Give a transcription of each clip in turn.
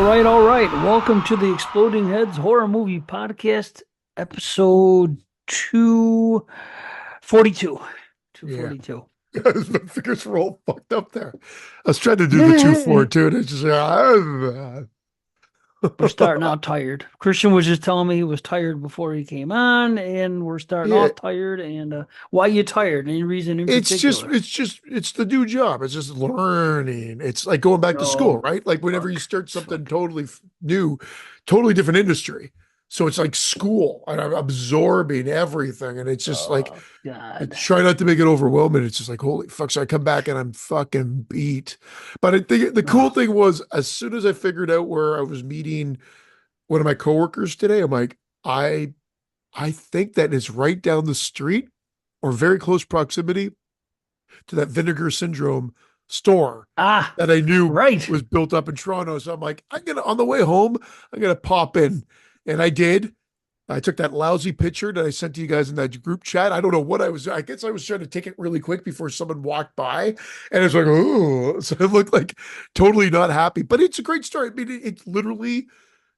All right. Welcome to the Exploding Heads Horror Movie Podcast, episode 242. Yeah. 242. My fingers were all fucked up there. I was trying to do the 2-4 too, and it's just We're starting out tired. Christian was just telling me he was tired before he came on, and we're starting yeah. off tired. And why you tired? Any reason in particular? It's the new job. It's just learning. It's like going back to school, Oh, right? Like whenever you fuck. start something Fuck. totally new, totally different industry. So it's like school, and I'm absorbing everything, and it's just like Oh, I God. try not to make it overwhelming. It's just like, holy fuck. So I come back and I'm fucking beat. But I think the cool Oh, thing was as soon as I figured out where I was meeting one of my coworkers today, I'm like, I think that is right down the street or very close proximity to that Vinegar Syndrome store ah, that I knew right. was built up in Toronto. So I'm like, I'm gonna on the way home, I'm gonna pop in. And I did. I took that lousy picture that I sent to you guys in that group chat. I don't know what I guess I was trying to take it really quick before someone walked by. And it's like, oh, so it looked like totally not happy. But it's a great story. I mean, it literally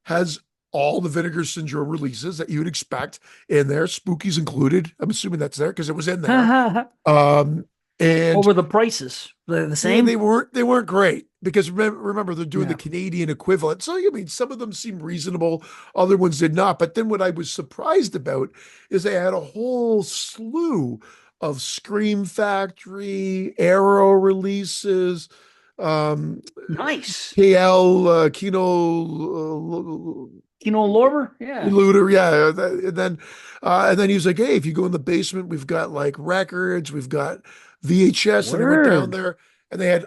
has all the Vinegar Syndrome releases that you would expect in there, Spookies included. I'm assuming that's there because it was in there. What Um, and were the prices? The yeah, same? they weren't great because remember they're doing the Yeah. Canadian equivalent. So I mean, some of them seem reasonable, other ones did not. But then what I was surprised about is they had a whole slew of Scream Factory, Arrow releases, um, Nice. KL, Kino, Kino Lorber? Yeah. Looter, yeah. And then he was like, "Hey, if you go in the basement, we've got like records, we've got VHS." And I went down Word. there, and they had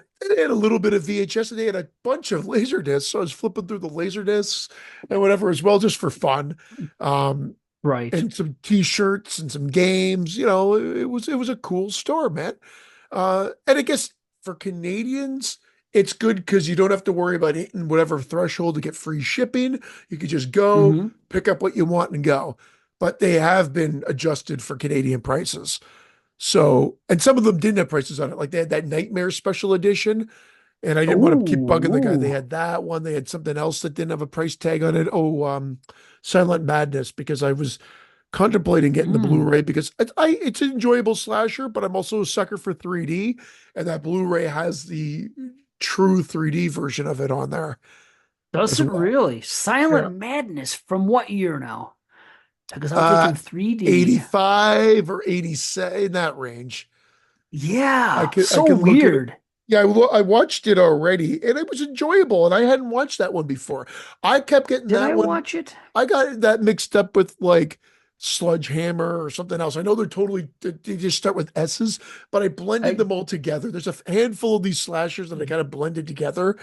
a little bit of VHS, and they had a bunch of laser discs. So I was flipping through the laser discs and whatever as well, just for fun, um, Right. and some T-shirts and some games. It was a cool store, man. And I guess for Canadians, it's good because you don't have to worry about hitting whatever threshold to get free shipping. You could just go Hmm. pick up what you want and go. But they have been adjusted for Canadian prices. So, and some of them didn't have prices on it. Like they had that Nightmare Special Edition, and I didn't want to keep bugging the guy. They Oh, had that one. They had something else that didn't have a price tag on it. Oh, Silent Madness, because I was contemplating getting the mm. Blu-ray because it's an enjoyable slasher, but I'm also a sucker for 3D, and that Blu-ray has the true 3D version of it on there Does as it well. really? Yeah. Silent Madness from what year now? Because I'm Uh thinking 3D. 85 or 87 in that range. I Yeah. could I So could look at it. weird. Yeah, I watched it already and it was enjoyable and I hadn't watched that one before. I kept getting Did that I one. watch it? I got that mixed up with like Sludgehammer or something else. I know they just start with S's, but I blended I, them all together. There's a handful of these slashers that I kind of blended together.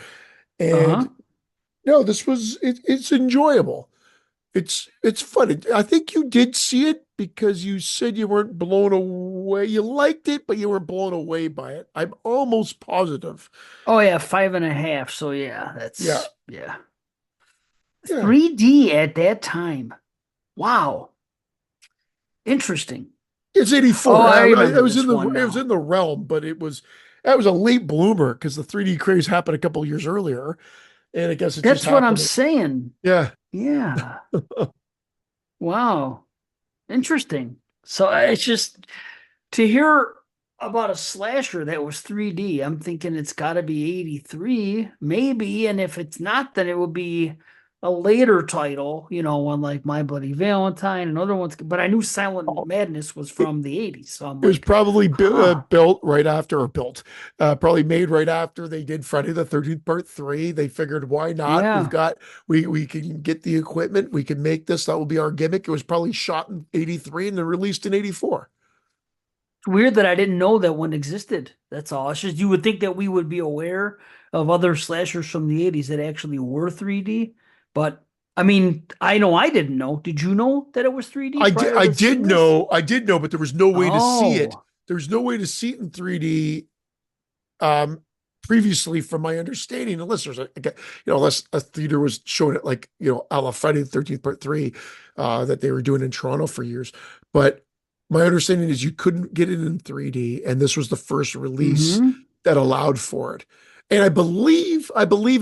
uh-huh. And no, it's enjoyable. It's funny. I think you did see it because you said you weren't blown away. You liked it, but you weren't blown away by it. I'm almost positive. Oh yeah, 5.5. So yeah, Yeah, yeah. yeah. 3D at that time. Wow. Interesting. It's Oh, 84. I I remember was in this the one it was now. in the realm, but that was a late bloomer because the 3D craze happened a couple of years earlier, and I guess it just That's what I'm happened. saying. Yeah. Yeah. Wow. Interesting. So it's just to hear about a slasher that was 3D, I'm thinking it's got to be 83, maybe. And if it's not, then it would be a later title, one like My Bloody Valentine and other ones. But I knew Silent Madness was It, from the 80s. So I'm it was like, probably huh. built right after or built, probably made right after they did Friday the 13th Part 3. They figured, why not? Yeah. We can get the equipment. We can make this. That will be our gimmick. It was probably shot in 83 and then released in 84. It's weird that I didn't know that one existed. That's all. It's just you would think that we would be aware of other slashers from the 80s that actually were 3D. But I mean, I know I didn't know. Did you know that it was 3D prior to seeing this? I did know, but there was no way to see it. Oh, There was no way to see it in 3D um, previously, from my understanding, unless unless a theater was showing it like, a la Friday the 13th Part 3 that they were doing in Toronto for years. But my understanding is you couldn't get it in 3D, and this was the first release mm-hmm. that allowed for it. And I believe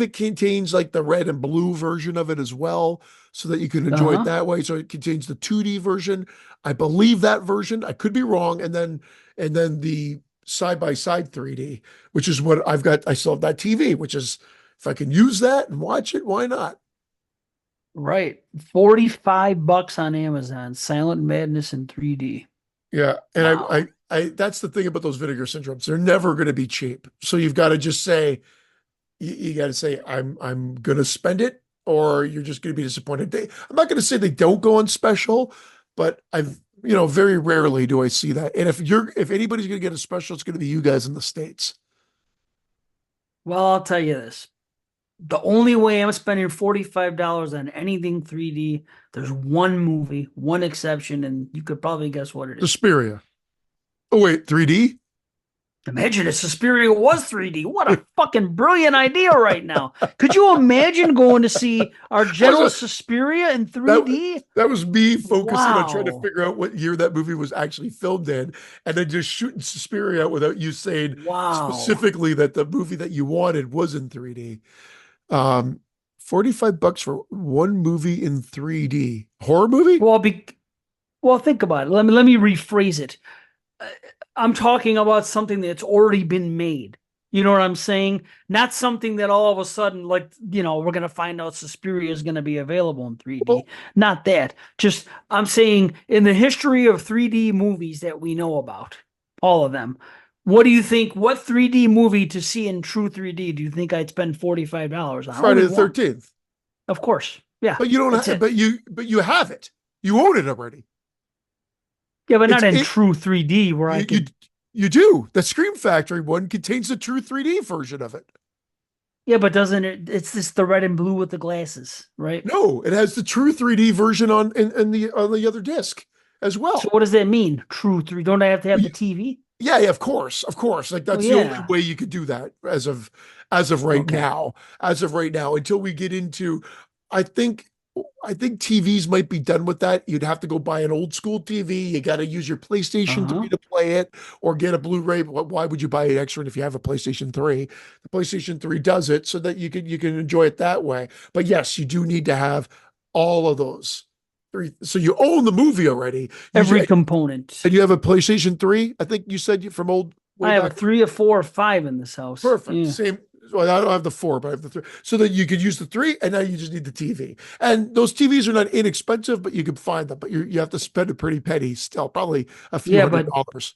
it contains like the red and blue version of it as well, so that you can enjoy it Uh-huh. that way. So it contains the 2D version. I believe that version. I could be wrong. And then the side by side 3D, which is what I've got. I still have that TV, which is if I can use that and watch it, why not? Right. $45 on Amazon. Silent Madness in 3D. Yeah. And Wow. I that's the thing about those Vinegar Syndromes. They're never going to be cheap. So you've got to just say, you got to say I'm going to spend it, or you're just going to be disappointed. I'm not going to say they don't go on special, but very rarely do I see that. And if anybody's going to get a special, it's going to be you guys in the States. Well, I'll tell you this. The only way I'm spending $45 on anything 3D, there's one movie, one exception, and you could probably guess what it is. Suspiria. Oh wait, 3D? Imagine if Suspiria was 3D. What a fucking brilliant idea right now. Could you imagine going to see Argento Was Suspiria in that 3D? that was me focusing on trying to Wow. figure out what year that movie was actually filmed in, and then just shooting Suspiria out without you saying Wow. specifically that the movie that you wanted was in 3D. Um, $45 for one movie in 3D. Horror movie? Well, well, think about it. Let me rephrase it. Uh, I'm talking about something that's already been made. You know what I'm saying? Not something that all of a sudden, like, we're going to find out Suspiria is going to be available in 3D. Well, Not that. Just, I'm saying in the history of 3D movies that we know about, all of them, what do you think? What 3D movie to see in true 3D do you think I'd spend $45 on? Friday Only the one. 13th. Of course. Yeah, But you don't that's have, it. but you have it. You own it already. Yeah, but It's not in it true 3D where I you you could. you do. The Scream Factory one contains the true 3D version of it. Yeah, but doesn't it? It's just the red and blue with the glasses, right? No, it has the true 3D version on the other disc as So well. what does that mean? True 3. Don't I have to have the TV? Yeah, yeah, of course, of course. Like Well, that's the only yeah. way you could do that as of right Okay. now. As of right now, until we get into, I think, I think TVs might be done with that. You'd have to go buy an old school TV. You got to use your PlayStation Uh-huh. 3 to play it, or get a Blu-ray. Why would you buy an extra if you have a PlayStation 3? The PlayStation 3 does it so that you can enjoy it that way. But yes, you do need to have all of those three. So you own the movie already. Every component. And you have a PlayStation 3? I think you said from old way I have a back. 3, a 4, or 5 in this house. Perfect. Yeah. Same. Well, I don't have the 4, but I have the 3. So that you could use the 3, and now you just need the TV. And those TVs are not inexpensive, but you can find them. But you have to spend a pretty penny still, probably a few Yeah, hundred but dollars.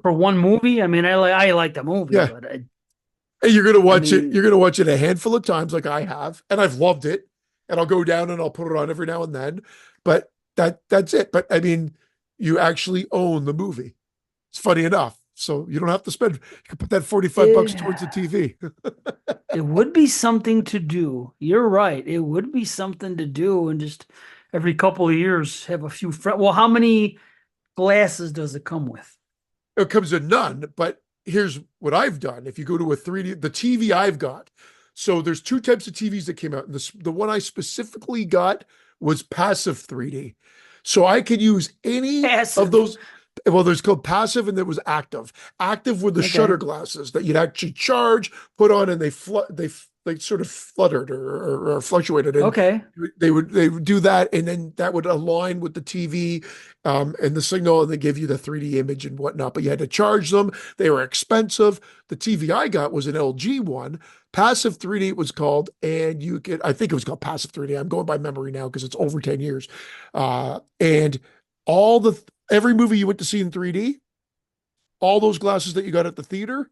for one movie, I mean, I like the movie, Yeah. but And you're gonna I watch it. mean, You're gonna watch it a handful of times, like I have, and I've loved it. And I'll go down and I'll put it on every now and then. But that's it. But I mean, you actually own the movie. It's funny enough. So you don't have to spend, you can put that $45 it, towards the TV. it would be something to do. You're right. It would be something to do, and just every couple of years have a few friends. Well, how many glasses does it come with? It comes in none, but here's what I've done. If you go to a 3D, the TV I've got, so there's two types of TVs that came out. And the one I specifically got was passive 3D. So I could use any of Passive. those. Well, there's called passive and there was active. Active were the Okay. shutter glasses that you'd actually charge, put on, and they sort of fluttered or fluctuated, and Okay. they would do that, and then that would align with the TV, and the signal, and they give you the 3D image and whatnot. But you had to charge them. They were expensive. The TV I got was an LG one. Passive 3D it was called, and I think it was called Passive 3D. I'm going by memory now because it's over 10 years. And every movie you went to see in 3D, all those glasses that you got at the theater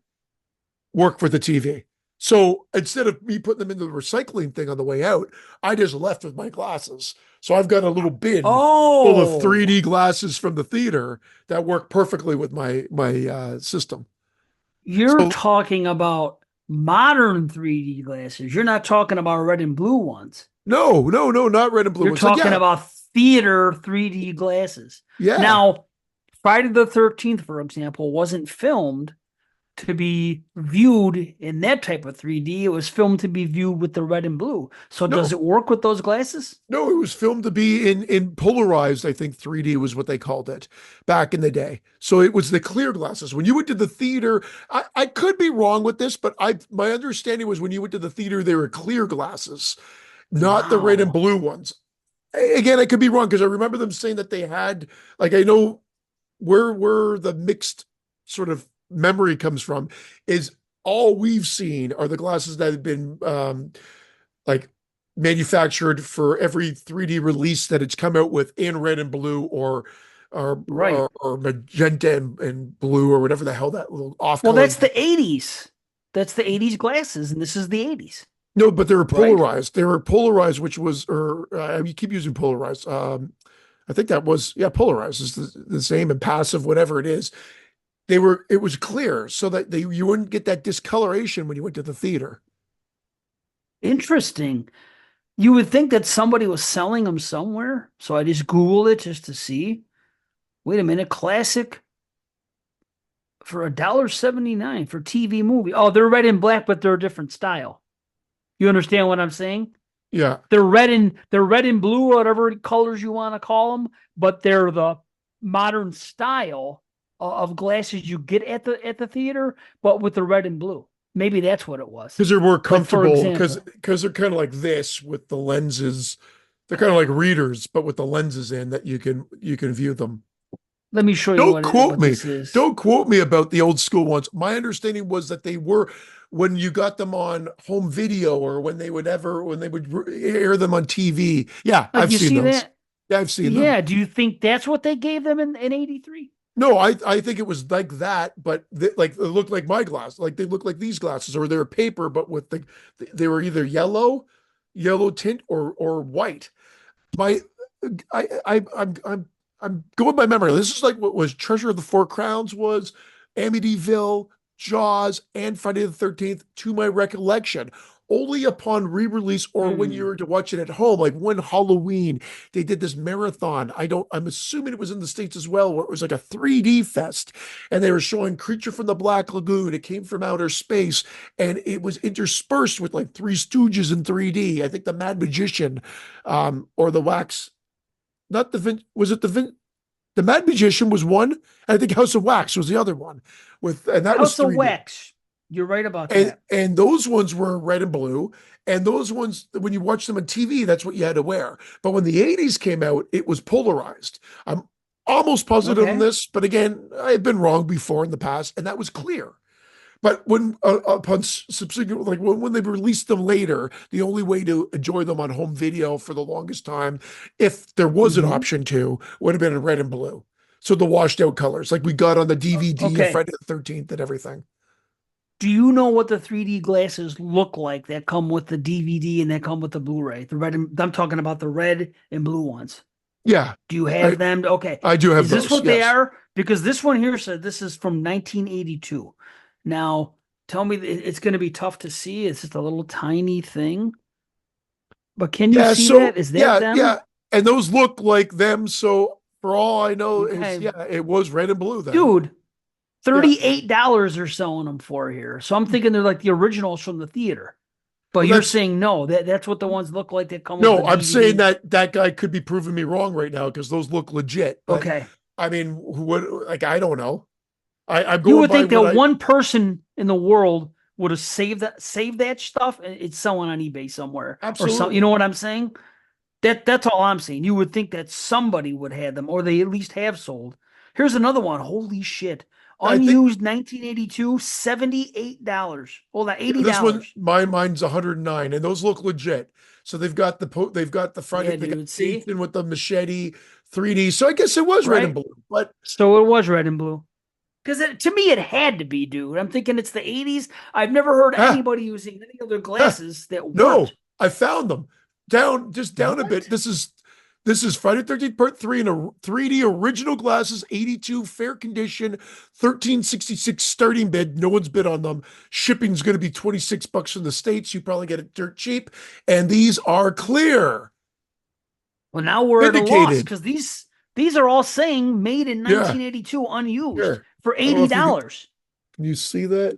work for the TV. So instead of me putting them into the recycling thing on the way out, I just left with my glasses. So I've got a little bin full of Oh, 3D glasses from the theater that work perfectly with my system. you're So talking about modern 3D glasses. You're not talking about red and blue ones. no, no, no, not red and blue You're ones. Like talking yeah, about theater 3D glasses. yeah, Now, Friday the 13th, for example, wasn't filmed to be viewed in that type of 3D. It was filmed to be viewed with the red and blue. So does No, it work with those glasses? no, it was filmed to be in polarized. I think 3D was what they called it back in the day. So it was the clear glasses. When you went to the theater, I could be wrong with this, but I my understanding was when you went to the theater, they were clear glasses, not the red and Wow. blue ones. Again, I could be wrong because I remember them saying that they had, like, I know where the mixed sort of memory comes from is all we've seen are the glasses that have been like manufactured for every 3D release that it's come out with in red and blue Right. or magenta and blue or whatever the hell that little off Well, color. that's the 80s. That's the 80s glasses, and this is the 80s, No, but they were right? polarized. They were polarized, which was, or you keep using polarized. I think that was, yeah, polarized is the same and passive, whatever it is. It was clear so that you wouldn't get that discoloration when you went to the theater. Interesting. You would think that somebody was selling them somewhere. So I just Googled it just to see. Wait a minute, classic for $1.79 for TV movie. Oh, they're red and black, but they're a different style. You understand what I'm saying? Yeah. They're red and blue, or whatever colors you want to call them, but they're the modern style of glasses you get at the theater, but with the red and blue. Maybe that's what it was. Because they're more Like for comfortable example, because they're kind of like this with the lenses. They're kind of like readers, but with the lenses in that you can view them. let me show you Don't quote what me. this is. Don't quote me about the old school ones. My understanding was that they were when you got them on home video or when they would air them on TV. Yeah, Like I've you seen see those. that? Yeah, I've seen them. Yeah. Do you think that's what they gave them in 83? No, I think it was like that, but like it looked like my glass, like they look like these glasses, or they're paper, but with they were either yellow tint or white. My I'm going by memory. This is like what was Treasure of the Four Crowns was, Amityville, Jaws, and Friday the 13th, to my recollection. Only upon re-release or when you Hmm. were to watch it at home, like when Halloween, they did this marathon. I'm assuming it was in the States as well, where it was like a 3D fest, and they were showing Creature from the Black Lagoon. It came from outer space, and it was interspersed with like Three Stooges in 3D. I think the Mad Magician, or the Wax, not the Vin, was it the Mad Magician was one. I think House of Wax was the other one and that was House of 3D. Wax. You're right about And that. and those ones were red and blue. And those ones, when you watch them on TV, that's what you had to wear. But when the 80s came out, it was polarized. I'm almost positive on Okay. this, but again, I've been wrong before in the past, and that was clear. But when upon subsequent, like when they released them later, the only way to enjoy them on home video for the longest time, if there was an Hmm. option to, would have been in red and blue. So the washed out colors, like we got on the DVD of Okay. Friday the 13th and everything. Do you know what the 3D glasses look like that come with the DVD and that come with the Blu-ray? I'm talking about the red and blue ones. Yeah, Do you I have them? Okay. I do have Is this those. what they Yes. are? Because this one here said this is from 1982. Now, tell me it's going to be tough to see. It's just a little tiny thing. But can you Yeah. see that? So Is that yeah, them? yeah, and those look like them. So for all I know, is Okay. yeah, it was red and blue then. Dude, Yeah. $38 they're selling them for here. So I'm thinking they're like the originals from the theater. But Well, you're that's saying no, that's what the ones look like that come with the no. I'm saying DVD. that that guy could be proving me wrong right now because those look legit. But Okay. I mean, who would like? I don't know. I'm You going would by think that what I one person in the world would have saved that stuff and it's selling on eBay somewhere or something. You know absolutely. what I'm saying? That's all I'm saying. You would think that somebody would have them or they at least have sold. Here's another one. Holy shit. I think Unused 1982, $78. Hold on, yeah, this one, $80. mine's 109, and those look legit. So they've got the Friday, Yeah, they got dude. See? Jason with the machete, 3D. So I guess it was red and Right? blue, but So it was red and blue. Because to me, it had to be, dude. I'm thinking it's the 80s. I've never heard ah, anybody using any other ah, glasses that no, weren't. I found them down a bit. What? This is Friday 13th Part 3 in a 3D original glasses, 82 fair condition, 1366 starting bid. No one's bid on them. Shipping's going to be 26 bucks from the States. You probably get it dirt cheap. And these are clear. Well, now we're at a loss Vindicated. because these are all saying made in Yeah, 1982 unused here. for I don't know if you can $80. Can you see that?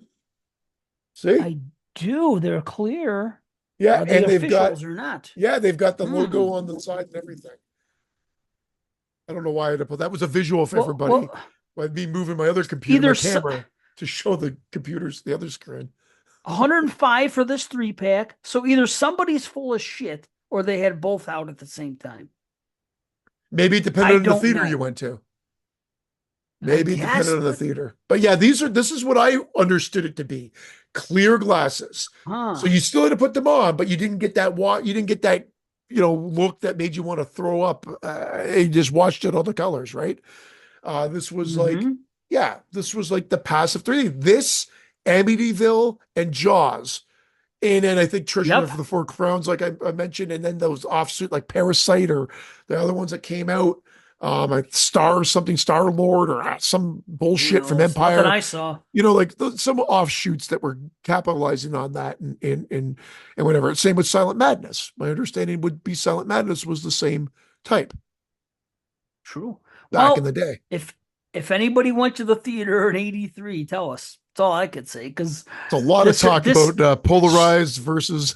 See? I do. They're clear. Yeah, Are they and they've got officials or not? they've got the Hmm. logo on the side and everything. I don't know why I had to put that was a visual for Well, everybody. By me moving my other computer, either my camera to show the computers the other screen. 105 for this 3-pack. So either somebody's full of shit or they had both out at the same time. Maybe it depended I on the don't theater you know. went to. I Maybe it depended guess, on the but theater. But yeah, this is what I understood it to be. Clear glasses. So huh. you still had to put them on, but you didn't get that you didn't get that, look that made you want to throw up. You just watched it all the colors, right? This was like, Mm-hmm. yeah, this was like the passive 3D. This, Amityville, and Jaws. And then I think Treasure Yep. of the Four Crowns, like I mentioned, and then those offsuit like Parasite or the other ones that came out, like Star Lord or some Who bullshit from knows? Nothing Empire. I saw. Like some offshoots that were capitalizing on that and whatever. Same with Silent Madness. My understanding would be Silent Madness was the same type True. back in Well, the day. if anybody went to the theater in '83, tell us. That's all I could say. Because It's a lot of talk this about polarized versus.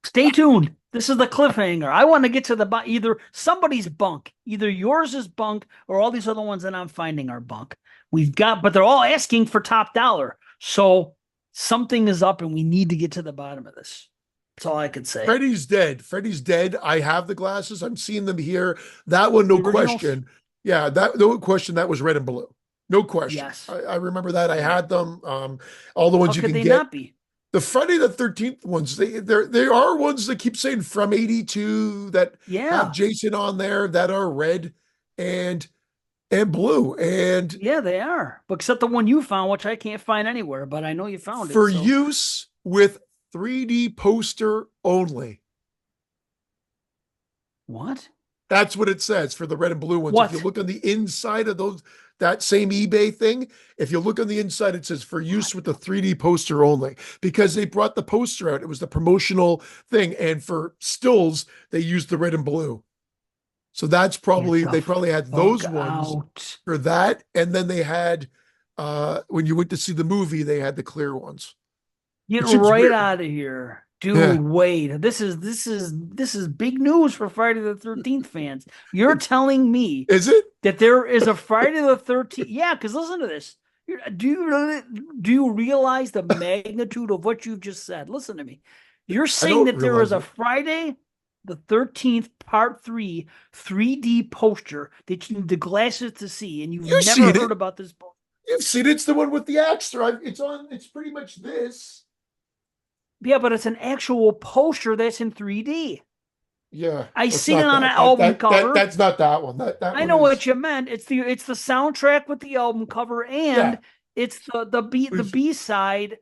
stay tuned. This is the cliffhanger. I want to get to either somebody's bunk, either yours is bunk, or all these other ones that I'm finding are bunk. But they're all asking for top dollar. So something is up, and we need to get to the bottom of this. That's all I could say. Freddy's dead. Freddy's dead. I have the glasses. I'm seeing them here. That one, The no originals? question. Yeah, that no question. That was red and blue. No question. Yes. I remember that. I had them. All the How ones you could can they get. not be? The Friday the 13th ones, they are ones that keep saying from 82 that have Yeah. Jason on there that are red and blue. And Yeah, they are. But except the one you found, which I can't find anywhere, but I know you found it. for So use with 3D poster only. what? That's what it says for the red and blue ones. If you What? look on the inside of that same eBay thing, if you look on the inside, it says for What? use with the 3D poster only because they brought the poster out. It was the promotional thing. And for stills, they used the red and blue. So that's Get the they probably had fuck those ones out. for that. And then they had, when you went to see the movie, they had the clear ones, Get which seems right weird. out of here. Yeah. Dude, wait. This is big news for Friday the 13th fans. You're telling me Is it? that there is a Friday the 13th. Yeah, because listen to this. Do you realize the magnitude of what you've just said? Listen to me. You're I saying don't that there is realize a it. Friday the 13th part 3 3D poster that you need the glasses to see, and you've You've never seen heard it. about this poster. You've seen it. It's the one with the axe throw. It's pretty much this. Yeah, but it's an actual poster that's in 3D. Yeah, I that's seen it not on an that. album cover. That's not that one. That I one know is what you meant. It's the soundtrack with the album cover, yeah. and it's the B side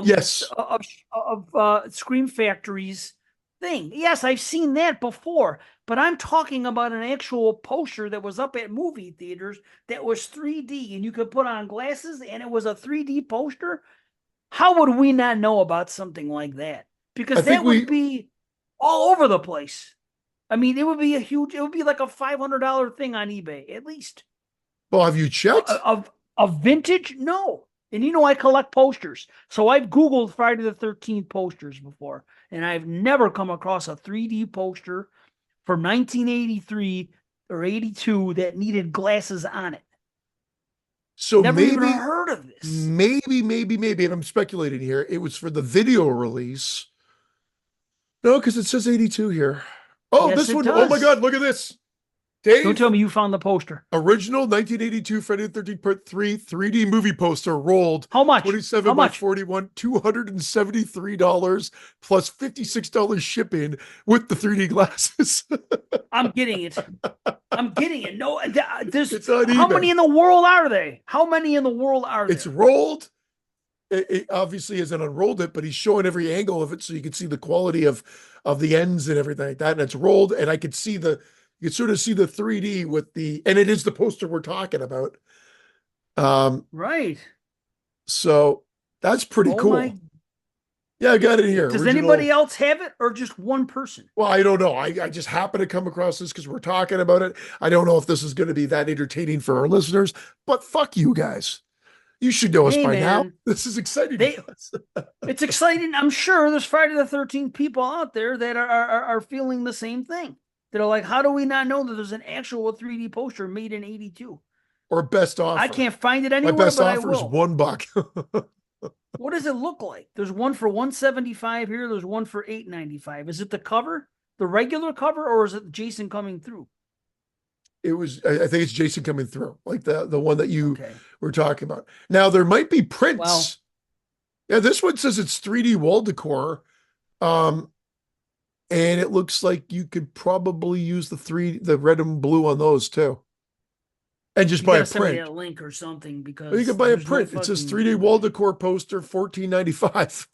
Yes. of Scream Factory's thing. Yes, I've seen that before, but I'm talking about an actual poster that was up at movie theaters that was 3D, and you could put on glasses, and it was a 3D poster. How would we not know about something like that? I Because think that would we be all over the place. I mean, it would be like a $500 thing on eBay, at least. well, have you checked? Of vintage? No. And I collect posters. So I've Googled Friday the 13th posters before, and I've never come across a 3D poster for 1983 or 82 that needed glasses on it. So Never even maybe, heard of this. maybe, and I'm speculating here, it was for the video release. No, because it says 82 here. Oh, Yes, this it one. Oh my does. God, look at this. Don't Dave, tell me you found the poster. original 1982 Friday the 13th Part 3 3D movie poster rolled How much? 27 How by much? 41, $273 plus $56 shipping with the 3D glasses. I'm getting it. I'm getting it. No, there's It's on how eBay. many in the world are they? How many in the world are It's there? rolled. It obviously hasn't unrolled it, but he's showing every angle of it so you can see the quality of the ends and everything like that. And it's rolled, and I could see you can sort of see the 3D with and it is the poster we're talking about. Right. So that's pretty Oh cool. my. Yeah, I got it here. Does Original. anybody else have it or just one person? Well, I don't know. I just happened to come across this because we're talking about it. I don't know if this is going to be that entertaining for our listeners, but fuck you guys. You should know us Hey, by now. man, This is exciting they to us. it's exciting. I'm sure there's Friday the 13th people out there that are feeling the same thing. They're like, how do we not know that there's an actual 3D poster made in 82? Or best I offer. can't find it My anywhere, best but I offer is will. $1. What does it look like? There's one for 175 here. There's one for 895. Is it the cover, the regular cover, or is it Jason coming through? It was, I think it's Jason coming through, like the one that you Okay. were talking about. Now there might be Well, prints. Yeah, this one says it's 3D wall decor. Um, and it looks like you could probably use the red and blue on those too. And just you buy got a to send me print. that link or something Or you because can buy a there's no print. It says fucking 3D wall decor poster, 14.95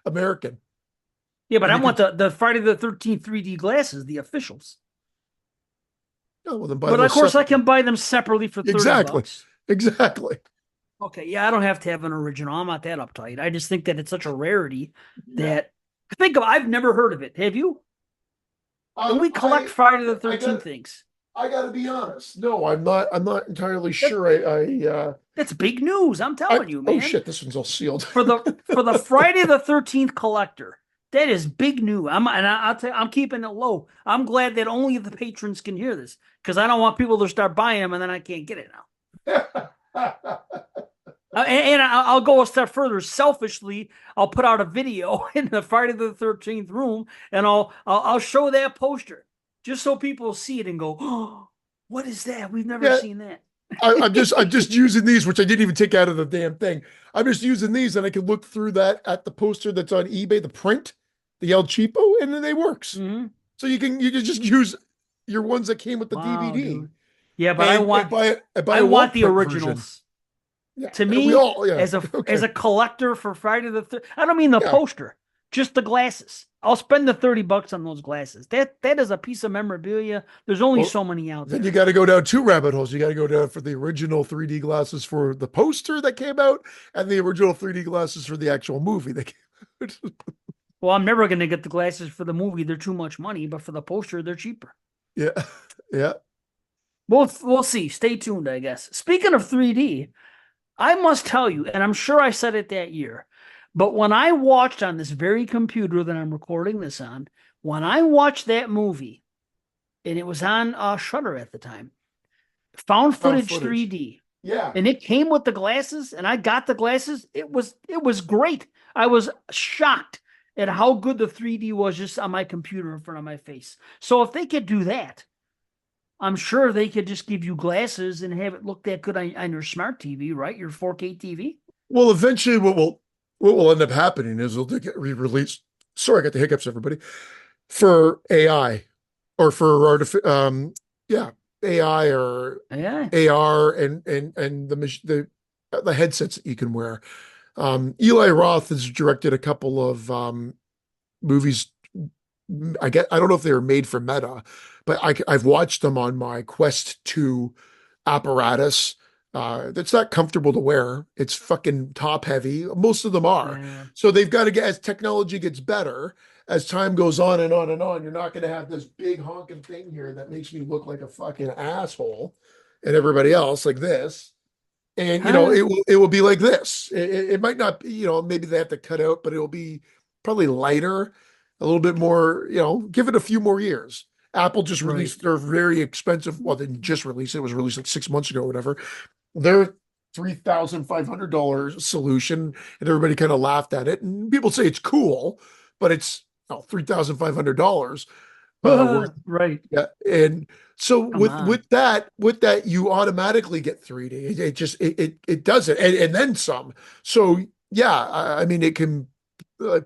American. Yeah, but And I you want could, the Friday the 13th 3D glasses, the officials. oh, well, then buy But of those course, I separately. can buy them separately for 30 Exactly. bucks. Exactly. Okay, yeah, I don't have to have an original. I'm not that uptight. I just think that it's such a rarity Yeah. that think of. I've never heard of it. Have you? And we collect Friday the I 13th got things. I got to be honest. No, I'm not entirely That, sure. that's big news. I'm telling you, Oh man. shit, this one's all sealed. For the Friday the 13th collector, that is big news. I'll tell you, I'm keeping it low. I'm glad that only the patrons can hear this because I don't want people to start buying them and then I can't get it now. And I'll go a step further. Selfishly, I'll put out a video in the Friday the 13th room, and I'll show that poster just so people see it and go, "Oh, what is that? We've never Yeah, seen that." I'm just using these, which I didn't even take out of the damn thing. I'm just using these, and I can look through that at the poster that's on eBay, the print, the El Cheapo, and then they works. Mm-hmm. So you can just use your ones that came with the Wow, DVD dude. Yeah, but I and want buy I a wall want the print version. originals. Yeah, To and we me, all yeah as okay a collector for Friday the I don't mean the yeah. poster, just the glasses. I'll spend the 30 bucks on those glasses. That is a piece of memorabilia. There's only Well, so many out then you there. got to go down two rabbit holes. You got to go down for the original 3D glasses for the poster that came out, and the original 3D glasses for the actual movie that came out. Well, I'm never going to get the glasses for the movie. They're too much money, but for the poster, they're cheaper. Yeah, yeah. We'll see. Stay tuned, I guess. Speaking of 3D, I must tell you, and I'm sure I said it that year, but when I watched on this very computer that I'm recording this on, when I watched that movie, and it was on Shutter at the time, found Found footage footage. 3D, Yeah. and it came with the glasses, and I got the glasses. It was great. I was shocked at how good the 3D was just on my computer in front of my face. So if they could do that, I'm sure they could just give you glasses and have it look that good on your smart TV, right? Your 4K TV. Well, eventually, what will end up happening is they'll get re-released. Sorry, I got the hiccups, everybody. For AI or for yeah, AI or Yeah. AR and the headsets that you can wear. Eli Roth has directed a couple of movies. I don't know if they were made for Meta, but I've watched them on my Quest 2 apparatus. That's not comfortable to wear. It's fucking top heavy. Most of them are. Yeah. So they've got to get, as technology gets better, as time goes on and on and on, you're not going to have this big honking thing here that makes me look like a fucking asshole and everybody else like this. And Huh? it will be like this. It might not be, maybe they have to cut out, but it will be probably lighter, a little bit more, give it a few more years. Apple just Right. released their very expensive, well, they didn't just release it, it was released like 6 months ago or whatever. Their $3,500 solution, and everybody kind of laughed at it. And people say it's cool, but it's $3,500 worth. Right. Yeah. And so Come on. with that, you automatically get 3D. It just it does it, and then some. So yeah, I mean, it can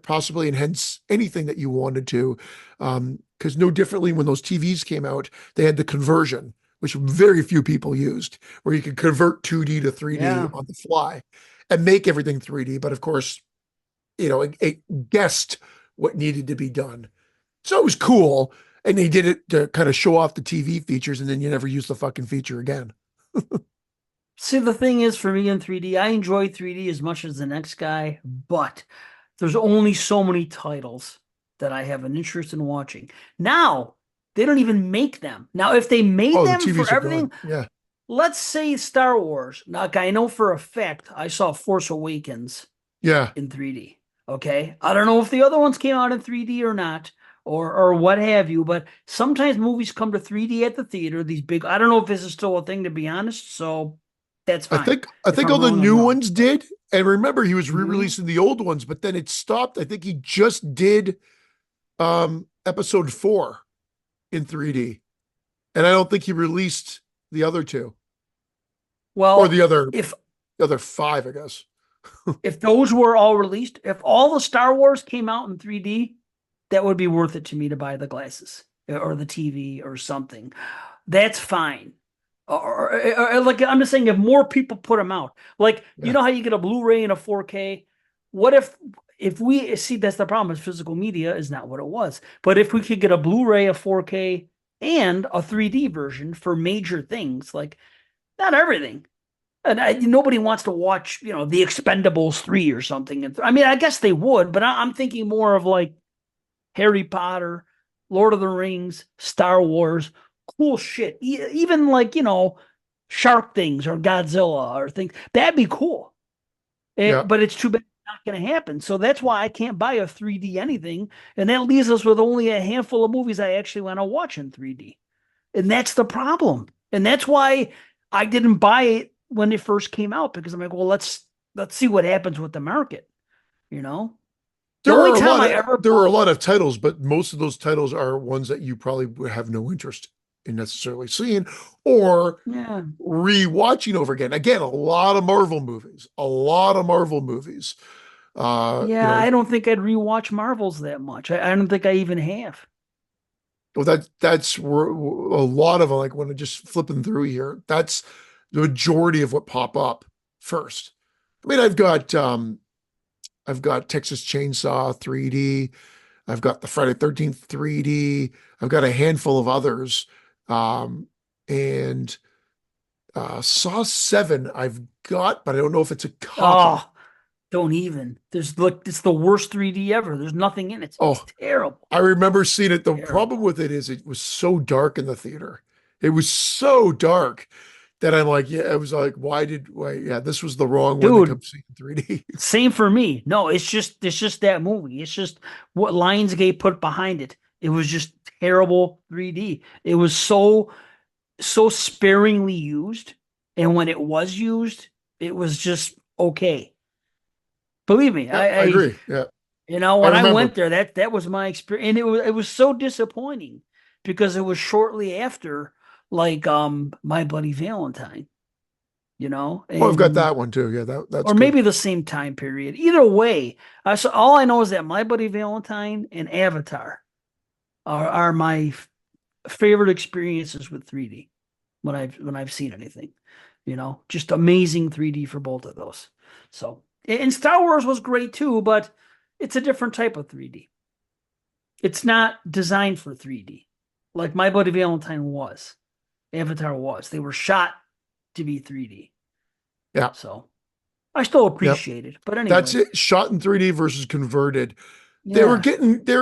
possibly enhance anything that you wanted to. Because no differently when those TVs came out, they had the conversion, which very few people used, where you could convert 2D to 3D Yeah. on the fly and make everything 3D. But of course, it guessed what needed to be done. So it was cool. And they did it to kind of show off the TV features, and then you never use the fucking feature again. See, the thing is, for me in 3D, I enjoy 3D as much as the next guy, but there's only so many titles that I have an interest in watching. Now, they don't even make them. Now, if they made Oh, the them for TVs are everything, gone. Yeah. let's say Star Wars. Now, I know for a fact I saw Force Awakens Yeah. in 3D. Okay. I don't know if the other ones came out in 3D or not, or what have you, but sometimes movies come to 3D at the theater, these big I don't know if this is still a thing, to be honest, so that's fine. I If think I'm all the wrong, I'm new wrong. ones But did. And remember, he was mhm. re-releasing the old ones, but then it stopped. I think he just did episode 4 in 3D. And I don't think he released the other two. Or Well, if the other 5, I guess. if those were all released, if all the Star Wars came out in 3D, that would be worth it to me to buy the glasses or the TV or something. That's fine. Or like I'm just saying, if more people put them out, like you Yeah. know how you get a Blu-ray and a 4K. What if we see that's the problem is physical media is not what it was. But if we could get a Blu-ray, a 4K, and a 3D version for major things, like not everything. And nobody wants to watch, The Expendables 3 or something. And I mean, I guess they would, but I'm thinking more of like Harry Potter, Lord of the Rings, Star Wars, cool shit. Even like, shark things or Godzilla or things. That'd be cool. Yeah. But it's too bad it's not going to happen. So that's why I can't buy a 3D anything. And that leaves us with only a handful of movies I actually want to watch in 3D. And that's the problem. And that's why I didn't buy it when it first came out, because I'm like, well, let's see what happens with the market, you know? The only time I ever There are a bought, lot of titles, but most of those titles are ones that you probably would have no interest in necessarily seeing or yeah, rewatching over again. Again, a lot of Marvel movies, a lot of Marvel movies. yeah, I don't think I'd rewatch Marvels that much. I don't think I even have. Well, that's where a lot of them, like when I'm just flipping through here, that's the majority of what pop up first. I mean, I've got Texas Chainsaw 3D. I've got the Friday 13th 3D. I've got a handful of others. Um, and Saw 7 I've got, but I don't know if it's a copy. Oh, don't even. There's look, it's the worst 3D ever. There's nothing in it. It's Oh, terrible. I remember seeing it. The problem Terrible. with it is it was so dark in the theater. It was so dark that I'm like, yeah, it was like, yeah, this was the wrong one to Dude, come see in 3D. same for me. No, it's just that movie. It's just what Lionsgate put behind it. It was just terrible 3D. It was so sparingly used, and when it was used, it was just okay. Believe me, Yeah, I, I I agree. Yeah, I when I remember. went there, that was my experience, and it was so disappointing because it was shortly after like My Bloody Valentine, Oh, I've got and that one too. Yeah, that's or good. maybe the same time period. Either way, so all I know is that My Buddy Valentine and Avatar are my favorite experiences with 3D when I've seen anything. Just amazing 3D for both of those. So, and Star Wars was great too, but it's a different type of 3D. It's not designed for 3D like My Buddy Valentine was. Avatar was. They were shot to be 3D. Yeah, So I still yep. appreciate it. But That's anyway, it. Shot in 3D versus converted. yeah. They were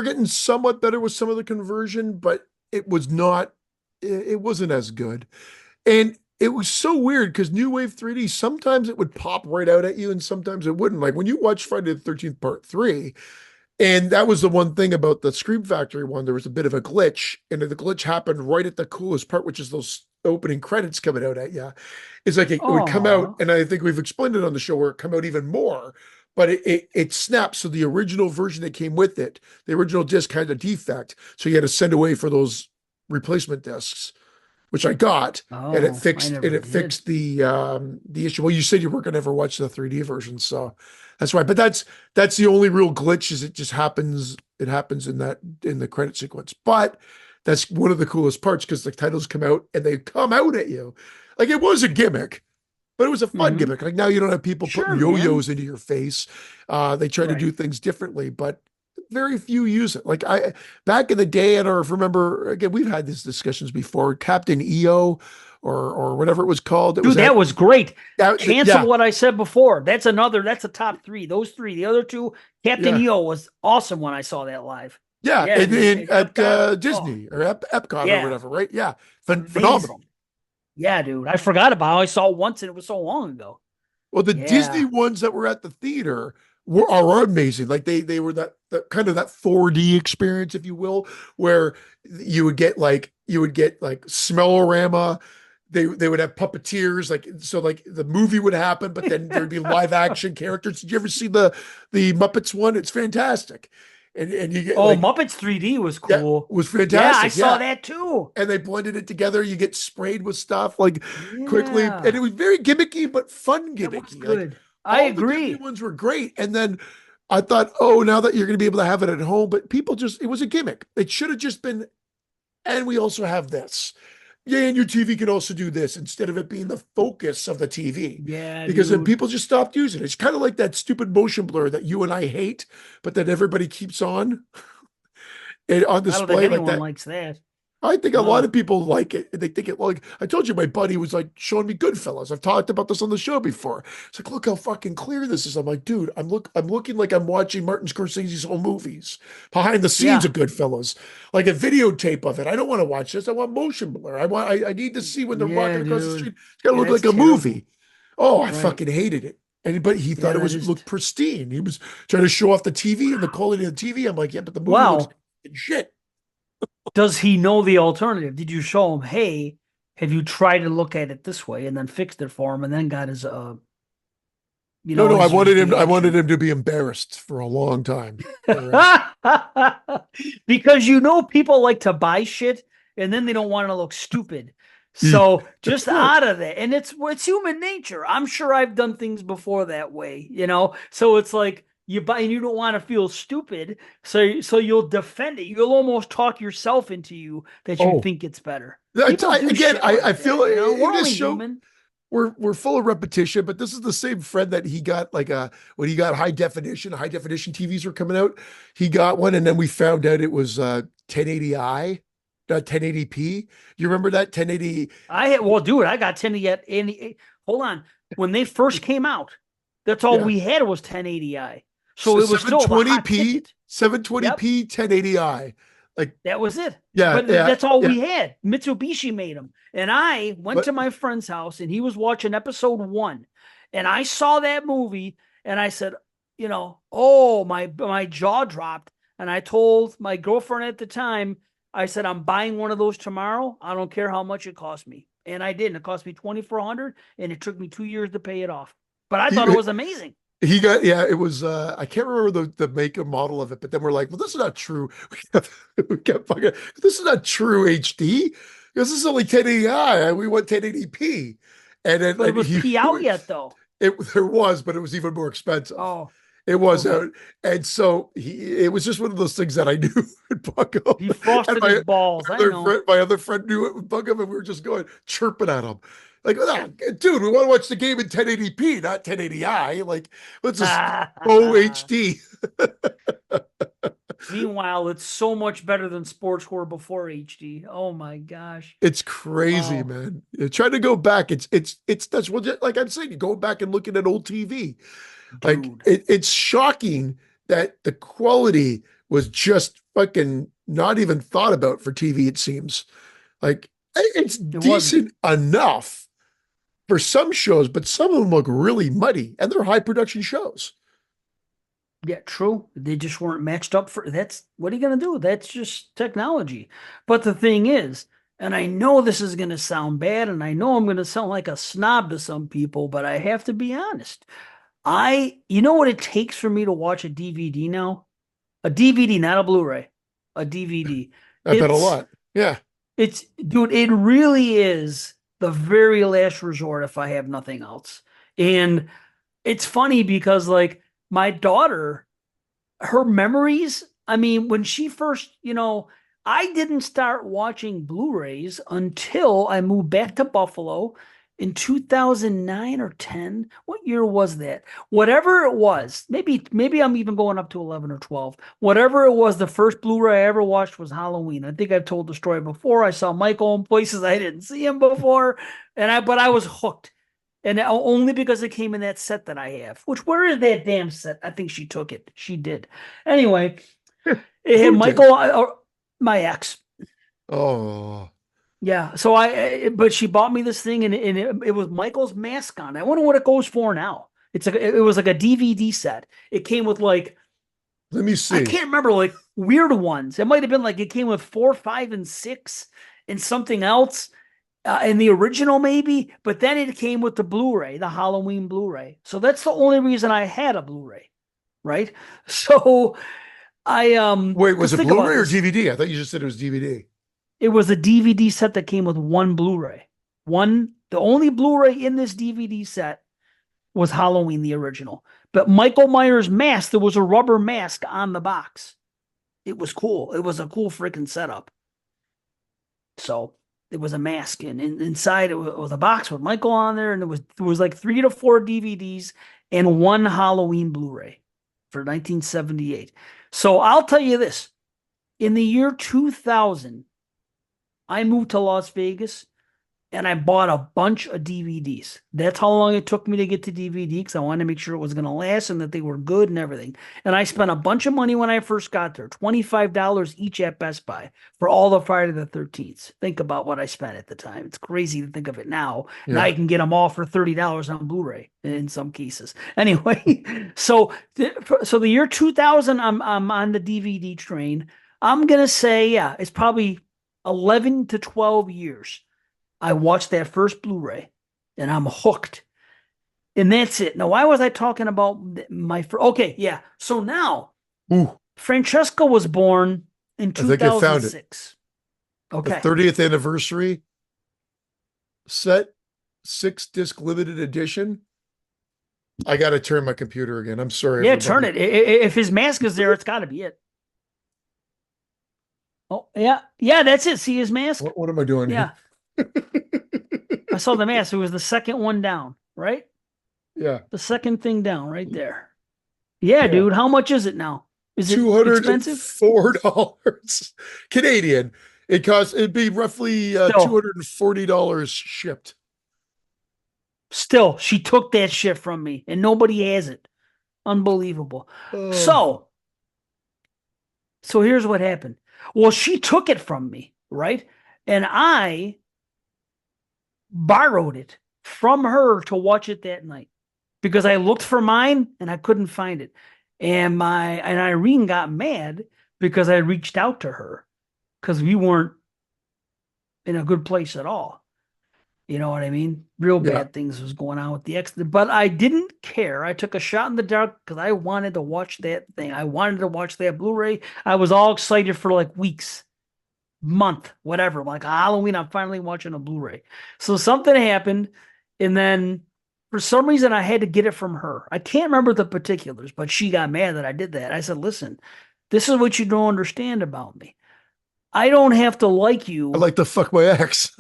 getting somewhat better with some of the conversion, but it was not. It wasn't as good. And it was so weird because New Wave 3D, sometimes it would pop right out at you and sometimes it wouldn't. Like when you watch Friday the 13th Part 3, and that was the one thing about the Scream Factory one, there was a bit of a glitch, and the glitch happened right at the coolest part, which is those opening credits coming out at you. It's like it would come out, Oh, and I think we've explained it on the show where it come out even more, but it snaps. So the original version that came with it, the original disc had a defect, so you had to send away for those replacement discs, which I got, and oh, I never it did. fixed the issue. Well, you said you weren't gonna ever watch the 3D version, so that's why. But that's the only real glitch is it just happens. It happens in the credit sequence. But that's one of the coolest parts because the titles come out and they come out at you. Like it was a gimmick, but it was a fun Hmm. gimmick. Like now you don't have people putting Sure, man. yo-yos into your face. They try to Right. do things differently, but very few use it. Like I back in the day, I don't know if you remember again, we've had these discussions before, Captain EO or whatever it was called. It was Dude, that at was great. Cancel yeah, what I said before. That's a top three. Those three. The other two, Captain yeah. EO was awesome when I saw that live. Yeah, Yeah, and and at Epcot. Oh, Disney or Epcot or yeah. whatever, right? Yeah, phenomenal. Amazing. Yeah, dude. I forgot about how I saw it once and it was so long ago. Well, the Disney Yeah. ones that were at the theater are amazing. Like they were that kind of that 4D experience, if you will, where you would get like Smellorama. They would have puppeteers, like so like the movie would happen, but then there'd be live action characters. Did you ever see the Muppets one? It's fantastic. And you get Oh, like Muppets 3D was yeah, cool. was Yeah, I fantastic. saw Yeah. that too. And they blended it together. You get sprayed with stuff like quickly. And it Yeah, was very gimmicky, but fun that was gimmicky. Like good. I all the Disney agree. ones were great. And then I thought, oh, now that you're going to be able to have it at home, but people just, it was a gimmick. It should have just been, and we also have this. Yeah, and your TV can also do this instead of it being the focus of the TV. Yeah, Because then dude. people just stopped using it. It's kind of like that stupid motion blur that you and I hate, but that everybody keeps on and on I don't think display like anyone that. likes that. I think a lot of No. people like it. They think it like I told you, my buddy was like showing me Goodfellas. I've talked about this on the show before. It's like, look how fucking clear this is. I'm like, dude, I'm looking like I'm watching Martin Scorsese's whole movies, behind the scenes Yeah, of Goodfellas, like a videotape of it. I don't want to watch this. I want motion blur. I need to see when they're walking yeah, across the dude. street. It's gotta look That's like a terrible. movie. Oh, I Right. fucking hated it. And but he thought Yeah, it that was is. looked pristine. He was trying to show off the TV and the quality of the TV. I'm like, yeah, but the movie looks Well, like shit. does he know the alternative? Did you show him, hey, have you tried to look at it this way and then fixed it for him and then got his No, no, his I wanted reaction? him to be embarrassed for a long time. Because people like to buy shit and then they don't want to look stupid. So just Right. out of that, and it's human nature. I'm sure I've done things before that way, you know. So it's like you buy and you don't want to feel stupid, so you'll defend it. You'll almost talk yourself into you that you Oh, think it's better. People do again, shit I like feel that, you know. in We're this only show human. we're full of repetition, but this is the same friend that he got like when he got high definition TVs were coming out. He got one, and then we found out it was 1080i, not 1080p. You remember that 1080? Well, dude, I got 10 yet. Hold on. When they first came out, that's all Yeah, we had was 1080i. So it was still the hot 720p, ticket. Yep, 720p, 1080i. Like that was it. yeah, But yeah, that's all yeah. we had. Mitsubishi made them. And I went But to my friend's house and he was watching episode one. And I saw that movie and I said, oh, my jaw dropped. And I told my girlfriend at the time, I said, I'm buying one of those tomorrow. I don't care how much it cost me. And I did. And it cost me 2,400 and it took me 2 years to pay it off. But I thought it he was amazing. he got it was I can't remember the make and model of it, but then we're like, well, this is not true. We kept fucking this is not true HD. This is only 1080i. We want 1080p. But it And was he P out yet though. there was, but it was even more expensive. Oh, It was okay. out. And so it was just one of those things that I knew would bug him. He And frosted his balls. I know. my other friend knew it would bug him, and we were just going chirping at him. Like, "Ah, dude, we want to watch the game in 1080p, not 1080i. Like, let's just go HD." Meanwhile, it's so much better than sports were before HD. Oh my gosh. It's crazy, Wow. man. Trying to go back. It's that's what like I'm saying. You go back and looking at old TV. Like Dude. it's shocking that the quality was just fucking not even thought about for TV, it seems. Like it's It wasn't. decent enough for some shows, but some of them look really muddy and they're high production shows. Yeah, true. They just weren't matched up for that's what are you gonna do? That's just technology. But the thing is, and I know this is gonna sound bad, and I know I'm gonna sound like a snob to some people, but I have to be honest. You know what it takes for me to watch a DVD now? A DVD, not a Blu-ray, a DVD. I bet a It's lot. Yeah. dude, it really is the very last resort if I have nothing else. And it's funny because like my daughter, her memories, I mean, when she first, I didn't start watching Blu-rays until I moved back to Buffalo in 2009 or 10. What year was that? Whatever it was, maybe I'm even going up to 11 or 12. Whatever it was, the first Blu-ray I ever watched was Halloween. I think I've told the story before. I saw Michael in places I didn't see him before, but I was hooked. And only because it came in that set that I have. Which where is that damn set? I think she took it. She did. Anyway, it had Who did? Michael, my ex. Oh, Yeah. So but she bought me this thing, and it was Michael's mask on. I wonder what it goes for now. It was like a DVD set. It came with like, Let me I see. can't remember, like weird ones. It might have been like it came with 4, 5, and 6 and something else in the original maybe, but then it came with the Blu-ray, the Halloween Blu-ray. So that's the only reason I had a Blu-ray, right? So Wait, was because it think about Blu-ray or this. DVD? I thought you just said it was DVD. It was a DVD set that came with one Blu-ray. The only Blu-ray in this DVD set was Halloween, the original. But Michael Myers mask, there was a rubber mask on the box. It was cool. It was a cool freaking setup. So it was a mask, and inside it was a box with Michael on there, and there was like 3 to 4 DVDs and one Halloween Blu-ray for 1978. So I'll tell you this: in the year 2000, I moved to Las Vegas and I bought a bunch of DVDs. That's how long it took me to get to DVD because I wanted to make sure it was going to last and that they were good and everything. And I spent a bunch of money when I first got there, $25 each at Best Buy for all the Friday the 13th. Think about what I spent at the time. It's crazy to think of it now. Now Yeah. you can get them all for $30 on Blu-ray in some cases. Anyway, so the year 2000, I'm on the DVD train. I'm gonna say, yeah, it's probably 11 to 12 years. I watched that first Blu-ray and I'm hooked. And that's it. Now, why was I talking about my first? Okay, yeah. So now Ooh, Francesca was born in I think I found it. 2006. The Okay. 30th anniversary set, 6-disc limited edition. I got to turn my computer again. I'm sorry, Yeah, turn everybody. it. If his mask is there, it's got to be it. Oh, yeah. Yeah, that's it. See his mask? What am I doing Yeah. here? I saw the mask. It was the second one down, right? Yeah. The second thing down right there. Yeah, Yeah. dude. How much is it now? Is it expensive? $204 Canadian. It'd be roughly Still. $240 shipped. Still, she took that shit from me and nobody has it. Unbelievable. Oh, So here's what happened. Well, she took it from me, right? And I borrowed it from her to watch it that night because I looked for mine and I couldn't find it. And Irene got mad because I reached out to her because we weren't in a good place at all. You know what I mean? Real yeah. bad things was going on with the ex, but I didn't care. I took a shot in the dark because I wanted to watch that thing. I wanted to watch that Blu-ray. I was all excited for like weeks, month, whatever. Like Halloween, I'm finally watching a Blu-ray. So something happened, and then for some reason I had to get it from her. I can't remember the particulars, but she got mad that I did that. I said, "Listen, this is what you don't understand about me. I don't have to like I you." like to fuck my ex.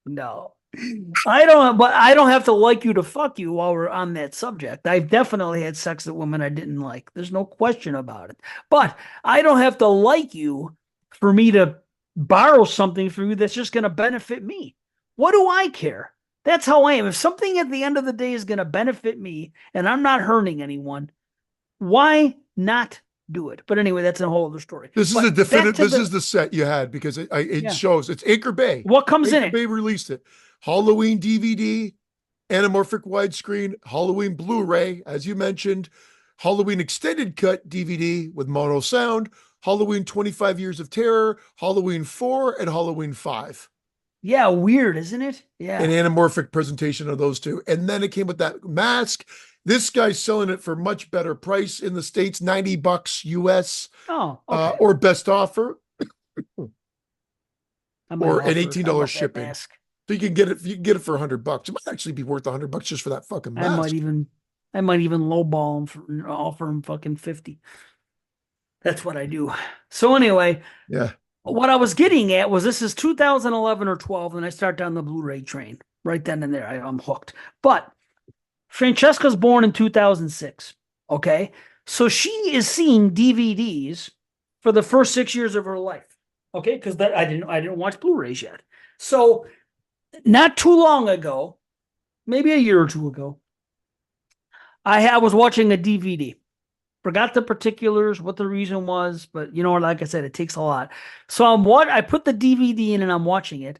No. I don't have to like you to fuck you while we're on that subject. I've definitely had sex with women I didn't like. There's no question about it. But I don't have to like you for me to borrow something from you that's just going to benefit me. What do I care? That's how I am. If something at the end of the day is going to benefit me and I'm not hurting anyone, why not do it? But anyway, that's a whole other story. This is But a back definitive. to This is the set you had because it yeah. shows it's Anchor Bay. What comes in Anchor it? Bay released it. Halloween DVD, anamorphic widescreen, Halloween Blu-ray, as you mentioned, Halloween extended cut DVD with mono sound, Halloween 25 Years of Terror, Halloween 4, and Halloween 5. Yeah, weird, isn't it? Yeah. An anamorphic presentation of those two. And then it came with that mask. This guy's selling it for much better price in the States, $90 US, Oh, okay. or best offer, I might or an offer. I $18 love that shipping. mask. So you can get it. You can get it for $100. It might actually be worth $100 just for that fucking I might mask. even lowball him for offer him fucking 50. That's what I do. So anyway, Yeah. what I was getting at was this is 2011 or 12, and I start down the Blu-ray train right then and there. I'm hooked. But Francesca's born in 2006. Okay, so she is seeing DVDs for the first 6 years of her life. Okay, because I didn't watch Blu-rays yet. So not too long ago, maybe a year or two ago, I was watching a DVD, Forgot the particulars, what the reason was, but you know, like I said, it takes a lot. So I'm what I put the DVD in and I'm watching it,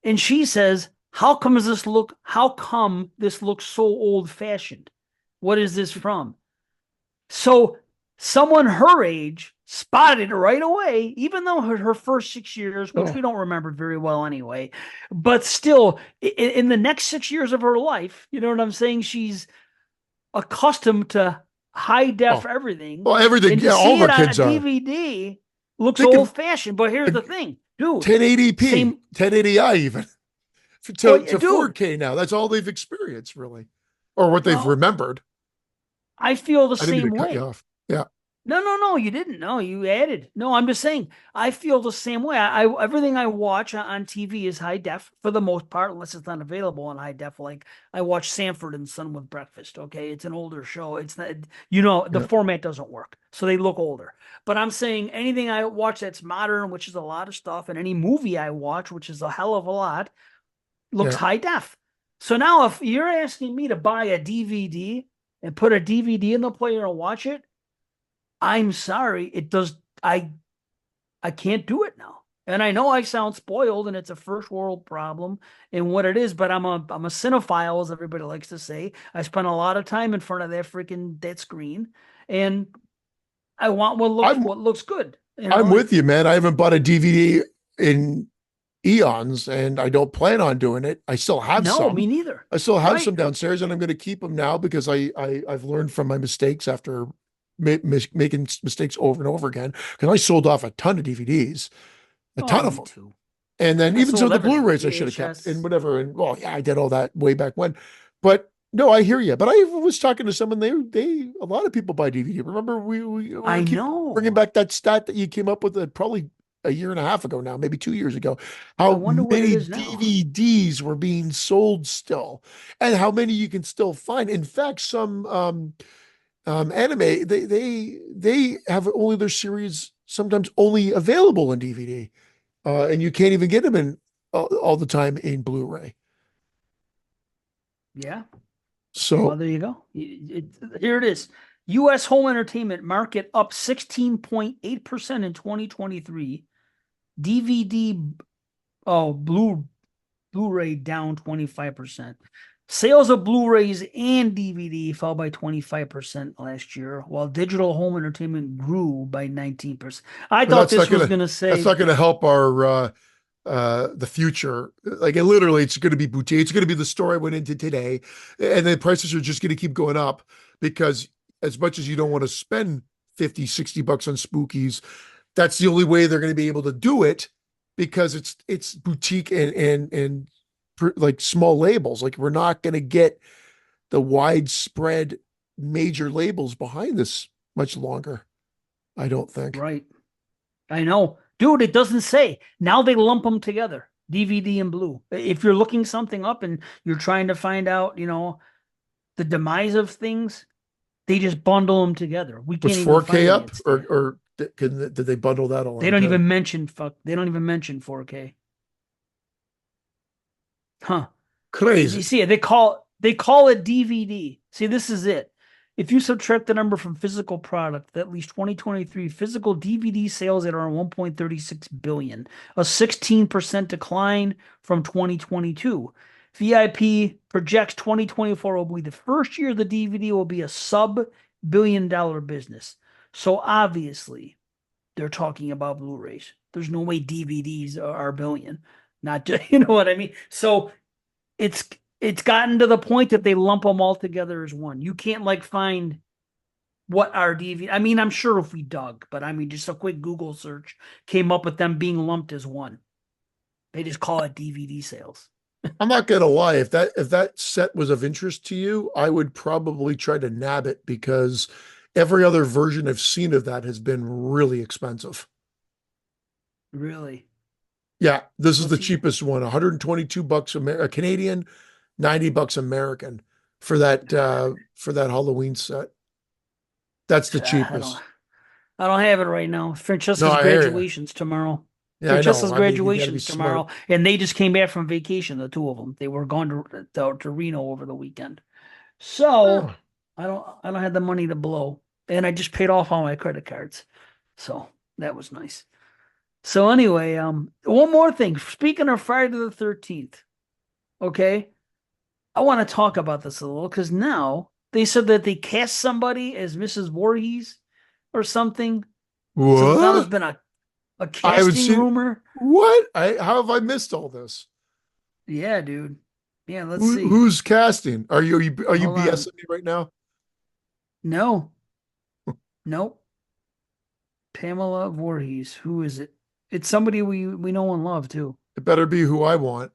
and she says, how come this looks so old fashioned? What is this from? So someone her age spotted it right away, even though her first 6 years, which Oh, we don't remember very well anyway, but still in the next 6 years of her life, you know what I'm saying? She's accustomed to high def oh, everything. well, everything. And to Yeah, all see of it our on a kids are. DVD looks Think old of fashioned. But here's the thing, dude. 1080p, Same. 1080i, even Well, to dude. 4K now. That's all they've experienced, really, or what they've Well, remembered. I feel the I didn't mean same to cut you way. off. Yeah, No, no, no, you didn't. No, you added. No, I'm just saying. I feel the same way. Everything I watch on TV is high def for the most part, unless it's not available on high def. Like I watch Sanford and Son with Breakfast. Okay, it's an older show. It's not, the yeah, format doesn't work, so they look older. But I'm saying anything I watch that's modern, which is a lot of stuff, and any movie I watch, which is a hell of a lot, looks yeah. high def. So now, if you're asking me to buy a DVD and put a DVD in the player and watch it, I'm sorry, it does. I can't do it now. And I know I sound spoiled and it's a first world problem and what it is, but I'm a cinephile, as everybody likes to say. I spend a lot of time in front of that screen, and I want I'm what looks good. I'm with you, man. I haven't bought a DVD in eons, and I don't plan on doing it. I still have No, some. me neither. I still have Right. some downstairs, and I'm going to keep them now because I've learned from my mistakes after making mistakes over and over again. Because I sold off a ton of DVDs, a Oh, ton of me them. too. And then I even some of sold the everything. Blu-rays I should have kept and VHS. whatever. And well, yeah, I did all that way back when. But no, I hear you. But I was talking to someone. They a lot of people buy DVD. Remember, we I keep bringing know. back that stat that you came up with probably a year and a half ago now, maybe 2 years ago. I How wonder what it many is now. DVDs were being sold still, and how many you can still find. In fact, some anime they have only their series sometimes only available in DVD, and you can't even get them in all the time in Blu-ray. Yeah. Well, So there you go. Here it is. U.S. home entertainment market up 16.8% in 2023. DVD, Blu-ray down 25%. Sales of Blu-rays and DVD fell by 25% last year, while digital home entertainment grew by 19%. I but thought this was going to that's say, not gonna help our the future. Like literally it's gonna be boutique. It's gonna be the store I went into today. And the prices are just gonna keep going up because as much as you don't want to spend 50, 60 bucks on spookies, that's the only way they're gonna be able to do it because it's boutique and like small labels. Like we're not gonna get the widespread major labels behind this much longer, I don't think. right. I know. Dude, it doesn't say. Now they lump them together, DVD and blue. If you're looking something up and you're trying to find out, the demise of things, they just bundle them together. We Was can't even 4K find the up instant. or did they bundle that They along don't too? even mention They don't even mention 4K. Huh. You Crazy. see, they call it DVD. See, this is it. If you subtract the number from physical product, at least 2023 physical DVD sales at around 1.36 billion, a 16% decline from 2022. VIP projects 2024 will be the first year the DVD will be a sub-billion-dollar business. So obviously, they're talking about Blu-rays. There's no way DVDs are a billion. Not just, you know what I mean? So it's it's gotten to the point that they lump them all together as one. You can't like find what are DVD. I mean, I'm sure if we dug, but I mean, just a quick Google search came up with them being lumped as one. They just call it DVD sales. I'm not gonna lie, if that set was of interest to you, I would probably try to nab it because every other version I've seen of that has been really expensive. Really? Yeah, this is Let's the see. cheapest one, 122 bucks Canadian, 90 bucks American for that Halloween set. That's the I don't. cheapest. I don't have it right now. No, Francesca's I hear you. graduation's tomorrow. Yeah, I Francesca's know. I mean, you got to be graduation's smart. tomorrow, and they just came back from vacation. The two of them. They were going to Reno over the weekend. So Oh, I don't have the money to blow. and I just paid off all my credit cards. So that was nice. So anyway, one more thing. Speaking of Friday the 13th, okay, I want to talk about this a little because now they said that they cast somebody as Mrs. Voorhees or something. So now there's What? been a I haven't casting seen rumor. what? How have I missed all this? Yeah, dude. Yeah, let's see. Who's casting? Are you Hold on. BSing me right now? No, nope. Pamela Voorhees. Who is it? It's somebody we know and love too. It better be who I want.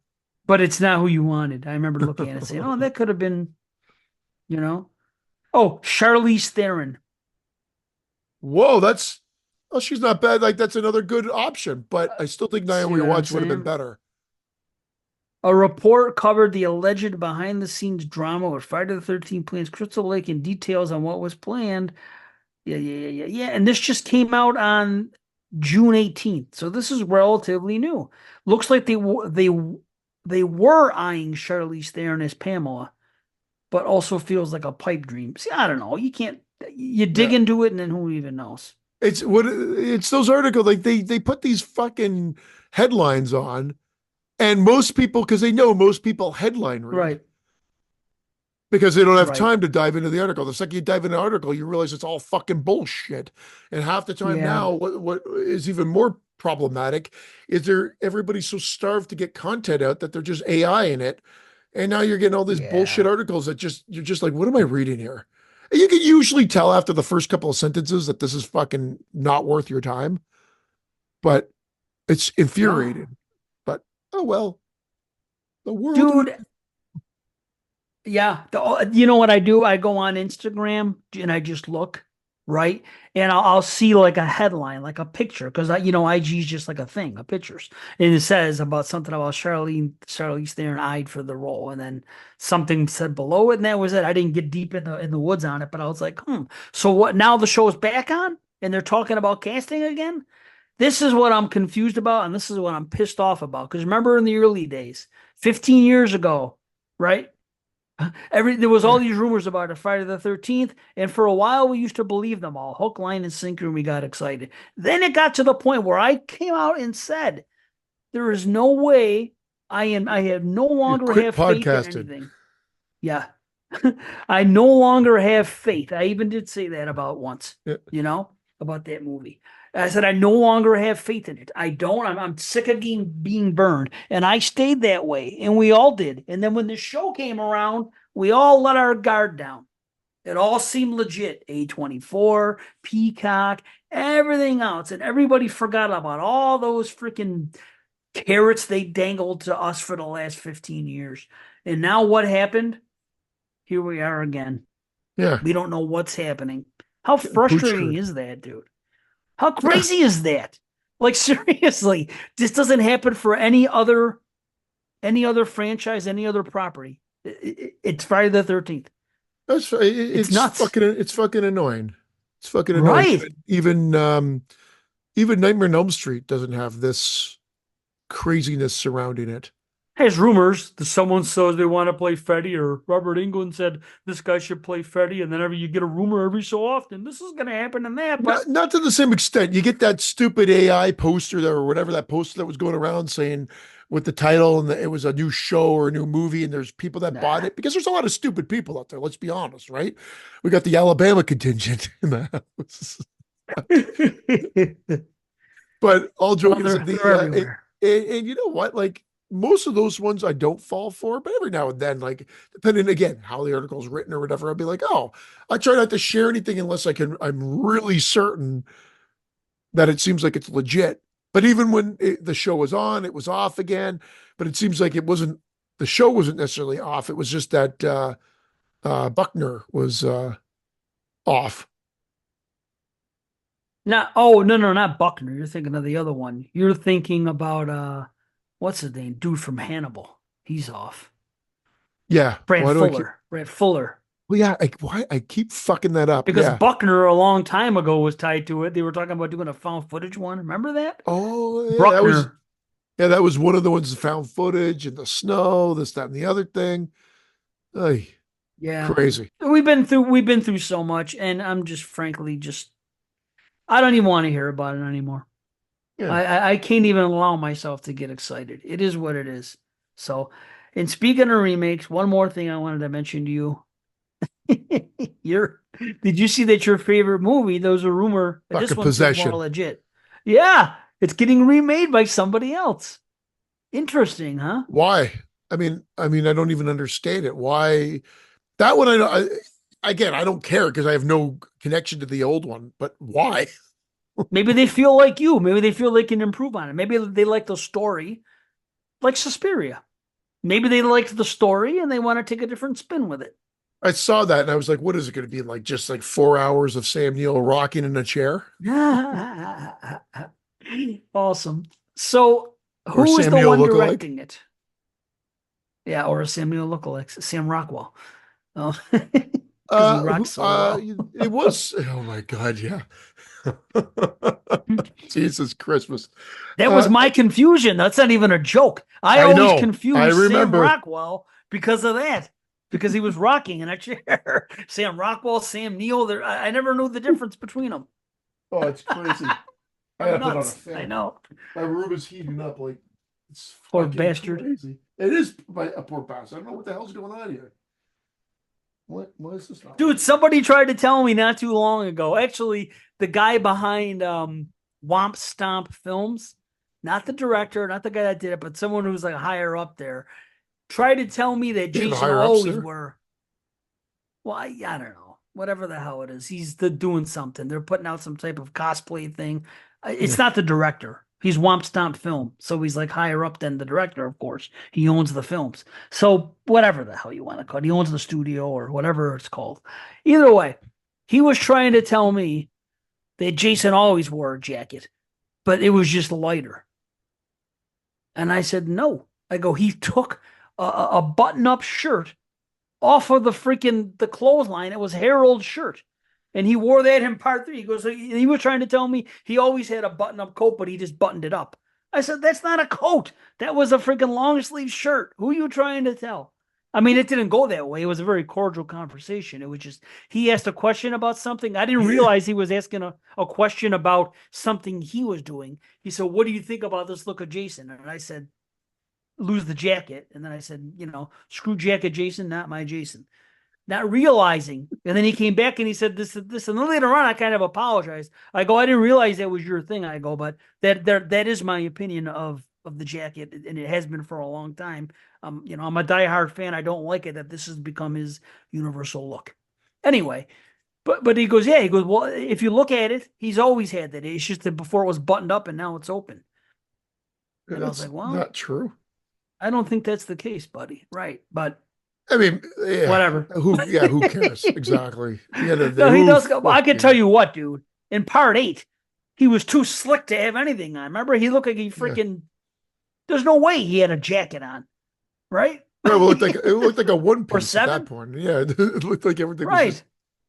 But it's not who you wanted. I remember looking at it saying, "Oh, that could have been, you know." Oh, Charlize Theron. Whoa, that's oh, she's not bad. Like that's another good option, but I still think See Naomi what I'm Watts would have been saying? better. A report covered the alleged behind-the-scenes drama with Friday the 13th plans Crystal Lake and details on what was planned. Yeah. And this just came out on June 18th, so this is relatively new. Looks like they were eyeing Charlize Theron as Pamela, but also feels like a pipe dream. See, I don't know. You can't. You dig Yeah. into it, and then who even knows? It's those articles like they put these fucking headlines on, and most people because they know most people headline read Right, because they don't have right. time to dive into the article. The second you dive into the article, you realize it's all fucking bullshit. And half the time Yeah, now, what is even more problematic is everybody's so starved to get content out that they're just AI in it. And now you're getting all these bullshit yeah. articles that you're just like, what am I reading here? And you can usually tell after the first couple of sentences that this is fucking not worth your time, but it's No, infuriating. But oh well, the world we dude. Yeah, you know what I do? I go on Instagram and I just look, right? And I'll see like a headline, like a picture, because IG is just like a thing, a pictures, and it says about something about Charlize Theron eyed for the role, and then something said below it, and that was it. I didn't get deep in the woods on it, but I was like, So what? Now the show's back on, and they're talking about casting again. This is what I'm confused about, and this is what I'm pissed off about. Because remember in the early days, 15 years ago, right? There was all these rumors about it, Friday the 13th, and for a while we used to believe them all, hook, line, and sinker, and we got excited. Then it got to the point where I came out and said, "There is no way I have no you longer quit have faith in podcasting. anything." Yeah, I no longer have faith. I even did say that about once, Yeah. about that movie. I said I no longer have faith in it. I don't. I'm sick of being burned, and I stayed that way, and we all did. And then when the show came around, we all let our guard down. It all seemed legit. A24, Peacock, everything else, and everybody forgot about all those freaking carrots they dangled to us for the last 15 years. And now what happened? Here we are again. Yeah. We don't know what's happening. How Getting frustrating pooched. is that, dude? How Yeah. crazy is that? Like seriously, this doesn't happen for any other franchise, any other property. It's Friday the 13th. It's nuts. It's fucking annoying. It's fucking annoying. Right. Even Nightmare on Elm Street doesn't have this craziness surrounding it. There's rumors that someone says they want to play Freddy, or Robert England said this guy should play Freddy, and then you get a rumor every so often. This is going to happen and that, but Not to the same extent. You get that stupid AI poster or whatever that poster that was going around saying with the title and it was a new show or a new movie, and there's people that bought nah. it because there's a lot of stupid people out there. Let's be honest, right? We got the Alabama contingent in the house. But all Well, joking they're aside, they're everywhere. and you know what? Like most of those ones I don't fall for, but every now and then, like depending again how the article's written or whatever, I'll be like, oh, I try not to share anything unless I'm really certain that it seems like it's legit. But even when the show was on, it was off again. But it seems like the show wasn't necessarily off. It was just that Buckner was off. Not oh no, not Buckner. You're thinking of the other one. You're thinking about what's his name? Dude from Hannibal. He's off. Yeah. Brad Why do I keep? Fuller. Brad Fuller. Well, yeah. Why I keep fucking that up? Because Yeah. Buckner a long time ago was tied to it. They were talking about doing a found footage one. Remember that? Oh, yeah. Buckner. That was one of the ones that found footage and the snow, this, that, and the other thing. Ay. Yeah. Crazy. We've been through so much, and I'm just frankly just I don't even want to hear about it anymore. Yeah. I can't even allow myself to get excited. It is what it is. So, and speaking of remakes, one more thing I wanted to mention to you. Your did you see that your favorite movie? There was a rumor, and this Fucking one seems more Possession. legit. Yeah, it's getting remade by somebody else. Interesting, huh? Why? I mean, I don't even understand it. Why that one? Again, I don't care because I have no connection to the old one. But why? Maybe they feel like you. Maybe they feel they can improve on it. Maybe they like the story, like Suspiria. Maybe they liked the story and they want to take a different spin with it. I saw that and I was like, what is it going to be like? Just like 4 hours of Sam Neill rocking in a chair, Awesome. So, or who is Sam the Neill one lookalike? directing it? Yeah, or a Samuel lookalike, Sam Rockwell. Oh, because he rocks so well. It was. Oh my God, yeah. Jesus Christmas. That was Uh, my confusion. That's not even a joke. I I always know. I confused Sam remember. Rockwell because of that, because he was rocking in a chair. Sam Rockwell, Sam Neill. I never knew the difference between them. Oh, it's crazy. I I'm gotta put on a nuts. I fan. know. My room is heating up like it's Poor fucking bastard. crazy. It is by a poor bastard. I don't know what the hell's going on here. What is this not Dude, working? somebody tried to tell me not too long ago. Actually, the guy behind Womp Stomp Films, not the director, not the guy that did it, but someone who's like higher up there, tried to tell me that They have Jason higher ups always there. were. Well, I don't know. Whatever the hell it is. He's the doing something. They're putting out some type of cosplay thing. Yeah. It's not the director. He's Womp Stomp Film. So he's like higher up than the director, of course. He owns the films. So whatever the hell you want to call it. He owns the studio or whatever it's called. Either way, he was trying to tell me that Jason always wore a jacket, but it was just lighter. And I said, no. I go, he took a button-up shirt off of the clothesline. It was Harold's shirt. And he wore that in part three. He goes, he was trying to tell me he always had a button up coat, but he just buttoned it up. I said, that's not a coat. That was a freaking long sleeve shirt. Who are you trying to tell? I mean, it didn't go that way. It was a very cordial conversation. It was just, he asked a question about something. I didn't Yeah. realize he was asking a question about something he was doing. He said, what do you think about this look of Jason? And I said, lose the jacket. And then I said, screw jacket Jason, not my Jason. Not realizing. And then he came back and he said this. And then later on, I kind of apologized. I go, I didn't realize that was your thing. I go, but that is my opinion of the jacket, and it has been for a long time. I'm a diehard fan. I don't like it that this has become his universal look. Anyway, but he goes, yeah. He goes, well, if you look at it, he's always had that. It's just that before it was buttoned up and now it's open. And I was That's like, well, not true. I don't think that's the case, buddy. Right. But I mean, yeah. whatever. Who cares? Exactly. Yeah, No, he does go. I can tell fucking you what, dude. In part eight, he was too slick to have anything on. Remember, he looked like he yeah. freaking. There's no way he had a jacket on, right? Right, well, it looked like a one Or piece at that seven, point. Yeah, it looked like everything was right? just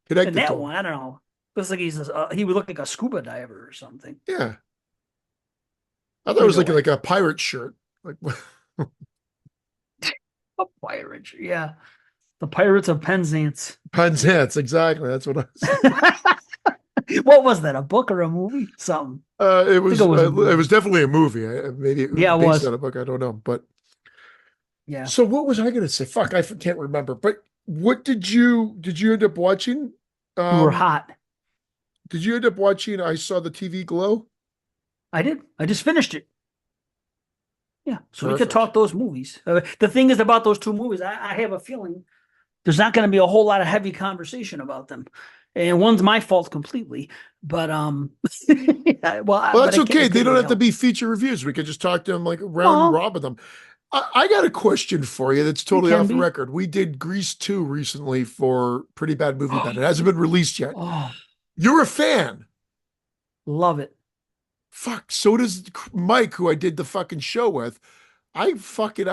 And connected to that him. one, I don't know. Looks like he would look like a scuba diver or something. Yeah, I thought it was Either like way, like a pirate shirt. Like a pirate, yeah, the Pirates of Penzance. Penzance, exactly. That's what I was. What was that? A book or a movie? Something. It I think was it was a it movie. was definitely a movie. Maybe it was Yeah, it based was. on a book. I don't know. But Yeah, so what was I going to say? Fuck, can't remember. But what did you end up watching? you were Um, hot. did you end up watching? I saw the TV Glow. I did. I just finished it. Yeah, so we could Terrific. talk those movies. The thing is about those two movies, I have a feeling there's not going to be a whole lot of heavy conversation about them, and one's my fault completely. But Well, but that's okay. it They couldn't don't be have to helped. be feature reviews. We could just talk to them like round Oh, robin them. I got a question for you that's we totally can off the be. record. We did Grease 2 recently for Pretty Bad Movie Bad. It hasn't been released yet. Oh, You're a fan. love it. Fuck. So does Mike, who I did the fucking show with. I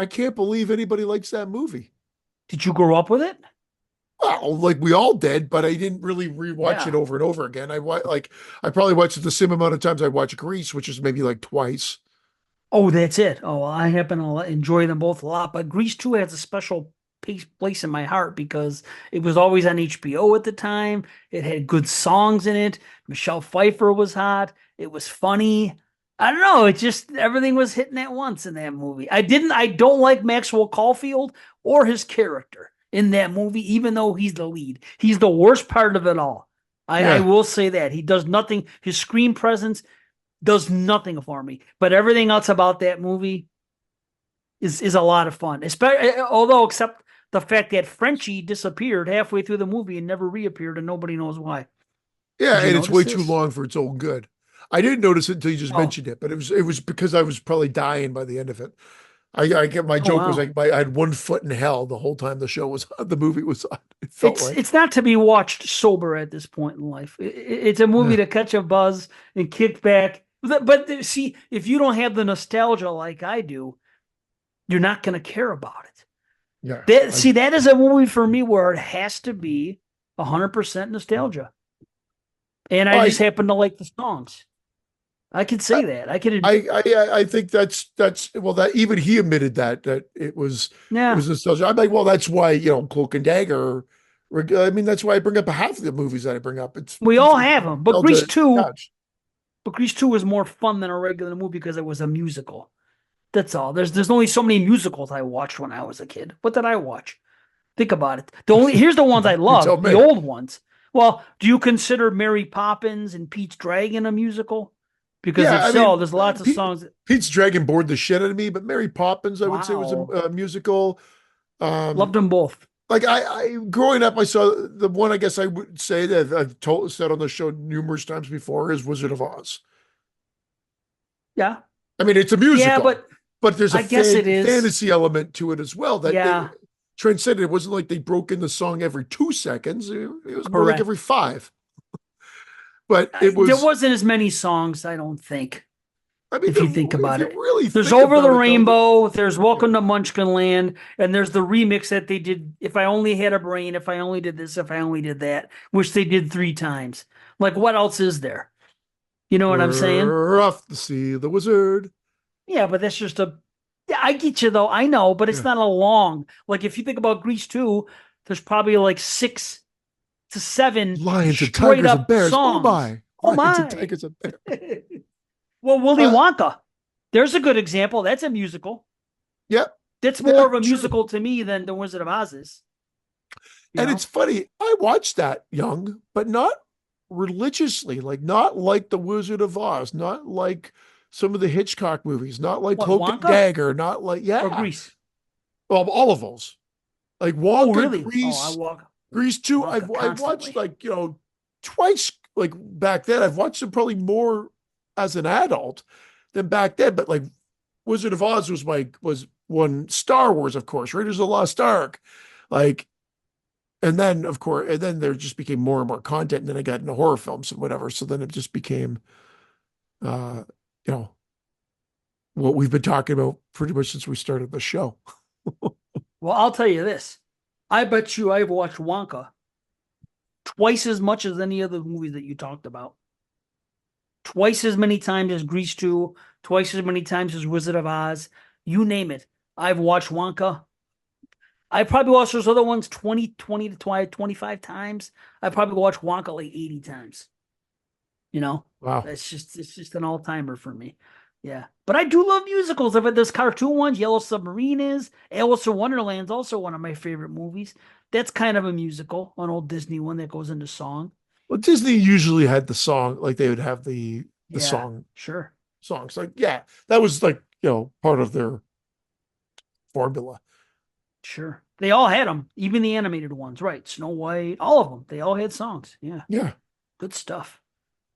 can't believe anybody likes that movie. Did you grow up with it? Well, like we all did, but I didn't really rewatch it Yeah. over and over again. I probably watched it the same amount of times I watch Grease, which is maybe like twice. Oh, that's it. Oh, well, I happen to enjoy them both a lot, but Grease 2 has a special place in my heart because it was always on HBO at the time. It had good songs in it. Michelle Pfeiffer was hot. It was funny. I don't know. It just everything was hitting at once in that movie. I don't like Maxwell Caulfield or his character in that movie, even though he's the lead. He's the worst part of it all. I Yeah. will say that. He does nothing. His screen presence does nothing for me. But everything else about that movie is a lot of fun. Especially, although except the fact that Frenchie disappeared halfway through the movie and never reappeared, and nobody knows why. Yeah, Did you and it's way notice too this? long for its own good. I didn't notice it until you just Oh, mentioned it, but it was because I was probably dying by the end of it. I get my oh joke was wow. like I had one foot in hell the whole time the show was on, the movie was on. It felt It's like. it's not to be watched sober at this point in life. It's a movie Yeah. to catch a buzz and kick back. But see, if you don't have the nostalgia like I do, you're not going to care about it. Yeah. That is a movie for me where it has to be 100% nostalgia, and I just I happen to like the songs. I could say that. I could admit, I think that's well that even he admitted that it yeah, was nostalgia. I'm like, well, that's why, Cloak and Dagger. I mean, that's why I bring up half of the movies that I bring up. It's we all have them. But Grease nostalgia two, attached. but Grease two was more fun than a regular movie because it was a musical. That's all. There's only so many musicals I watched when I was a kid. What did I watch? Think about it. Here's the ones I You tell love, the me. old ones. Well, do you consider Mary Poppins and Pete's Dragon a musical? Because Yeah, if I so, mean, there's lots of songs. Pete's Dragon bored the shit out of me, but Mary Poppins, I would say, was a, Wow, a musical. loved Um, them both. like I growing up, I saw the one I guess I would say that I've said on the show numerous times before is Wizard of Oz. Yeah, I mean, it's a yeah, musical, but but there's a I guess it is. fantasy element to it as well that they Yeah, transcended. It wasn't like they broke in the song every 2 seconds. It was more like correct. every five. But it There was, wasn't as many songs, I don't think, I mean, if you think if about you it. really There's think Over the about it, though, Rainbow, there's yeah. Welcome to Munchkin Land, and there's the remix that they did, If I Only Had a Brain, If I Only Did This, If I Only Did That, which they did 3 times. Like, what else is there? You know what I'm saying? We're off to see the wizard. Yeah, but that's just a. Yeah, I get you though. I know, but it's Yeah. not a long. Like, if you think about Grease 2, there's probably like 6 to 7 Lions and straight tigers and up bears. Oh songs. my. Oh, Lions and my. tigers and bears. Well, Willy Uh, Wonka. There's a good example. That's a musical. yeah. That's more Yeah, of a true. musical to me than The Wizard of Oz is. You And know? it's funny. I watched that young, but not religiously. Like not like the Wizard of Oz, not like some of the Hitchcock movies, not like What, Cloak and Wonka Dagger, not like or yeah. Grease? Well, all of those. Like Oh, Wonka, really? Oh, I Grease, walk Grease 2. Wonka I've watched constantly. like, twice like back then. I've watched them probably more as an adult than back then. But like Wizard of Oz was one. Star Wars, of course, Raiders of the Lost Ark. Like, and then of course, and then there just became more and more content, and then I got into horror films and whatever. So then it just became uh, you know, what we've been talking about pretty much since we started the show. Well, I'll tell you this. I bet you I've watched Wonka twice as much as any other movie that you talked about. Twice as many times as Grease 2, twice as many times as Wizard of Oz. You name it. I've watched Wonka. I probably watched those other ones 20 to 25 times. I probably watched Wonka like 80 times. You know, Wow. it's just an all timer for me. Yeah, but I do love musicals. If there's cartoon ones, Yellow Submarine is. Alice in Wonderland's also one of my favorite movies. That's kind of a musical, an old Disney one that goes into song. Well, Disney usually had the song, like they would have the Yeah, song sure, songs. Like, yeah, that was like, part of their formula. sure. They all had them, even the animated ones, right? Snow White, all of them. They all had songs. Yeah, Yeah. good stuff.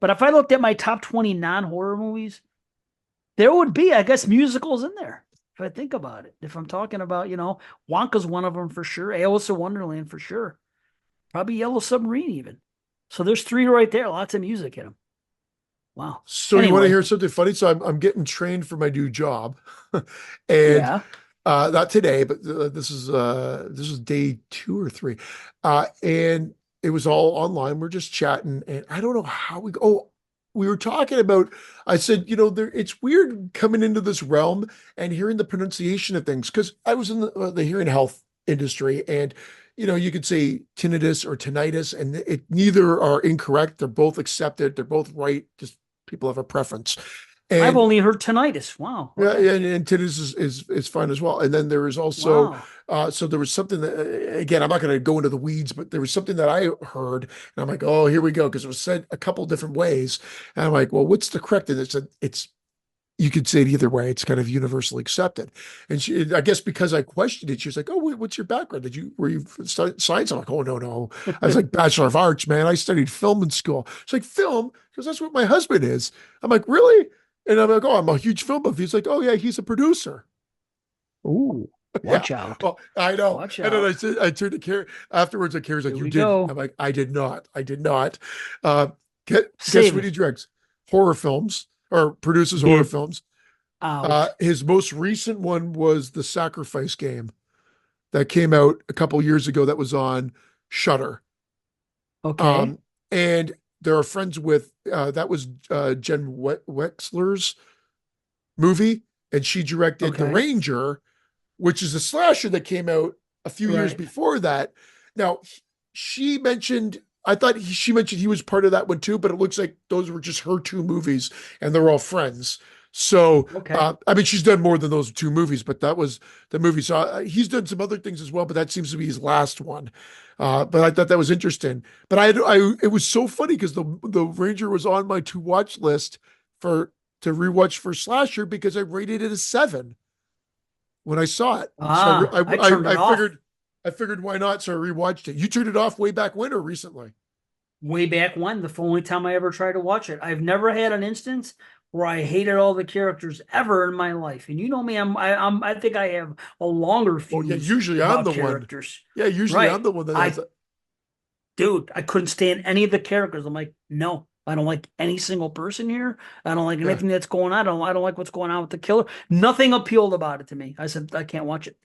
But if I looked at my top 20 non-horror movies, there would be, I guess, musicals in there. If I think about it, if I'm talking about, Wonka's one of them for sure. Alice in Wonderland for sure. Probably Yellow Submarine even. So there's 3 right there. Lots of music in them. Wow. So you want to Anyway, hear something funny? So I'm getting trained for my new job. And yeah. not today, but this is day 2 or 3. And it was all online. We're just chatting, and I don't know how we were talking about. I said, it's weird coming into this realm and hearing the pronunciation of things because I was in the hearing health industry. And, you could say tinnitus or tinnitus, and neither are incorrect. They're both accepted. They're both right. Just people have a preference. I've And only heard tinnitus. Wow. yeah, Okay. and tinnitus is fine as well. And then there is also, Wow. so there was something that, again, I'm not going to go into the weeds, but there was something that I heard, and I'm like, oh, here we go, because it was said a couple different ways, and I'm like, well, what's the correct? And it's you could say it either way. It's kind of universally accepted. And I guess because I questioned it, she was like, "Oh, what's your background? Were you studied science?" I'm like, "Oh, no, no." I was like, "Bachelor of Arts, man. I studied film in school." She's like, "Film?" Because that's what my husband is. I'm like, "Really?" And I'm like, "Oh, I'm a huge film buff." He's like, "Oh, yeah, he's a producer." Ooh, Yeah. watch out. Well, I know. Watch And then out. I turned to Carrie afterwards. And Carrie's like, Here "You we did." go. I'm like, "I did not. I did not." Uh, guess Save what it. he directs? Horror films, or produces horror Did films. out. His most recent one was The Sacrifice Game that came out a couple years ago that was on Shudder. Okay. Um, and they're friends with that was Jen Wexler's movie, and she directed The Okay. Ranger, which is a slasher that came out a few years Right. before that. Now, she mentioned, I thought she mentioned he was part of that one too, but it looks like those were just her two movies, and they're all friends. So, Okay. I mean, she's done more than those two movies, but that was the movie. So he's done some other things as well, but that seems to be his last one. But I thought that was interesting. But it was so funny because the Ranger was on my to watch list for to rewatch for slasher because I rated it a 7 when I saw it. So Ah, I turned it off I figured why not? So I rewatched it. You turned it off way back when or recently? way back when. The only time I ever tried to watch it. I've never had an instance where I hated all the characters ever in my life. And you know me, I think I have a longer Oh yeah, fuse usually I'm about the one. characters. Yeah, usually I'm Right. the one that has I Dude, I couldn't stand any of the characters. I'm like, no, I don't like any single person here. I don't like yeah. anything that's going on. I don't like what's going on with the killer. Nothing appealed about it to me. I said, I can't watch it.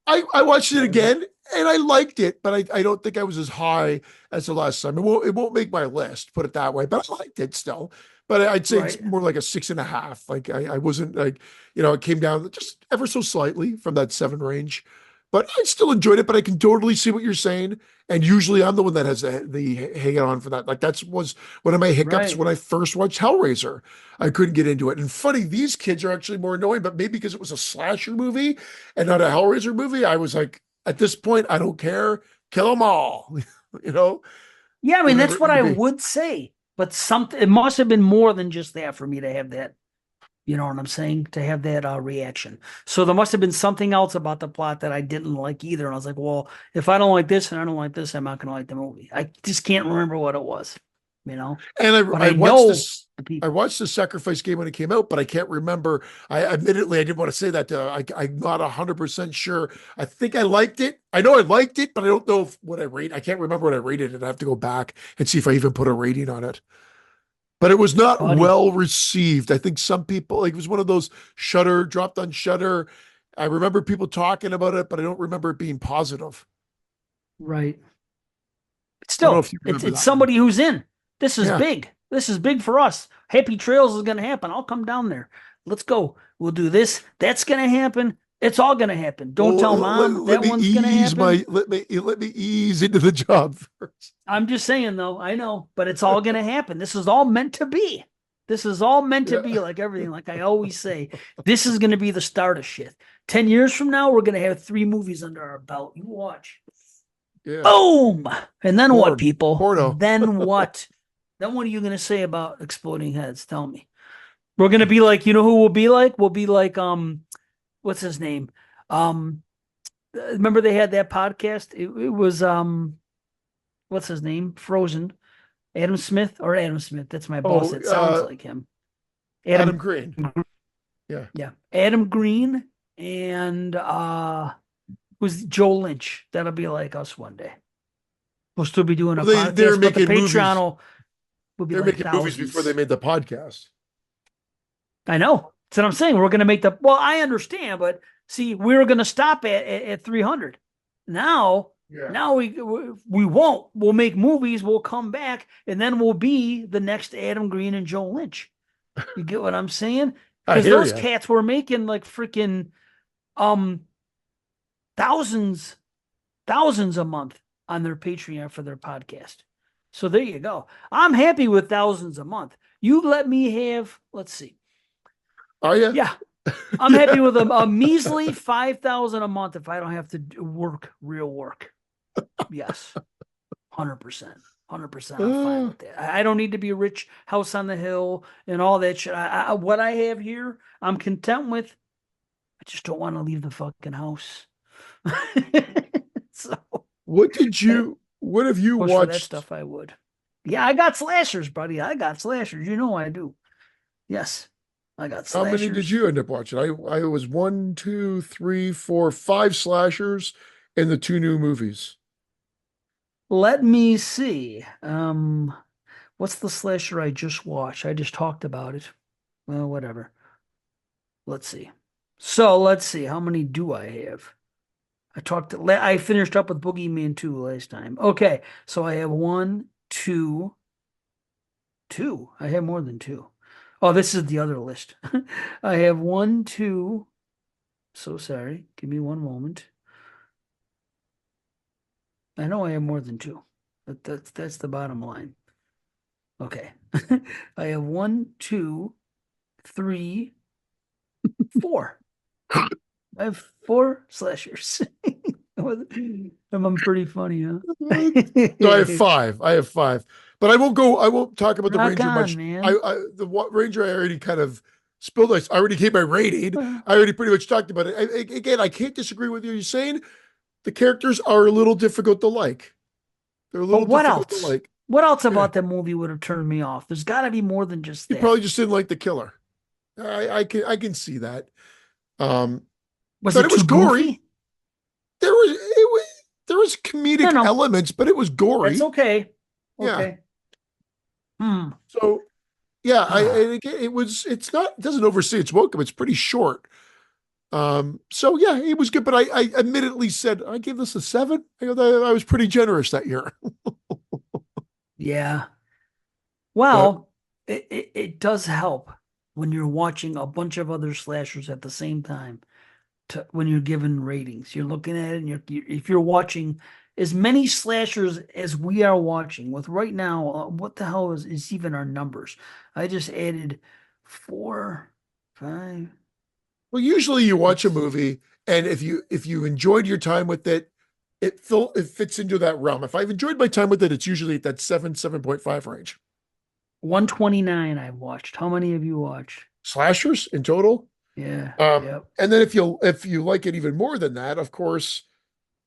I watched it That was it. again and I liked it, but I don't think I was as high as the last time. It won't make my list, put it that way, but I liked it still. But I'd say it's Right. more like a 6.5. Like I wasn't like, it came down just ever so slightly from that 7 range. But I still enjoyed it, but I can totally see what you're saying. And usually I'm the one that has the hanging on for that. Like that's was one of my hiccups Right. when I first watched Hellraiser. I couldn't get into it. And funny, these kids are actually more annoying, but maybe because it was a slasher movie and not a Hellraiser movie, I was like, at this point, I don't care. Kill them all, you know, Yeah, I mean, whatever that's it what may I be. would say. But something, it must have been more than just that for me to have that. You know what I'm saying? To have that reaction. So there must have been something else about the plot that I didn't like either. And I was like, well, if I don't like this and I don't like this, I'm not going to like the movie. I just can't remember what it was, you know? And But I I watched know this. the I people. watched the Sacrifice Game when it came out, but I can't remember. I admittedly I didn't want to say that. I'm not 100% sure. I think I liked it. I know I liked it, but I don't know what I rate. I can't remember what I rated it. I have to go back and see if I even put a rating on it. But it was not Buddy. well received. I think some people, like it was one of those Shutter dropped on Shutter. I remember people talking about it, but I don't remember it being positive. Right. But I don't know still, if you it's remember it's that one. somebody who's in. This is Yeah. big. This is big for us. Happy Trails is going to happen. I'll come down there. Let's go. We'll do this. That's going to happen. It's all going to happen. Don't tell Well, mom that one's going to happen. let me ease into the job first. I'm just saying, though, I know, but it's all going to happen. This is all meant to be. This is all meant to be Yeah. like everything. Like I always say, this is going to be the start of shit. 10 years from now, we're going to have 3 movies under our belt. You watch. Yeah. Boom. And then what, Porn. people? Porno. Then what? Then what are you going to say about exploding heads? Tell me. We're going to be like, you know who we'll be like? We'll be like, what's his name? Um, remember they had that podcast? It was, what's his name? Frozen. Adam Smith or Adam Smith. That's my boss. Oh, It sounds like him. Adam Adam, Green. Yeah. yeah. Adam Green and who's Joe Lynch. That'll be like us one day. We'll still be doing a Well, they're podcast, but the making Patreon movies. will be They're like making movies before they thousands. made the podcast. I know. That's what I'm saying. We're gonna make the well, I understand, but see, we were gonna stop at 300. Now Yeah. now we won't. We'll make movies, we'll come back, and then we'll be the next Adam Green and Joe Lynch. You get what I'm saying? I Because hear those you. cats were making like freaking um thousands thousands a month on their Patreon for their podcast. So there you go. I'm happy with thousands a month. You let me have, let's see. Are you? Yeah. I'm happy with a measly 5,000 a month if I don't have to work real work. Yes. 100%. 100%. I'm fine with that. I don't need to be a rich house on the hill and all that shit. What I have here, I'm content with. I just don't want to leave the fucking house. So, what have you of course, for that watched? stuff, I would. Yeah, I got slashers, buddy. I got slashers. You know I do. Yes, I got How many did slashers. you end up watching? I was 1, 2, 3, 4, 5 slashers and the 2 new movies. Let me see. What's the slasher I just watched? I just talked about it. Well, whatever. Let's see. So let's see. How many do I have? I finished up with Boogeyman 2 last time. Okay. So I have one, two. I have more than two. Oh, this is the other list. I have one, two. So sorry. Give me one moment. I know I have more than two. That's the bottom line. Okay. I have one, two, three, four. I have 4 slashers. I'm pretty funny, huh? So I have 5. I have 5. But I won't talk about the Rock Ranger on, much. man. Ranger I already kind of spilled. I already gave my rating. I already pretty much talked about it. Again, I can't disagree with you. You're saying the characters are a little difficult to like. They're a little But what difficult to else? like. What else Yeah. about that movie would have turned me off? There's got to be more than just You that. probably just didn't like the killer. I can see that. Was But it it was too gory. goofy? There was comedic No. elements, but it was That's gory. okay. Yeah. Okay. Hmm. So yeah, it's not, it doesn't overstay its welcome. It's pretty short. So yeah, it was good, but I admittedly said I gave this a 7. I was pretty generous that year. Yeah. But Well, it does help when you're watching a bunch of other slashers at the same time. When you're given ratings, you're looking at it, and if you're watching as many slashers as we are watching with right now, what the hell is even our numbers? I just added 4, 5. well, usually you watch a Six. movie, and if you enjoyed your time with it, it fits into that realm. If I've enjoyed my time with it, it's usually at that 7.5 range. 129 I've watched. How many have you watched? Slashers in total. Yeah. Um, Yep. and then if you like it even more than that, of course,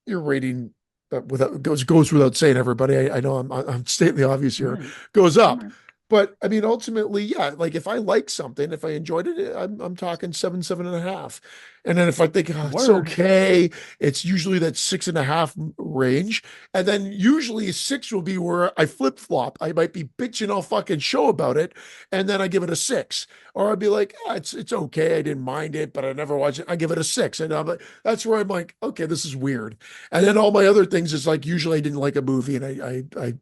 your rating goes without saying. Everybody, I know I'm stating the obvious All here, right. goes All up. right. But I mean, ultimately, yeah. Like if I like something, if I enjoyed it, I'm talking 7.5. And then if I think it's Word. okay, it's usually that 6.5 range. And then usually 6 will be where I flip flop. I might be bitching all fucking show about it, and then I give it a 6. Or I'd be like, it's okay. I didn't mind it, but I never watched it. I give it a 6. And I'm like, that's where I'm like, okay, this is weird. And then all my other things is like usually I didn't like a movie, and I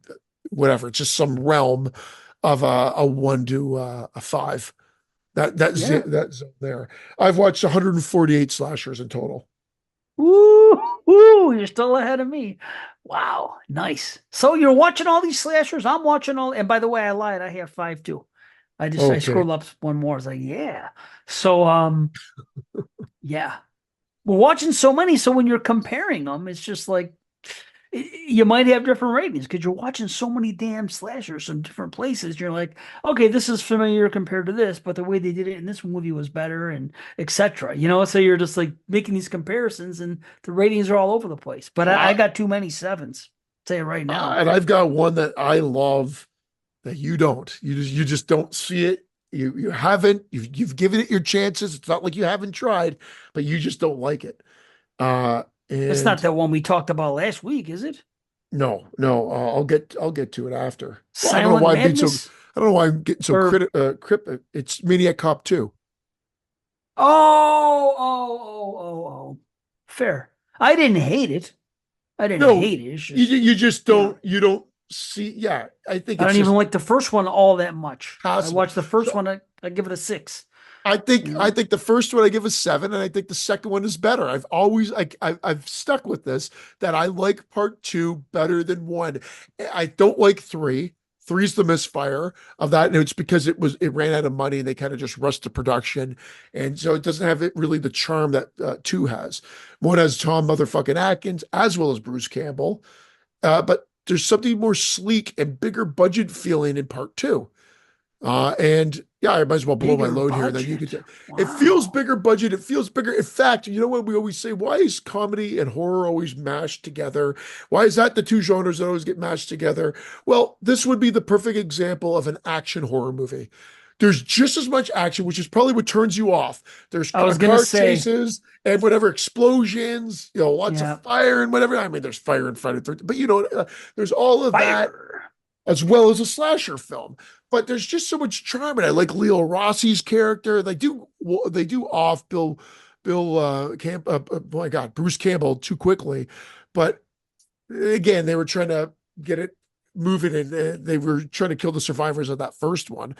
whatever. It's just some realm of a 1 to a 5. Yeah. That zone there. I've watched 148 slashers in total. Woo, you're still ahead of me. Wow, nice. So you're watching all these slashers. I'm watching all, and by the way, I lied. I have 5 too. I Okay. scrolled up one more. I was like, yeah. So yeah. We're watching so many, so when you're comparing them, it's just like you might have different ratings because you're watching so many damn slashers from different places. You're like, okay, this is familiar compared to this, but the way they did it in this movie was better, and etc. So you're just like making these comparisons, and the ratings are all over the place. But I Uh, got too many 7s. Say it right now. and I've got one that I love that you don't. You just don't see it. You haven't. You've given it your chances. It's not like you haven't tried, but you just don't like it. It's not And that one we talked about last week, is it? no. I'll get to it after. Well, Silent Madness? I don't know why I'm getting so Or cryptic. It's Maniac Cop 2. oh. Fair. I didn't hate it. I didn't No, hate it. It's you just, you just you know, you don't see. Yeah, I think I it's don't even just like the first one all that much. I possible. watched the first So one. I give it a 6. You I know, think the first one I give a 7, and I think the second one is better. I've always I've stuck with this that I like part 2 better than 1. I don't like 3. Three's the misfire of that, and it's because it ran out of money and they kind of just rushed the production, and so it doesn't have it really the charm that 2 has. 1 has Tom motherfucking Atkins as well as Bruce Campbell, but there's something more sleek and bigger budget feeling in part 2. And yeah, I might as well blow my bigger load here. And then you could budget. say it feels Wow. bigger budget. It feels bigger. In fact, you know what we always say? Why is comedy and horror always mashed together? Why is that the two genres that always get mashed together? Well, this would be the perfect example of an action horror movie. There's just as much action, which is probably what turns you off. There's I was gonna car say, chases and whatever explosions, lots of yeah, fire and whatever. I mean, there's fire in Friday the 13th, but there's all of that fire. as well as a slasher film. But there's just so much charm, and I like Leo Rossi's character. They do off Bill Camp. Oh my God, Bruce Campbell too quickly, but again, they were trying to get it moving, and they were trying to kill the survivors of that first one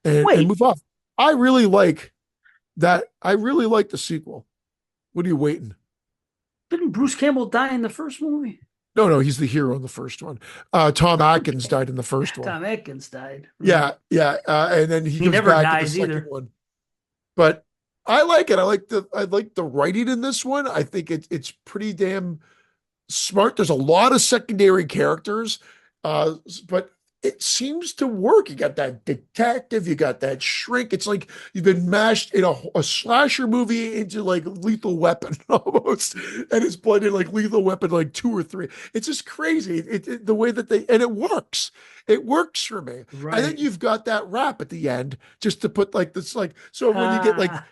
and Wait, move off. I really like that. I really like the sequel. What are you waiting? didn't Bruce Campbell die in the first movie? No, no, he's the hero in the first one. Tom Atkins died in the first one. Tom Atkins died. Right. Yeah, yeah, and then he He comes never back in the dies second either. one. But I like it. I like the writing in this one. I think it's pretty damn smart. There's a lot of secondary characters, but it seems to work. You got that detective, you got that shrink. It's like you've been mashed in a slasher movie into like Lethal Weapon almost, and it's blended like Lethal Weapon like 2 or 3. It's just crazy. The way that they and it works. It works for me. And then Right. you've got that rap at the end just to put like this like so when you get like Ah,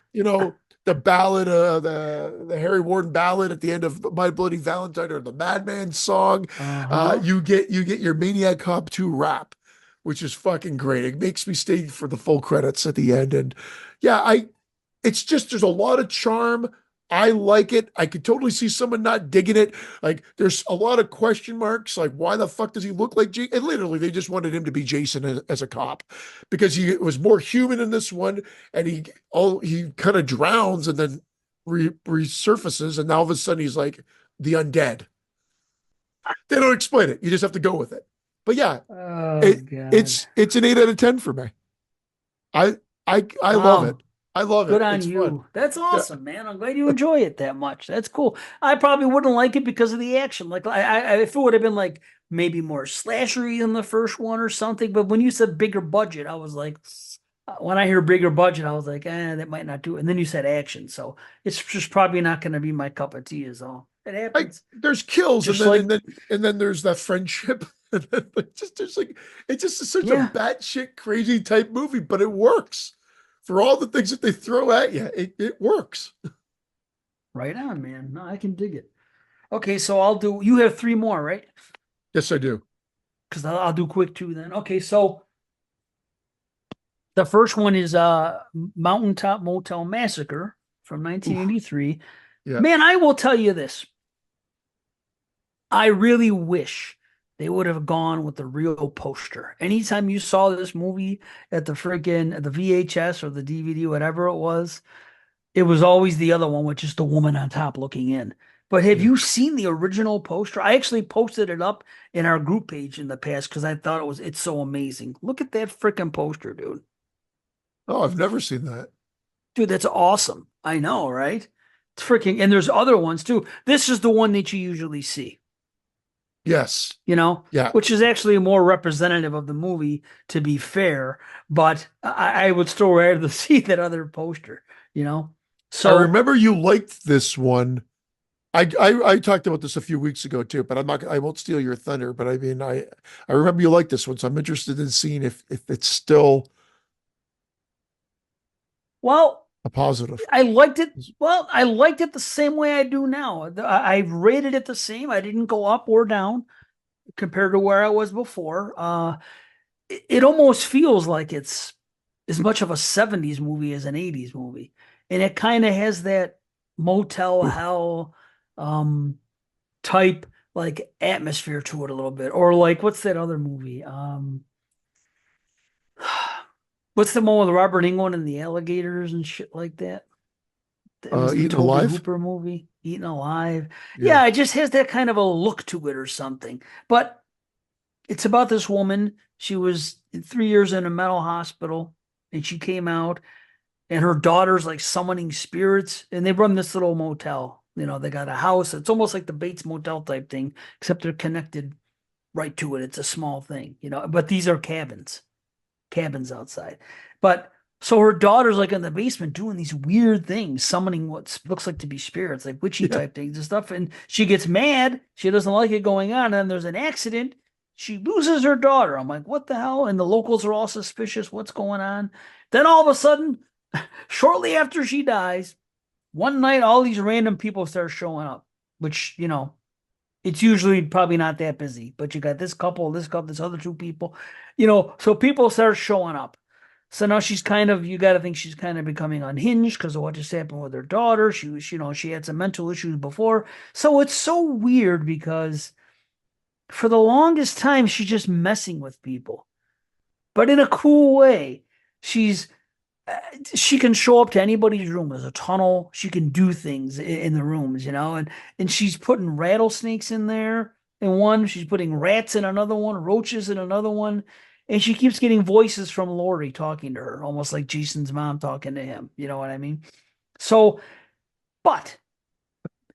the ballad, the Harry Warden ballad at the end of My Bloody Valentine or the Madman song. uh-huh. You get your Maniac Cop 2 rap, which is fucking great. It makes me stay for the full credits at the end. And yeah, it's just there's a lot of charm. I like it. I could totally see someone not digging it. Like there's a lot of question marks. Like why the fuck does he look like Jason? And literally, they just wanted him to be Jason as a cop because he was more human in this one, and he kind of drowns and then resurfaces, and now all of a sudden he's like the undead. They don't explain it. You just have to go with it. But yeah, Oh it God. it's an 8 out of 10 for me. I I love it. Wow. I love Good it. on It's fun. you. That's Yeah. awesome, man. I'm glad you enjoy it that much. That's cool. I probably wouldn't like it because of the action. Like if it would have been like maybe more slashery than the first one or something. But when you said bigger budget, I was like, when I hear bigger budget, I was like, that might not do it. And then you said action, so it's just probably not going to be my cup of tea. Is all. It Like happens. there's kills and Just then like, and then there's that friendship. And then like just there's like it's just such a yeah, batshit crazy type movie, but it works. For all the things that they throw at you, it works. right on, man. No, I can dig it. Okay, so I'll do. You have three more, right? Yes, I do. Because I'll do quick too. Then okay, so the first one is Mountaintop Motel Massacre from Oof. 1983. Yeah. Man, I will tell you this. I really wish they would have gone with the real poster. Anytime you saw this movie at the VHS or the DVD, whatever it was always the other one with just the woman on top looking in. But have Yeah. you seen the original poster? I actually posted it up in our group page in the past because I thought it's so amazing. Look at that freaking poster, dude. Oh, I've never seen that. Dude, that's awesome. I know, right? It's freaking, and there's other ones too. This is the one that you usually see, Yes. you know, Yeah. which is actually more representative of the movie, to be fair. But I would still rather see that other poster, you know? I So, remember you liked this one. I talked about this a few weeks ago too, but I won't steal your thunder. But I mean, I remember you liked this one, so I'm interested in seeing if it's still well, a positive. I liked it. Well, I liked it the same way I do now. I rated it the same. I didn't go up or down compared to where I was before. It almost feels like it's as much of a 70s movie as an 80s movie. And it kind of has that motel Oof. hell type like atmosphere to it a little bit. Or like what's that other movie? What's the one with Robert Englund and the alligators and shit like that? It was the Eaten Toby Alive. Hooper movie, Eaten Alive. Yeah. Yeah, it just has that kind of a look to it or something. But it's about this woman. She was 3 years in a mental hospital and she came out and her daughter's like summoning spirits and they run this little motel. You know, they got a house. It's almost like the Bates Motel type thing, except they're connected right to it. It's a small thing, you know, but these are cabins outside. But so her daughter's like in the basement doing these weird things, summoning what looks like to be spirits, like witchy Yeah. type things and stuff. And she gets mad. She doesn't like it going on. And then there's an accident. She loses her daughter. I'm like, what the hell? And the locals are all suspicious. What's going on? Then all of a sudden, shortly after she dies, one night, all these random people start showing up, which, you know, it's usually probably not that busy, but you got this couple, this other two people, you know, so people start showing up. So now she's kind of, you got to think she's kind of becoming unhinged because of what just happened with her daughter. She was, you know, she had some mental issues before. So it's so weird because for the longest time, she's just messing with people, but in a cool way. She's uh, she can show up to anybody's room. There's a tunnel. She can do things in the rooms, you know, and she's putting rattlesnakes in there in one. She's putting rats in another one, roaches in another one, and she keeps getting voices from Laurie talking to her, almost like Jason's mom talking to him. You know what I mean? So, but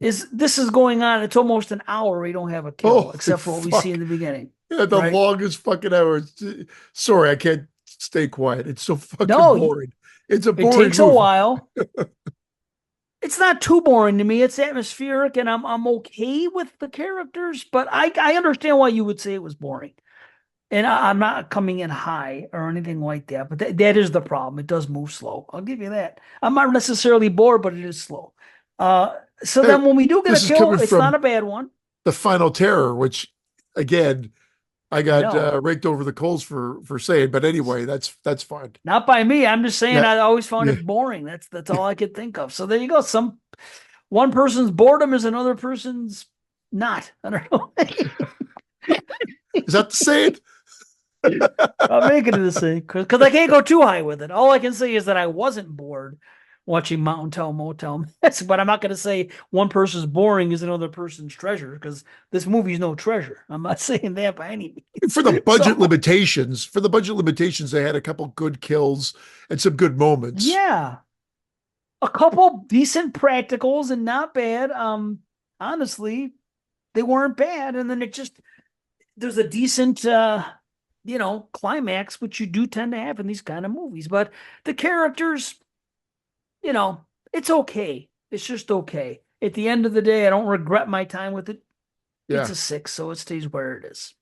is this is going on? It's almost an hour. We don't have a kill, Oh, except for what we see fuck. in the beginning, Yeah, the right? longest fucking hour. Sorry, I can't stay quiet. It's so fucking No, boring. It's a it boring takes a movie. while. It's not too boring to me. It's atmospheric, and I'm okay with the characters, but I understand why you would say it was boring. And I'm not coming in high or anything like that, but that is the problem. It does move slow. I'll give you that. I'm not necessarily bored, but it is slow. So Uh, then when we do get a This is kill, coming it's not from a bad one. The Final Terror, which again I I got know. raked over the coals for saying, but anyway, that's fine. Not by me. I'm just saying Yeah, I always found yeah. it boring. That's all I could think of. So there you go. One person's boredom is another person's not. I don't know. Is that the saying? I'm making it the same because I can't go too high with it. All I can say is that I wasn't bored watching Mountain Town Motel Mess, but I'm not going to say one person's boring is another person's treasure because this movie's no treasure. I'm not saying that by any means. For the budget So limitations, they had a couple good kills and some good moments. yeah, a couple decent practicals and not bad. Honestly, they weren't bad, and then it just there's a decent climax, which you do tend to have in these kind of movies. But the characters, it's okay. It's just okay. At the end of the day, I don't regret my time with it. It's Yeah. a 6, so it stays where it is.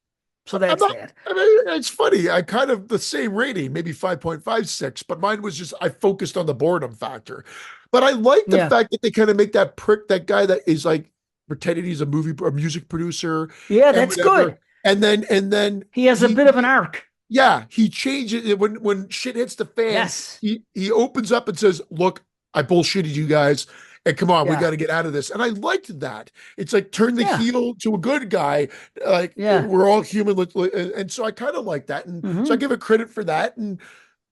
So I'm that's not, that. I mean, it's funny. I kind of the same rating, maybe 5.56, but mine was just I focused on the boredom factor. But I like the Yeah. fact that they kind of make that prick, that guy that is like pretending he's a music producer Yeah, and that's good. whatever. And then He has a bit of an arc. yeah, he changes it when shit hits the fan. Yes. He opens up and says, "Look, I bullshitted you guys, and come on, we got Yeah. to get out of this." And I liked that. It's like turn the Yeah. heel to a good guy. Like Yeah. we're all human, and so I kind of like that, and so I Hmm. give it credit for that. And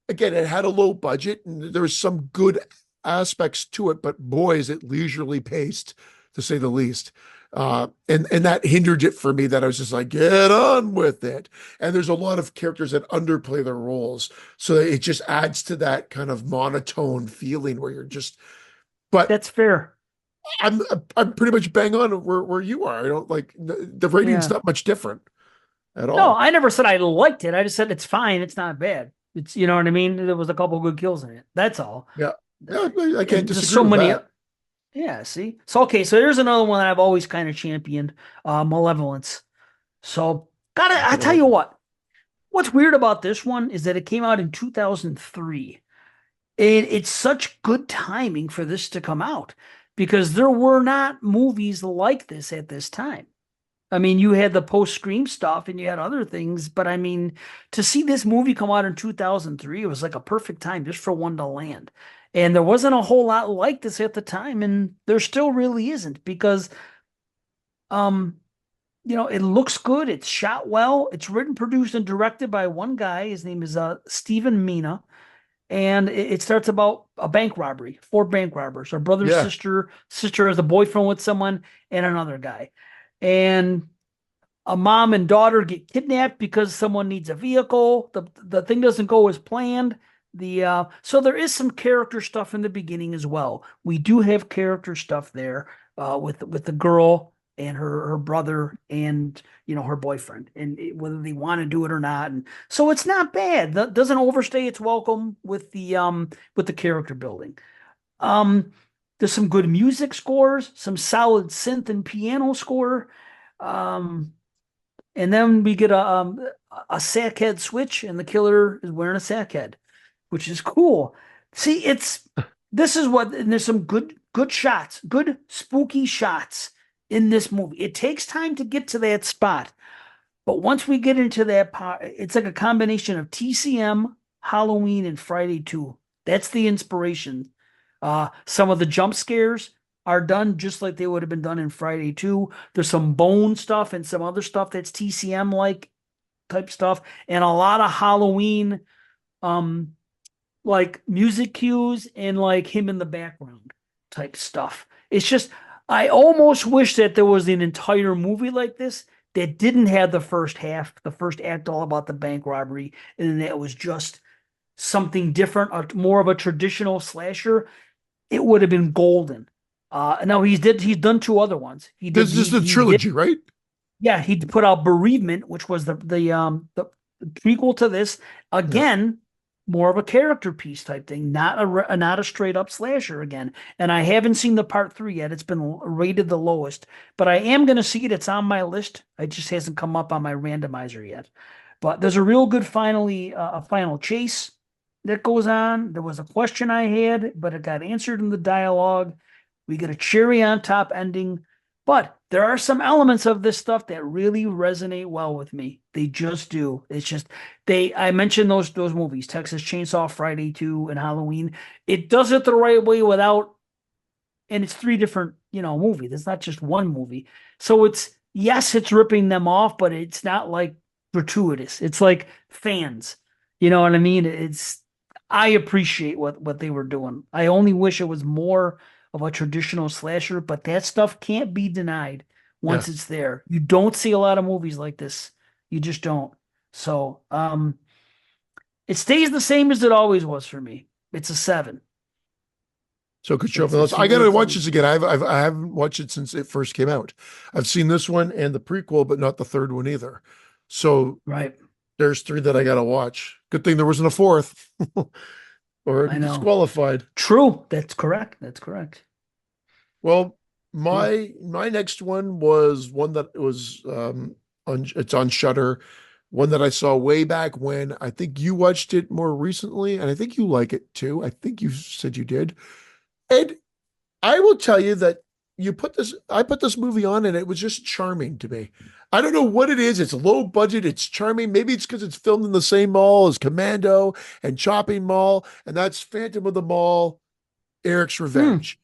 again, it had a low budget, and there was some good aspects to it, but boy, is it leisurely paced, to say the least. And that hindered it for me that I was just like, get on with it. And there's a lot of characters that underplay their roles. So it just adds to that kind of monotone feeling where you're just, but That's fair. I'm pretty much bang on where you are. I don't like the rating's Yeah. not much different at No, all. I never said I liked it. I just said it's fine. It's not bad. It's, you know what I mean? There was a couple good kills in it. That's all. Yeah. Yeah, I can't And there's disagree so with many. that. Yeah, see? So, okay. So here's another one that I've always kind of championed, Malevolence. So, I tell you what, what's weird about this one is that it came out in 2003. And it's such good timing for this to come out because there were not movies like this at this time. I mean, you had the post Scream stuff and you had other things, but I mean, to see this movie come out in 2003, it was like a perfect time just for one to land. And there wasn't a whole lot like this at the time, and there still really isn't because, um, it looks good. It's shot well. It's written, produced, and directed by one guy. His name is Stephen Mina. and it starts about a bank robbery, four bank robbers, a brother, Yeah. sister has a boyfriend with someone, and another guy. And a mom and daughter get kidnapped because someone needs a vehicle. The thing doesn't go as planned. So there is some character stuff in the beginning as well. We do have character stuff there with the girl and her brother and her boyfriend and whether they want to do it or not. And so it's not bad. That doesn't overstay its welcome with the character building. Um, there's some good music scores, some solid synth and piano score. Um, and then we get a sack head switch, and the killer is wearing a sack head, which is cool. See, this is what, and there's some good shots, good spooky shots in this movie. It takes time to get to that spot, but once we get into that part, it's like a combination of TCM, Halloween, and Friday 2. That's the inspiration. Some of the jump scares are done just like they would have been done in Friday 2. There's some bone stuff and some other stuff that's TCM like type stuff, and a lot of Halloween um like music cues and like him in the background type stuff. It's just I almost wish that there was an entire movie like this that didn't have the first half, the first act all about the bank robbery, and then that was just something different, or more of a traditional slasher. It would have been golden. Now he's done two other ones. This is the He did, trilogy, right? yeah, he put out Bereavement, which was the prequel to this. Yeah. Again, more of a character piece type thing, not a straight up slasher again. And I haven't seen the part 3 yet. It's been rated the lowest, but I am going to see it. It's on my list. It just hasn't come up on my randomizer yet. But there's a real good a final chase that goes on. There was a question I had, but it got answered in the dialogue. We get a cherry on top ending. But there are some elements of this stuff that really resonate well with me. They just do. It's just I mentioned those movies, Texas Chainsaw, Friday 2, and Halloween. It does it the right way without, and it's three different, movies. It's not just one movie. So yes, it's ripping them off, but it's not like gratuitous. It's like fans. You know what I mean? I appreciate what they were doing. I only wish it was more of a traditional slasher, but that stuff can't be denied Yeah. once it's there. You don't see a lot of movies like this. You just don't. So, it stays the same as it always was for me. It's a 7. So good show. It's a I gotta good watch film. this again. I haven't watched it since it first came out. I've seen this one and the prequel, but not the third one either. So Right. there's 3 that I gotta watch. Good thing there wasn't a fourth, or I know. disqualified. True. That's correct. That's correct. Well, Yeah. my next one was one that was it's on Shutter, one that I saw way back when. I think you watched it more recently, and I think you like it too. I think you said you did. And I will tell you that I put this movie on and it was just charming to me. I don't know what it is. It's low budget. It's charming. Maybe it's because it's filmed in the same mall as Commando and Chopping Mall, and that's Phantom of the Mall, Eric's Hmm. Revenge.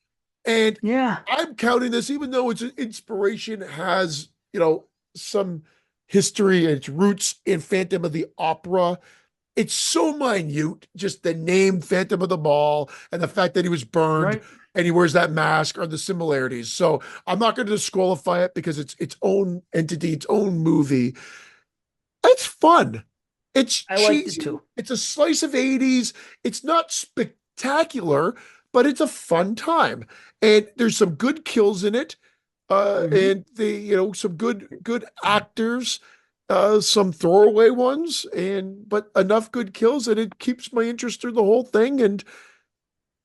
And Yeah. I'm counting this, even though its inspiration has, some history and its roots in Phantom of the Opera. It's so minute, just the name Phantom of the Mall and the fact that he was burned Right. and he wears that mask are the similarities. So I'm not going to disqualify it because it's its own entity, its own movie. It's fun. It's I liked it cheesy. too. It's a slice of 80s. It's not spectacular, but it's a fun time. And there's some good kills in it. Hmm. And some good actors, some throwaway ones, but enough good kills, and it keeps my interest through the whole thing. And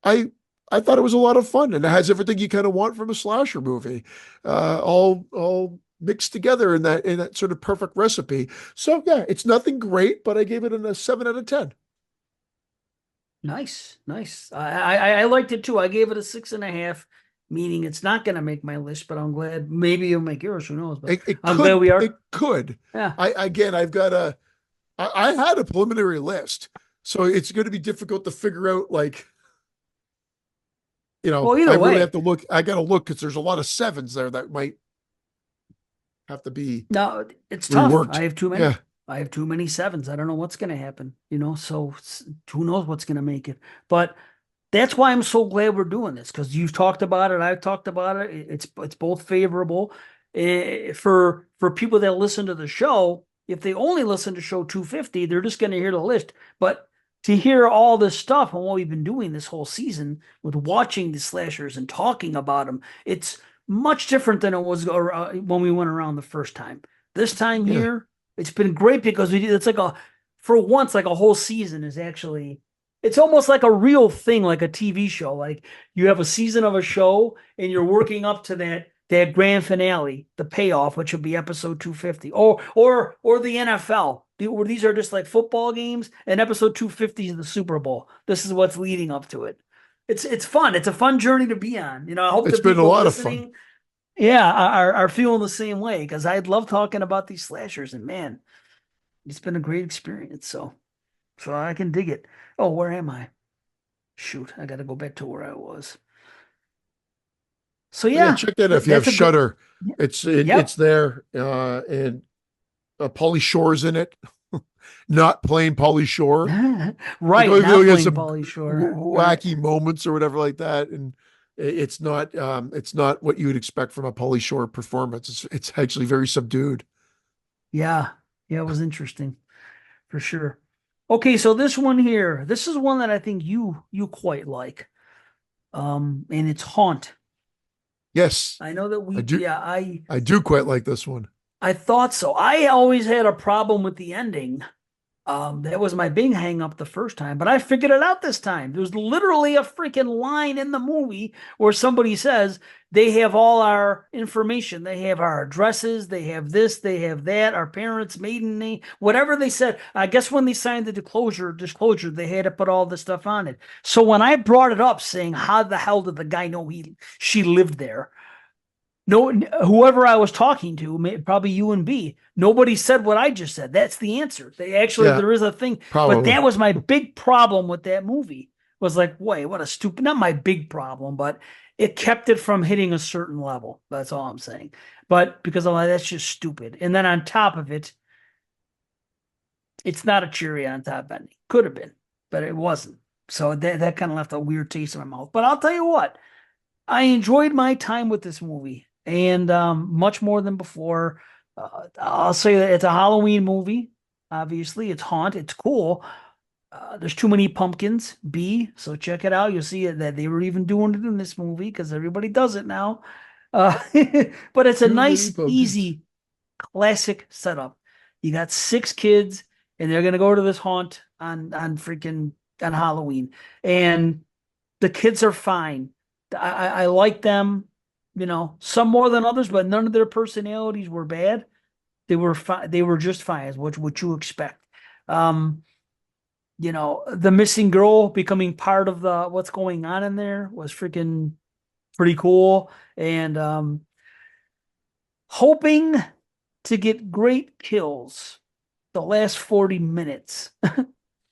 I I thought it was a lot of fun, and it has everything you kind of want from a slasher movie, all mixed together in that sort of perfect recipe. So yeah, it's nothing great, but I gave it a 7 out of 10. Nice. Nice. I liked it too. I gave it a 6.5, meaning it's not going to make my list, but I'm glad maybe you'll make yours. Who knows? But It I'm glad could we it are. could. Yeah. I've got I had a preliminary list, so it's going to be difficult to figure out, like, Well, I either really have way, to look. I got to look because there's a lot of sevens there that might have to be no, it's tough. I reworked. have too Yeah. many. I have too many sevens. I don't know what's going to happen, so who knows what's going to make it. But that's why I'm so glad we're doing this, because you've talked about it, I've talked about it. It's both favorable. For people that listen to the show. If they only listen to show 250, they're just going to hear the list. But to hear all this stuff and what we've been doing this whole season with watching the slashers and talking about them, it's much different than it was when we went around the first time. This time Yeah. here, it's been great because it's like for once, like a whole season is actually, it's almost like a real thing, like a TV show. Like you have a season of a show and you're working up to that grand finale, the payoff, which will be episode 250, or the NFL, where these are just like football games, and episode 250 is the Super Bowl. This is what's leading up to it. It's fun. It's a fun journey to be on. I hope It's the been a people lot of fun. listening, yeah, are feeling the same way, because I love talking about these slashers, and man, it's been a great experience. So I can dig it. Oh, where am I? Shoot, I got to go back to where I was. So Oh, yeah, yeah, check that out if you have that's a good. Shutter. It's Yep. there, and Pauly Shore's in it. Not playing Pauly Shore. Like, Right, oh, not he has playing some Pauly Shore. Right. wacky moments or whatever like that, and it's not what you would expect from a Pauly Shore performance. It's actually very subdued. Yeah. Yeah, it was interesting for sure. Okay, so this one here, this is one that I think you quite like. And it's Haunt. Yes, I know that I we do. yeah, I I do quite like this one. I thought so. I always had a problem with the ending. That was my big hang up the first time, but I figured it out this time. There's literally a freaking line in the movie where somebody says they have all our information. They have our addresses, they have this, they have that, our parents' maiden name, whatever they said. I guess when they signed the disclosure, they had to put all this stuff on it. So when I brought it up saying, how the hell did the guy know she lived there? No, whoever I was talking to, probably you and B, nobody said what I just said. That's the answer. Yeah, There is a thing, but probably. that was my big problem with that movie. Was like, wait, what a stupid, not my big problem, but it kept it from hitting a certain level. That's all I'm saying. But because I'm like, that's just stupid. And then on top of it, it's not a cherry on top ending. Could have been, but it wasn't. So that kind of left a weird taste in my mouth. But I'll tell you what, I enjoyed my time with this movie, and much more than before. I'll say that it's a Halloween movie. Obviously, it's Haunt. It's cool. There's too many pumpkins. B, so check it out. You'll see that they were even doing it in this movie because everybody does it now. Uh, but it's a Too many nice, pumpkins. easy, classic setup. You got six kids, and they're gonna go to this haunt on Halloween, and the kids are fine. I like them, some more than others, but none of their personalities were bad. They were fine. They were just fine, as what you expect. Um, the missing girl becoming part of the what's going on in there was freaking pretty cool. And hoping to get great kills the last 40 minutes.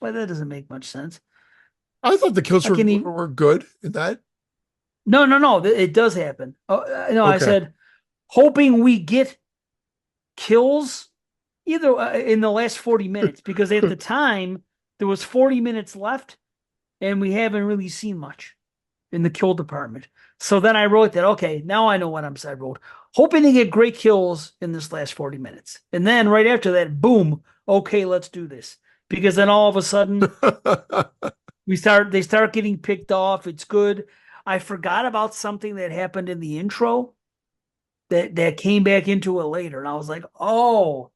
Well, that doesn't make much sense. I thought the kills I can even were good in that. No, no, no. It does happen. Oh, no, I Okay. said hoping we get kills either in the last 40 minutes, because at the time there was 40 minutes left and we haven't really seen much in the kill department. So then I wrote that, okay, now I know what I wrote. Hoping to get great kills in this last 40 minutes. And then right after that, boom, okay, let's do this. Because then all of a sudden they start getting picked off. It's good. I forgot about something that happened in the intro that came back into it later. And I was like, oh,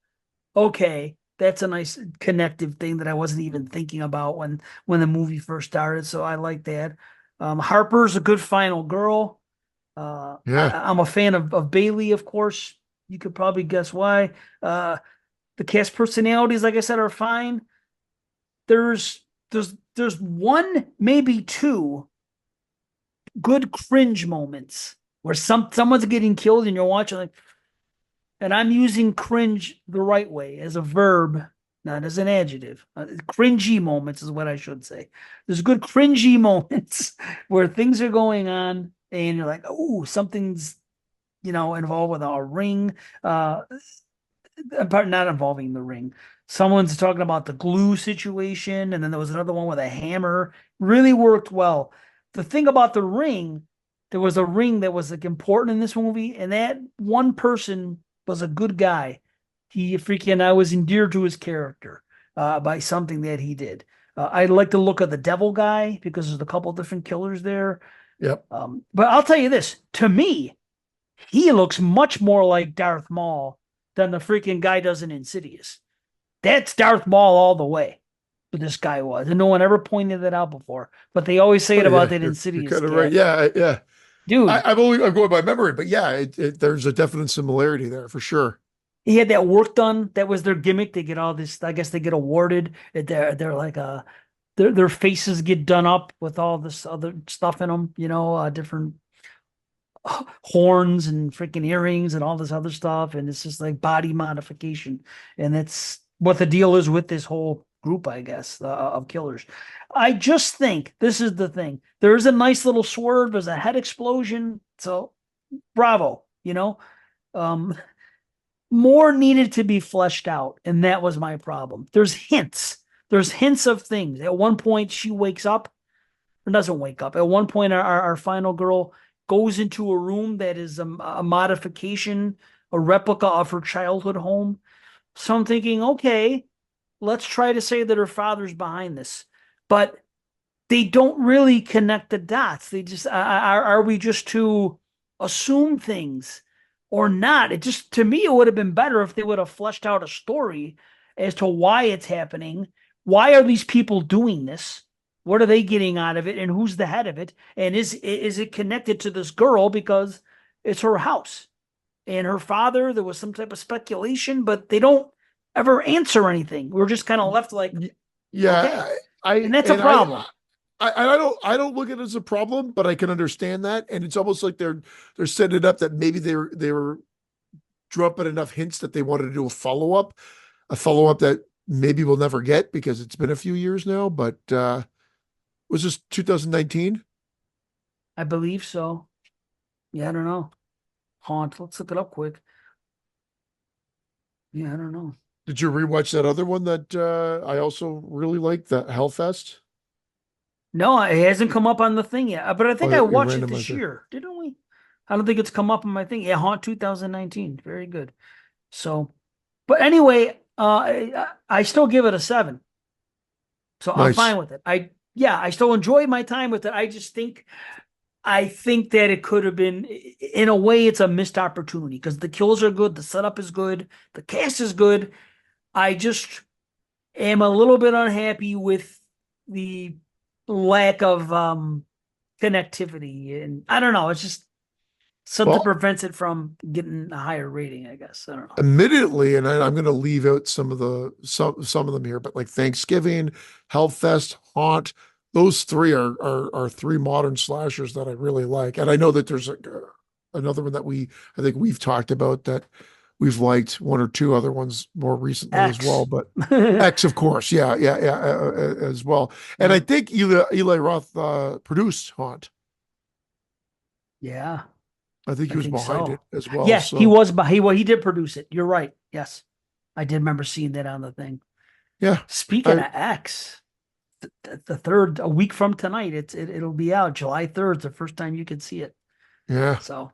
okay. That's a nice connective thing that I wasn't even thinking about when the movie first started. So I like that. Harper's a good final girl. Yeah. I'm a fan of Bailey, of course. You could probably guess why. The cast personalities, like I said, are fine. There's there's one, maybe two good cringe moments where someone's getting killed and you're watching like, and I'm using cringe the right way as a verb, not as an adjective. Cringy moments is what I should say. There's good cringy moments where things are going on and you're like, oh, something's involved with a ring. Not involving the ring. Someone's talking about the glue situation, and then there was another one with a hammer. Really worked well. The thing about the ring, there was a ring that was like important in this movie, and that one person was a good guy. I was endeared to his character by something that he did. I like the look of the devil guy because there's a couple different killers there. Yep. But I'll tell you this, to me, he looks much more like Darth Maul than the freaking guy does in Insidious. That's Darth Maul all the way. But this guy was, and no one ever pointed that out before. But they always say Oh, it yeah, about that you're Insidious kind of cat. right. Yeah, yeah. Dude, I'm going by memory, but yeah, there's a definite similarity there for sure. he had that work done. That was their gimmick. They get all this. I guess they get awarded. They're like their faces get done up with all this other stuff in them. Different horns and freaking earrings and all this other stuff, and it's just like body modification, and that's what the deal is with this whole group, I guess, of killers. I just think this is the thing. There is a nice little swerve. There's a head explosion, so bravo. Um, more needed to be fleshed out, and that was my problem. There's hints. There's hints of things. At one point, she wakes up, or doesn't wake up. At one point, our final girl goes into a room that is a modification, a replica of her childhood home. So I'm thinking, okay, let's try to say that her father's behind this. But they don't really connect the dots. They just, are we just to assume things or not? It just, to me, it would have been better if they would have fleshed out a story as to why it's happening. Why are these people doing this? What are they getting out of it, and who's the head of it? And is it connected to this girl because it's her house and her father? There was some type of speculation, but they don't ever answer anything. We're just kind of left like, Yeah, okay. And that's a problem. I don't look at it as a problem, but I can understand that, and it's almost like they're setting it up that maybe they were dropping enough hints that they wanted to do a follow up that maybe we'll never get because it's been a few years now. But was this 2019? I believe so. Yeah, I don't know. Haunt. Let's look it up quick. Yeah, I don't know. Did you rewatch that other one that I also really liked, that Hellfest? No, it hasn't come up on the thing yet. But I think I Your watched it this randomizer. year, didn't we? I don't think it's come up on my thing. Yeah, Haunt 2019. Very good. So, but anyway, I still give it a 7. So I'm Nice. fine with it. I still enjoy my time with it. I think that it could have been, in a way, it's a missed opportunity because the kills are good, the setup is good, the cast is good. I just am a little bit unhappy with the lack of connectivity, and I don't know. It's just something Well, prevents it from getting a higher rating, I guess. I don't know. admittedly, and I'm going to leave out some of them here, but like Thanksgiving, Hellfest, Haunt, those three are three modern slashers that I really like. And I know that there's another one that I think we've talked about that we've liked, one or two other ones more recently as well. But X, of course, yeah, as well. And I think Eli Roth produced Haunt. Yeah, I think he was behind it as well. Yeah, so. he was. He did produce it. You're right. Yes, I did remember seeing that on the thing. Yeah. Speaking of X, the third, a week from tonight, it'll be out. July 3rd is the first time you can see it. Yeah. So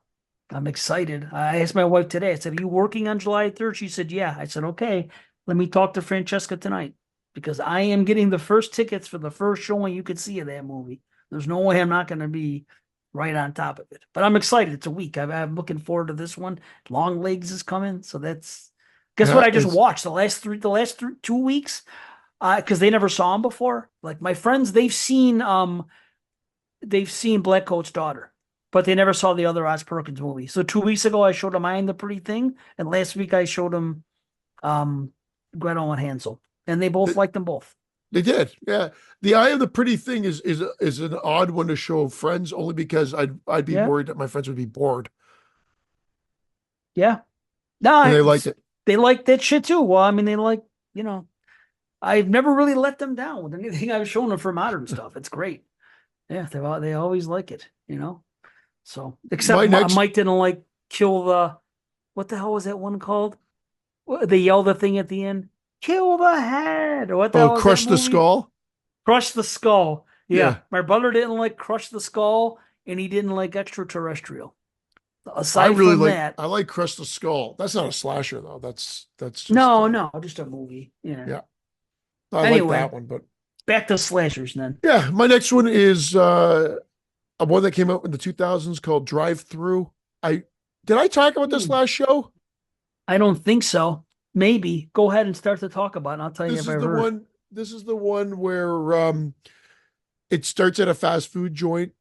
I'm excited. I asked my wife today. I said, "Are you working on July 3rd?" She said, "Yeah." I said, "Okay, let me talk to Francesca tonight because I am getting the first tickets for the first showing you could see of that movie. There's no way I'm not going to be right on top of it. But I'm excited. It's a week. I'm looking forward to this one. Long Legs is coming, so that's. Guess what? I just watched the last 2 weeks, because they never saw him before. Like my friends, they've seen Black Coat's Daughter, but they never saw the other Oz Perkins movie. So 2 weeks ago, I showed them I Am the Pretty Thing, and last week I showed them Gretel and Hansel, and they both liked them both. They did, yeah. The Eye of the Pretty Thing is an odd one to show friends, only because I'd be worried that my friends would be bored. Yeah, no, and they liked it. They like that shit too. Well, I mean, they like, I've never really let them down with anything I've shown them for modern stuff. It's great. Yeah, they always like it, So except Mike didn't kill what the hell was that one called? They yell the thing at the end. Kill the head. Or what the Oh, hell was that Crush the movie? Skull. Crush the Skull. Yeah, Yeah, my brother didn't like Crush the Skull, and he didn't like Extraterrestrial. I Aside really from like. that, I like Crush the Skull. That's not a slasher though. That's just no, no, just a movie. Yeah. yeah. I like Anyway, that one, but back to slashers then. yeah, my next one is a one that came out in the 2000s called Drive Through. I did I talk about this Hmm. last show? I don't think so. Maybe. Go ahead and start to talk about it, and I'll tell you This if is I've the heard. one. This is the one where it starts at a fast food joint.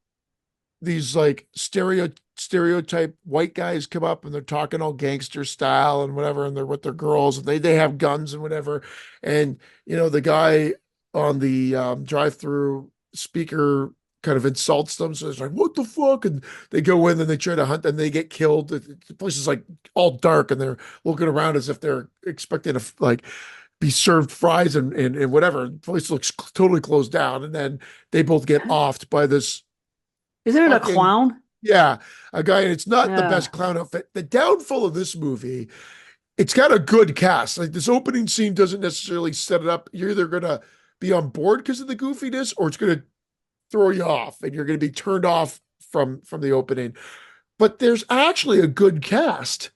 These like stereotype white guys come up and they're talking all gangster style and whatever, and they're with their girls and they have guns and whatever. And the guy on the drive-through speaker kind of insults them. So it's like, what the fuck? And they go in and they try to hunt and they get killed. The place is like all dark and they're looking around as if they're expecting to like be served fries and whatever. The place looks totally closed down. And then they both get offed by this Isn't it a fucking clown? yeah, a guy, and it's not the Yeah. best clown outfit. The downfall of this movie, it's got a good cast. Like this opening scene doesn't necessarily set it up. You're either gonna be on board because of the goofiness, or it's gonna throw you off, and you're gonna be turned off from the opening. But there's actually a good cast.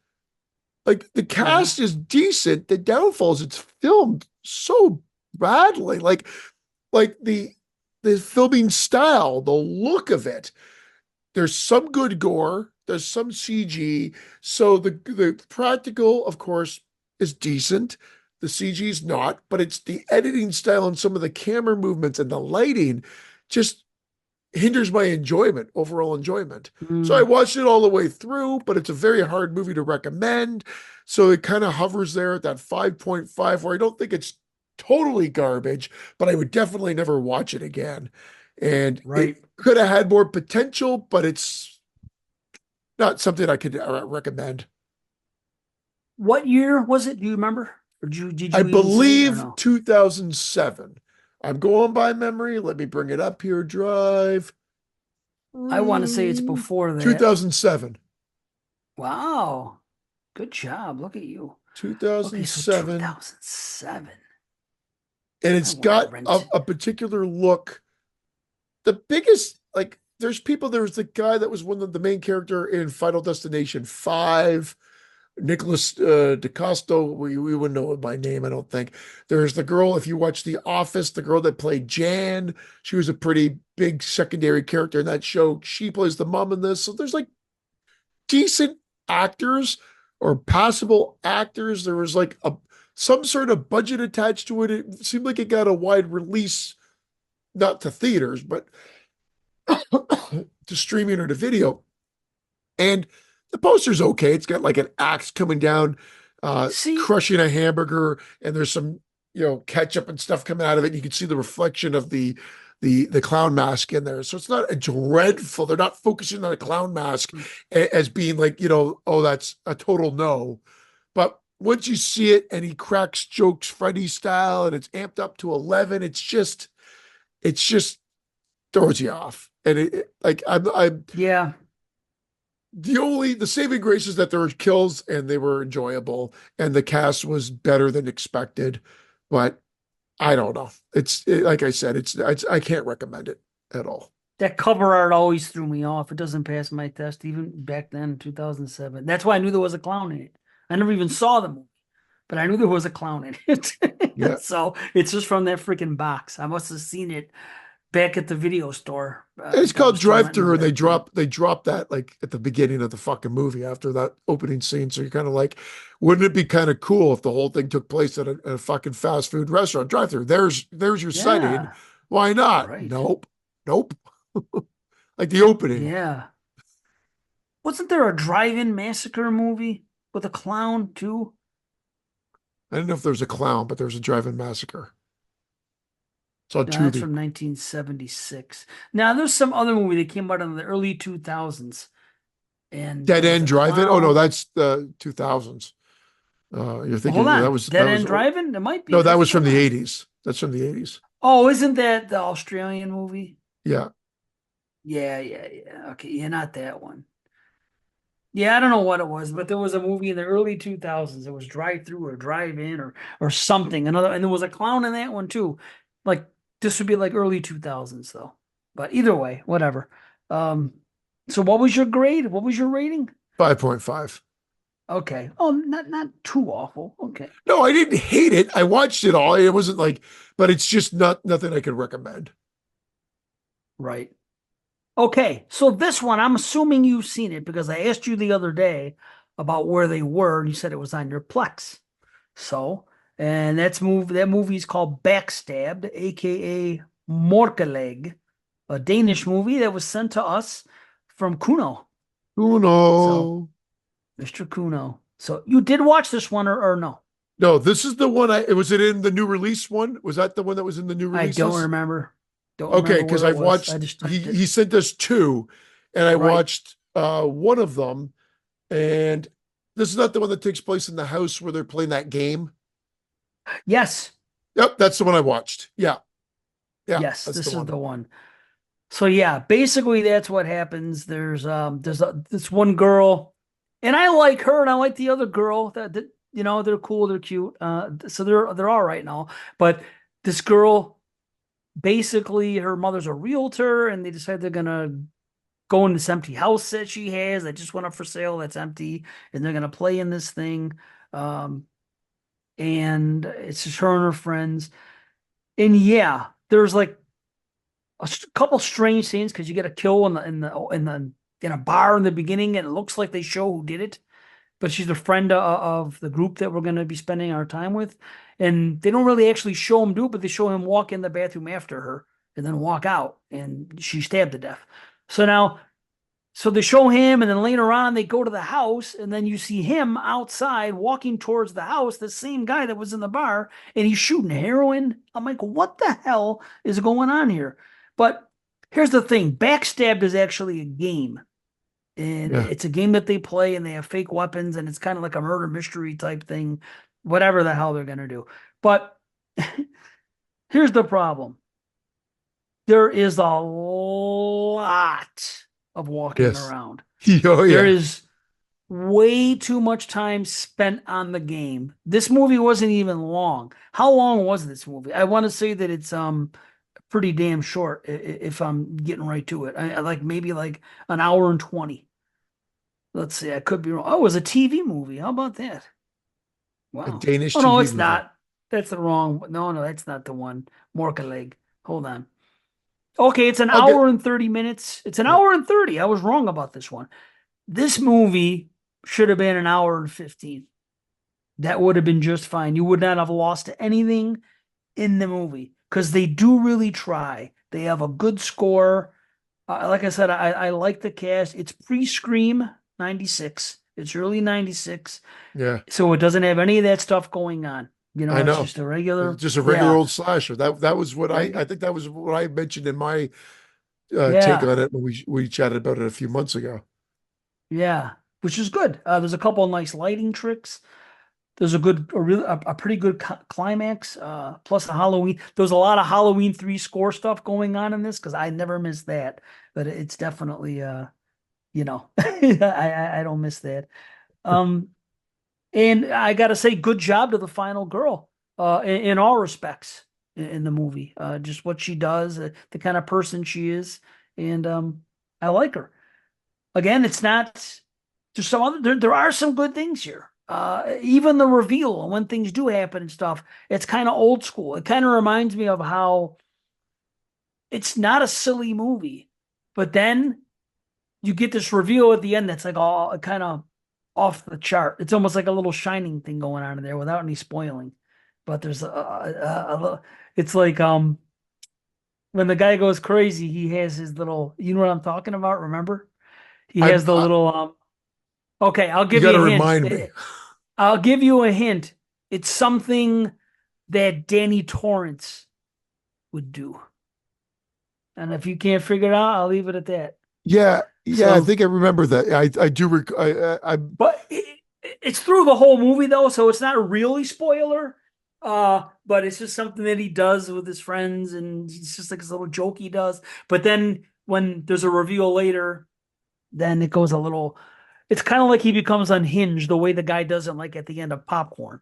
Like the Yeah. cast is decent. The downfall is it's filmed so badly. Like the filming style, the look of it, there's some good gore, there's some CG. So the practical, of course, is decent. The CG is not, but it's the editing style and some of the camera movements and the lighting just hinders my enjoyment, overall enjoyment. So I Mm. watched it all the way through, but it's a very hard movie to recommend. So it kind of hovers there at that 5.5, where I don't think it's totally garbage, but I would definitely never watch it again. And Right. it could have had more potential, but it's not something I could recommend. What year was it? Do you remember? Or did I you even say or believe no? 2007. I'm going by memory. Let me bring it up here. Drive. I want to say it's before that. 2007. Wow. Good job. Look at you. Okay, so 2007. 2007. And I it's want to got rent. a particular look. The biggest, like, there's the guy that was one of the main character in Final Destination 5. Nicholas DeCosto, we wouldn't know it by name, I don't think. There's the girl, if you watch The Office, the girl that played Jan, she was a pretty big secondary character in that show. She plays the mom in this. So there's like decent actors or passable actors. There was like some sort of budget attached to it. It seemed like it got a wide release, not to theaters, but to streaming or to video. And the poster's okay. It's got like an axe coming down, See, crushing a hamburger, and there's some ketchup and stuff coming out of it. And you can see the reflection of the clown mask in there. So it's not a dreadful. They're not focusing on a clown mask as being like oh, that's a total no. But once you see it and he cracks jokes Freddy style and it's amped up to 11, it's just throws you off. And like I'm yeah. the saving grace is that there were kills and they were enjoyable and the cast was better than expected. But I don't know. Like I said, it's I can't recommend it at all. That cover art always threw me off. It doesn't pass my test, even back then, 2007. That's why I knew there was a clown in it. I never even saw the movie, but I knew there was a clown in Yeah. it. So it's just from that freaking box. I must have seen it back at the video store It's that called was Drive torrenting Through, me and they back then. drop that like at the beginning of the fucking movie after that opening scene. So you're kind of like, wouldn't it be kind of cool if the whole thing took place at a fucking fast food restaurant drive through? There's your setting. Yeah, Why not? right. Nope. Nope. Like the opening. Yeah. Wasn't there a drive-in massacre movie with a clown too? I don't know if there's a clown, but there's a drive-in massacre. It's on No, that's Tubi. from 1976. Now, there's some other movie that came out in the early 2000s, and Dead there was End a Drive-In. Oh no, clown. that's the 2000s. You're Well, hold thinking that on, was Dead End Driving? It might be. no, that Let's was from hold the on. 80s. That's from the 80s. Oh, isn't that the Australian movie? Yeah. Yeah, yeah, yeah. Okay, yeah, not that one. Yeah, I don't know what it was, but there was a movie in the early 2000s. It was Drive Through or Drive In or something. Another, and there was a clown in that one too. Like this would be like early 2000s though. But either way, whatever. Um, so what was your grade? What was your rating? 5.5. Okay. Oh, not too awful. Okay. No, I didn't hate it. I watched it all. It wasn't like, but it's just not nothing I could recommend. Right. Okay, so this one, I'm assuming you've seen it because I asked you the other day about where they were, and you said it was on your Plex. So, and that movie is called Backstabbed, aka Morkeleg, a Danish movie that was sent to us from Kuno. So, Uno. Mr. Kuno. So you did watch this one or no? No, this is the one was it in the new release one? Was that the one that was in the new I don't releases? remember. Don't Okay, remember because where it I've was. I watched just he typed it. he sent us two, and I Right. watched one of them, and this is not the one that takes place in the house where they're playing that game. Yes. Yep, that's the one I watched. Yeah, yeah, Yes, that's the this is one. the one. So yeah, basically that's what happens. This one girl, and I like her, and I like the other girl. That you know they're cool, they're cute. So they're all right now. But this girl, basically, her mother's a realtor, and they decide they're gonna go in this empty house that she has that just went up for sale that's empty, and they're gonna play in this thing. Um, and it's just her and her friends. And yeah, there's like couple strange scenes because you get a kill in a bar in the beginning, and it looks like they show who did it, but she's a friend of the group that we're going to be spending our time with, and they don't really actually show him do it, but they show him walk in the bathroom after her and then walk out, and she's stabbed to death. So now, so they show him, and then later on they go to the house, and then you see him outside walking towards the house, the same guy that was in the bar, and he's shooting heroin. I'm like, what the hell is going on here? But here's the thing: Backstabbed is actually a game, and Yeah, it's a game that they play, and they have fake weapons, and it's kind of like a murder mystery type thing, whatever the hell they're gonna do. But here's the problem: there is a lot of walking yes. around. Oh There yeah. is way too much time spent on the game. This movie wasn't even long. How long was this movie? I want to say that it's pretty damn short if I'm getting right to it. I like maybe like an hour and 20. Let's see, I could be wrong. Oh, it was a TV movie. How about that? A Wow. Danish Oh no, TV it's movie. not. That's the wrong. No, that's not the one. Morkaleg. Hold on. Okay, it's an I'll get hour and 30 minutes. It's an yeah. hour and 30. I was wrong about this one. This movie should have been an hour and 15. That would have been just fine. You would not have lost anything in the movie because they do really try. They have a good score. Like I said, I like the cast. It's pre-Scream 96. It's early 96. Yeah, So it doesn't have any of that stuff going on. You I know, it's know. just a It's regular, just a regular yeah, old slasher. That was what I reg, think that was what I mentioned in my take yeah, on it when we chatted about it a few months ago. yeah, which is good. There's a couple of nice lighting tricks. There's a pretty good climax. Plus a Halloween. There's a lot of Halloween 3 score stuff going on in this because I never miss that. But it's definitely I don't miss that. Um, and I gotta say, good job to the final girl. In all respects in the movie. Just what she does, the kind of person she is, and I like her. Again, it's not. There's some other. There are some good things here. Even the reveal and when things do happen and stuff, it's kind of old school. It kind of reminds me of how it's not a silly movie, but then you get this reveal at the end that's like all kind of off the chart. It's almost like a little shining thing going on in there without any spoiling. But there's it's like when the guy goes crazy, he has his little. You know what I'm talking about? Remember? He has the I little Okay, I'll you give got you to a hint. remind me. I'll give you a hint. It's something that Danny Torrance would do. And if you can't figure it out, I'll leave it at that. Yeah, yeah, I So, think I remember that. I do. I but it's through the whole movie though, so it's not a really spoiler. But it's just something that he does with his friends, and it's just like this little joke he does. But then when there's a reveal later, then it goes a little. It's kind of like he becomes unhinged the way the guy doesn't like at the end of Popcorn.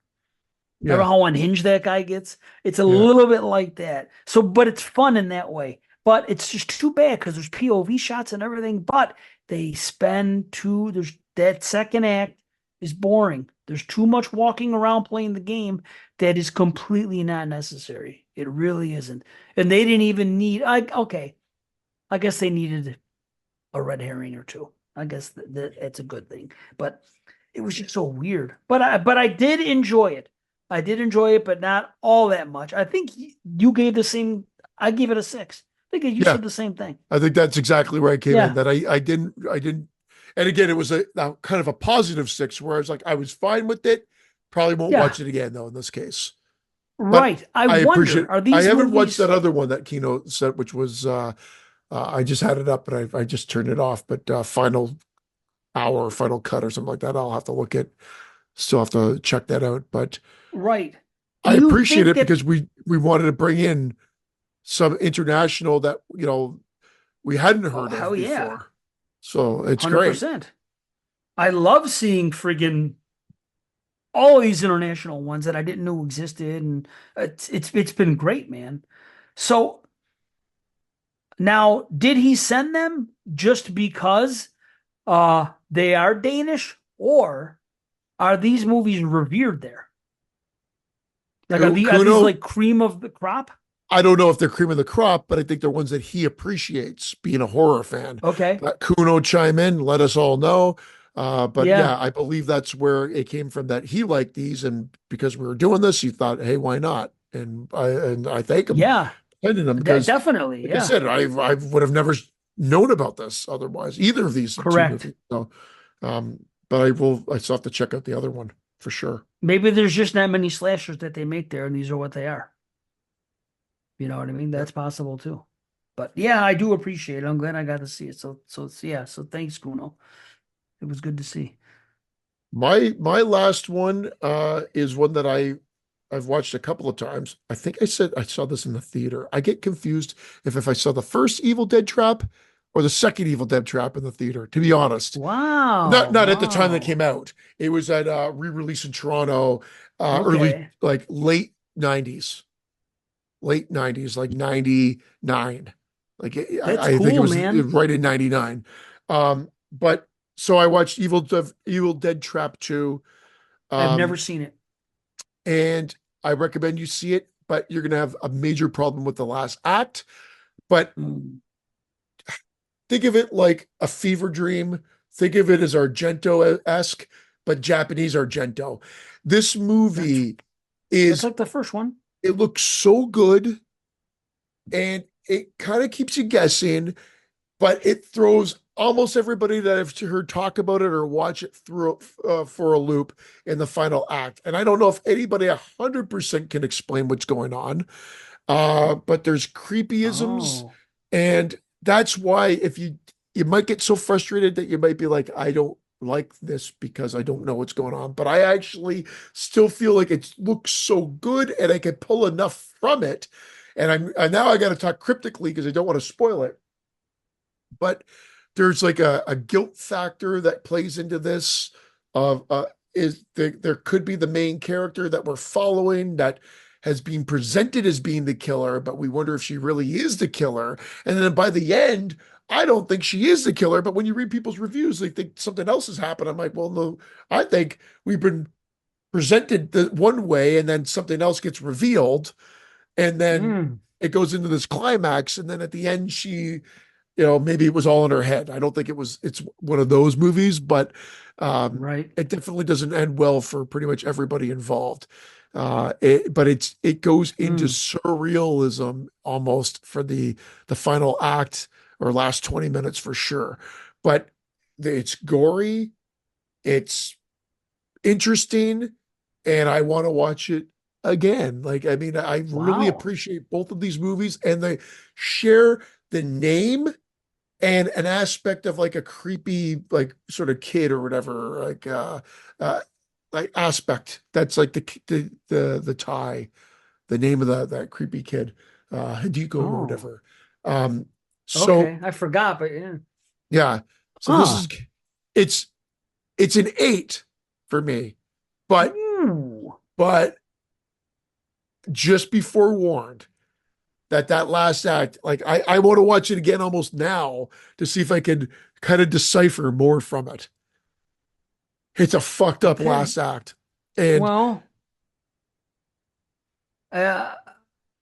Remember Yeah, how unhinged that guy gets? It's a yeah. little bit like that. So, but it's fun in that way. But it's just too bad because there's POV shots and everything. But they spend too. There's that second act is boring. There's too much walking around playing the game that is completely not necessary. It really isn't. And they didn't even need. Okay, I guess they needed a red herring or two. I guess that it's a good thing. But it was just so weird. But I did enjoy it. I did enjoy it, but not all that much. I think you gave the same. I gave it a 6. I think you Yeah. said the same thing. I think that's exactly where I came in. Yeah. That I didn't, and again, it was a now kind of a positive 6, where I was like, I was fine with it. Probably won't Yeah. watch it again though in this case. But Right. I I appreciate. wonder, are I these haven't watched movies that other one that Kino said, which was I just had it up, but I just turned it off. But final hour, final cut, or something like that. I'll have to look at. Still have to check that out. But right? Do I you appreciate think it that because we wanted to bring in some international that we hadn't oh heard of hell yeah. before. So it's great. 100%. I love seeing friggin' all these international ones that I didn't know existed, and it's been great, man. So now, did he send them just because they are Danish, or are these movies revered there? Like are these Kuno, like cream of the crop? I don't know if they're cream of the crop, but I think they're ones that he appreciates being a horror fan. Okay. Let Kuno chime in, let us all know. But Yeah. yeah, I believe that's where it came from, that he liked these, and because we were doing this, he thought, hey, why not? And I thank him, Yeah. sending them, because, Definitely. like I Yeah. said, I would have never known about this otherwise, either of these two Correct. movies. So, but I still have to check out the other one for sure. Maybe there's just not many slashers that they make there, and these are what they are. You know what I mean? Yeah. That's possible too. But yeah, I do appreciate it. I'm glad I got to see it. Yeah. So thanks, Kuno. It was good to see. My last one is one that I've watched a couple of times. I think I said I saw this in the theater. I get confused if I saw the first Evil Dead Trap or the second Evil Dead Trap in the theater, to be honest. Wow. Not at the time that came Wow. out. It was at re-release in Toronto, early, Okay. like late 90s, like 99. Like That's I think it cool, was man. right in 99. But so I watched Evil Dead Trap 2. I've never Um, seen it. and I recommend you see it, but you're gonna have a major problem with the last act. But Mm. think of it like a fever dream. Think of it as Argento-esque, but Japanese Argento. This That's movie that's is, like the first one. it looks so good, and it kind of keeps you guessing, but it throws almost everybody that I've heard talk about it or watch it through for a loop in the final act. And I don't know if anybody 100% can explain what's going on, but there's creepyisms, Oh. and that's why if you might get so frustrated that you might be like, I don't like this because I don't know what's going on. But I actually still feel like it looks so good, and I can pull enough from it. And now I got to talk cryptically because I don't want to spoil it. But there's like a guilt factor that plays into this. Of there could be the main character that we're following that has been presented as being the killer, but we wonder if she really is the killer. And then by the end, I don't think she is the killer. But when you read people's reviews, they think something else has happened. I'm like, well, no, I think we've been presented the one way, and then something else gets revealed, and then Mm. it goes into this climax, and then at the end, maybe it was all in her head. I don't think it's one of those movies, but Right. it definitely doesn't end well for pretty much everybody involved. But it goes into Mm. surrealism almost for the final act or last 20 minutes for sure. But it's gory, it's interesting, and I want to watch it again. Like, I mean, I really Wow. appreciate both of these movies, and they share the name and an aspect of like a creepy, like sort of kid or whatever, uh like aspect that's like the tie, the name of that creepy kid, Hideko or Oh. whatever. So Okay. I forgot, but yeah. yeah, so this Huh. is it's It's an 8 for me, but Ooh. but just be forewarned that last act, like I want to watch it again almost now to see if I can kind of decipher more from it. It's a fucked up Okay. last act. And Well, uh,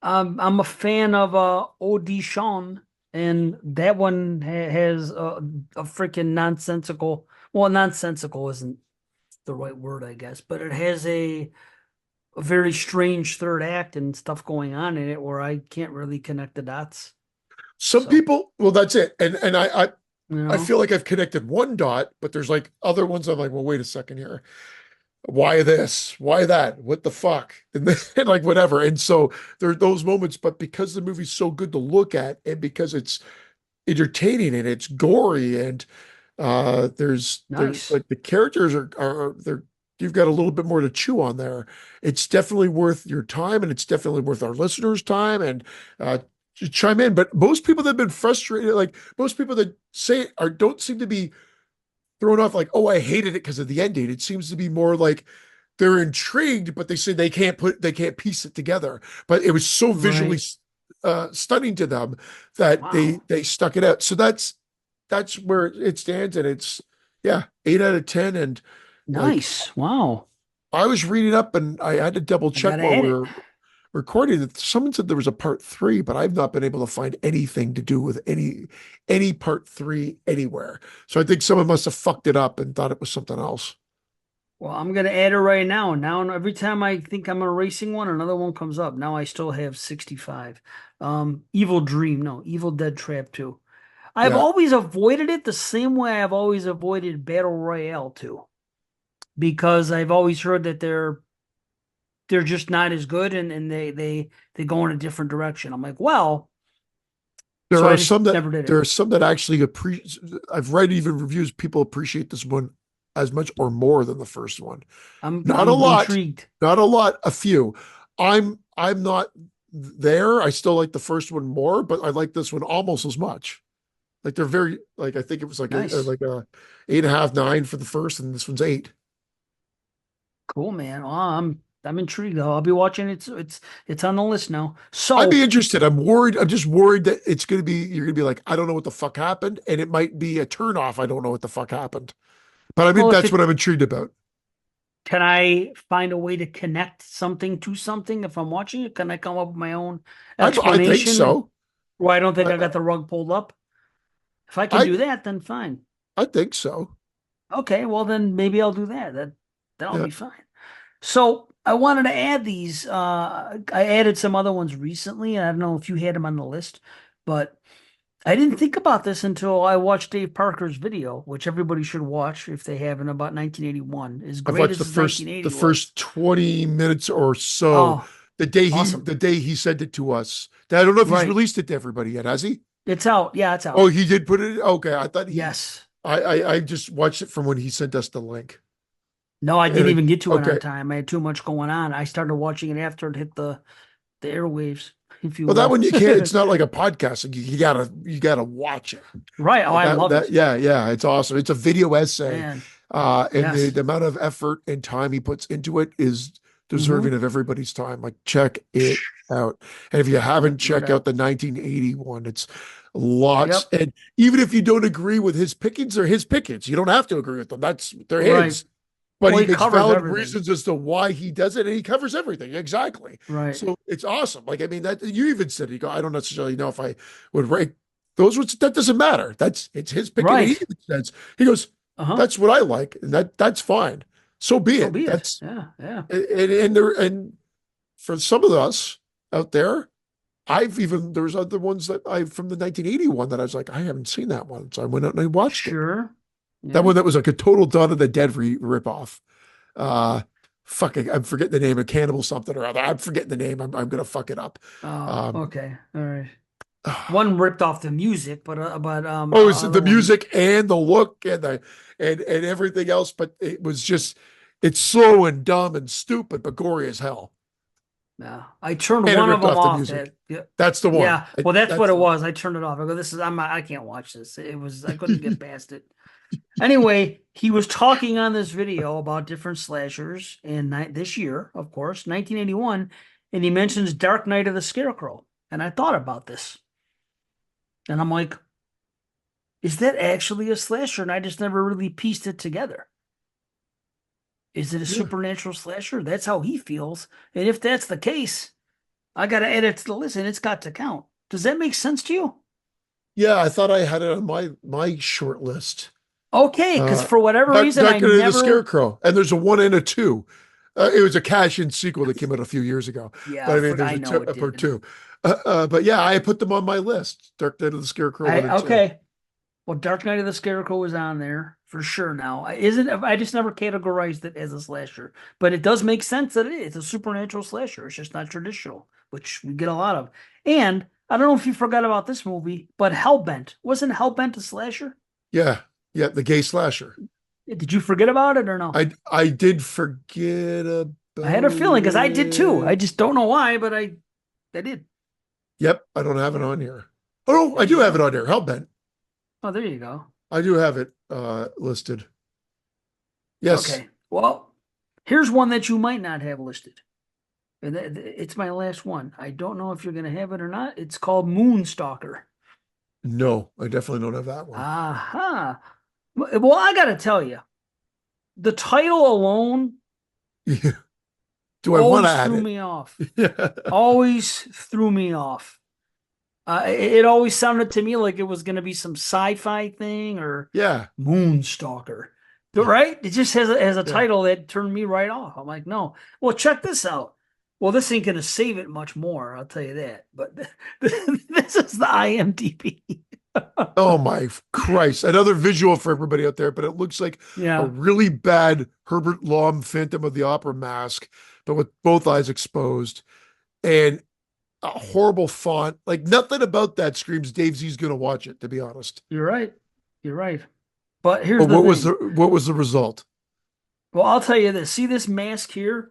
I'm a fan of Audition, and that one has a freaking nonsensical. Well, nonsensical isn't the right word, I guess, but it has a very strange third act and stuff going on in it where I can't really connect the dots. some So, people, well, that's it. And you I know, feel like I've connected one dot, but there's like other ones I'm like, well, wait a second here. Why this? Why that? What the fuck? And then and like whatever. And so there are those moments, but because the movie's so good to look at and because it's entertaining and it's gory and there's nice. like the characters are they're you've got a little bit more to chew on there. It's definitely worth your time and it's definitely worth our listeners' time and chime in. But most people that have been frustrated, like most people that say or don't seem to be thrown off like, oh, I hated it because of the ending. It seems to be more like they're intrigued, but they say they can't piece it together. But it was so visually Right. stunning to them that Wow. they stuck it out. So that's where it stands, and it's yeah, 8 out of 10. And like Nice. Wow. I was reading up, and I had to double I check gotta while add we it. were recording that someone said there was a part three, but I've not been able to find anything to do with any part three anywhere. So I think someone must have fucked it up and thought it was something else. Well, I'm gonna add it right now. Now, every time I think I'm erasing one, another one comes up. Now I still have 65. Evil Dream, no, Evil Dead Trap 2. I've Yeah. always avoided it the same way I've always avoided Battle Royale 2 because I've always heard that they're just not as good and they go in a different direction. I'm like, well, There so I are just some that never did there it. are some that actually appreciate. I've read even reviews. People appreciate this one as much or more than the first one. Not a I'm lot, intrigued. not a lot. A few. I'm not there. I still like the first one more, but I like this one almost as much. Like they're very like I think it was Nice. like a 8.5, 9 for the first, and this one's 8. Cool, man. Well, I'm intrigued though. I'll be watching it. It's on the list now. I'd be So, interested. I'm worried. I'm just worried that it's gonna be you're gonna be like, I don't know what the fuck happened, and it might be a turn off. I don't know what the fuck happened. But I mean, well, if that's what it I'm intrigued about. can I find a way to connect something to something if I'm watching it? Can I come up with my own I think explanation so. where I don't think I, I got the rug pulled up? If I can I do that, then fine. I think so. Okay, well then maybe I'll do that. That'll Yeah. be fine. So I wanted to add these. I added some other ones recently. I don't know if you had them on the list, but I didn't think about this until I watched Dave Parker's video, which everybody should watch if they haven't, about 1981. As I've great watched as his 1980 the was. first 20 minutes or so. Oh, awesome. The day he sent it to us. I don't know if he's Right. released it to everybody yet, has he? It's out. Yeah, it's Oh, out. he did put it. Okay, I thought he. Yes. I just watched it from when he sent us the link. No, I And didn't even get to it on okay, time. I had too much going on. I started watching it after it hit the airwaves, if you well that will. one you can't. It's not like a podcast. Like, you gotta watch it. Right. Oh, I love That it. yeah, yeah, it's awesome. It's a video essay. Man. And Yes. the amount of effort and time he puts into it is deserving Mm-hmm. of everybody's time. Like check it out. And if you haven't, Yep, no check out doubt. the 1981. It's lots. Yep. And even if you don't agree with his pickings, they're his pickings. You don't have to agree with them. They're Right. his. But Well, he he makes covers valid everything. reasons as to why he does it, and he covers everything exactly. Right. So it's awesome. Like I mean, that you even said you go. I don't necessarily know if I would rank those. That doesn't matter. It's his pick, and he Right. even says he goes, Uh-huh. "That's what I like, and that's fine. So be So it. be it. That's Yeah. Yeah. and for some of us out there, there's other ones that I from the 1981 that I was like, I haven't seen that one, so I went out and I watched it. Sure. That Yeah. one that was like a total Dawn of the Dead ripoff. Uh, fucking, I'm forgetting the name of Cannibal something or other. I'm forgetting the name. I'm gonna fuck it up. Oh, Um, okay. All right. One ripped off the music, but oh, it's other the one. music and the look and and everything else, but it was just it's slow and dumb and stupid, but gory as hell. Yeah. I turned And it one of ripped them off the off. music. That's the one. Yeah. Well, that's what That's it the one. was. I turned it off. I go, this is I can't watch this. I couldn't get past it. Anyway, he was talking on this video about different slashers in this year, of course, 1981, and he mentions Dark Knight of the Scarecrow. And I thought about this, and I'm like, is that actually a slasher? And I just never really pieced it together. Is it a Yeah. supernatural slasher? That's how he feels. And if that's the case, I got to add it to the list and it's got to count. Does that make sense to you? Yeah, I thought I had it on my short list. Okay, because Uh, for whatever reason, I Dark Knight of the never. Scarecrow, and there's a 1 and a 2. It was a cash-in sequel that came out a few years ago, Yeah, but I mean, there's I know it a part did. 2. But yeah, I put them on my list. Dark Knight of the Scarecrow 1 and 2. Okay. Well, Dark Knight of the Scarecrow was on there for sure. Now, isn't I just never categorized it as a slasher, but it does make sense that it is. It's a supernatural slasher. It's just not traditional, which we get a lot of. And I don't know if you forgot about this movie, but Hellbent wasn't Hellbent a slasher? Yeah, yeah, the gay slasher. Did you forget about it or no? I did forget I had a about feeling because I did too. I it. just don't know why, but I did. Yep, I don't have it on here. Oh, no, I do have it on here. Hellbent. Oh, there you go. I do have it listed. Yes. Okay. Well, here's one that you might not have listed. And it's my last one. I don't know if you're going to have it or not. It's called Moonstalker. No, I definitely don't have that one. Aha. Well, I got to tell you, the title alone Yeah. Do I want to always add threw it? me off. Yeah. Always threw me off. It always sounded to me like it was going to be some sci-fi thing or Yeah. Moonstalker. Right? It just has a Yeah. title that turned me right off. I'm like, no. Well, check this out. Well, this ain't going to save it much more, I'll tell you that. But this is the IMDb. Oh my Christ. Another visual for everybody out there, but it looks like a Yeah, really bad Herbert Lom Phantom of the Opera mask, but with both eyes exposed and a horrible font. Like nothing about that screams Dave Z's gonna watch it, to be honest. you're right. You're right. But here's But the what was thing. the result? Well, I'll tell you this. See this mask here?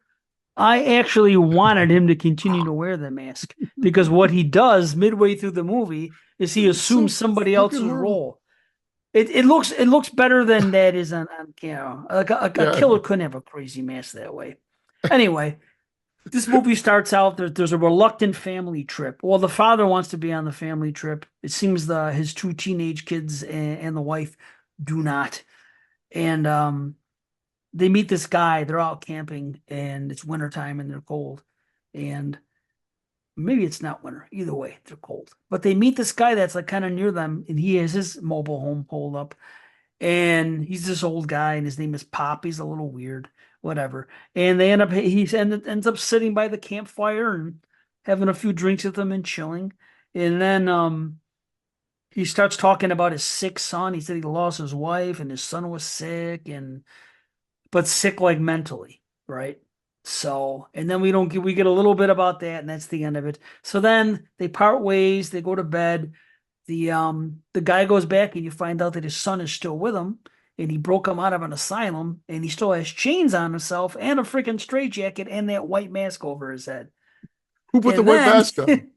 I actually wanted him to continue to wear the mask because what he does midway through the movie is he It's so assumes somebody fucking else's horrible. role. It looks better than that is on camera. Like a Yeah. killer couldn't have a crazy mask that way. Anyway, this movie starts out there's a reluctant family trip. Well, the father wants to be on the family trip. It seems his two teenage kids and the wife do not. And they meet this guy. They're out camping and it's wintertime and they're cold. And maybe it's not winter. Either way, they're cold. But they meet this guy that's like kind of near them and he has his mobile home pulled up. And he's this old guy and his name is Pop. He's a little weird, whatever. And ends up sitting by the campfire and having a few drinks with them and chilling. And then he starts talking about his sick son. He said he lost his wife and his son was sick and but sick like mentally, right? So, and then we get a little bit about that, and that's the end of it. So then they part ways, they go to bed. The guy goes back and you find out that his son is still with him, and he broke him out of an asylum, and he still has chains on himself and a freaking straitjacket and that white mask over his head. Who put the And white then mask on?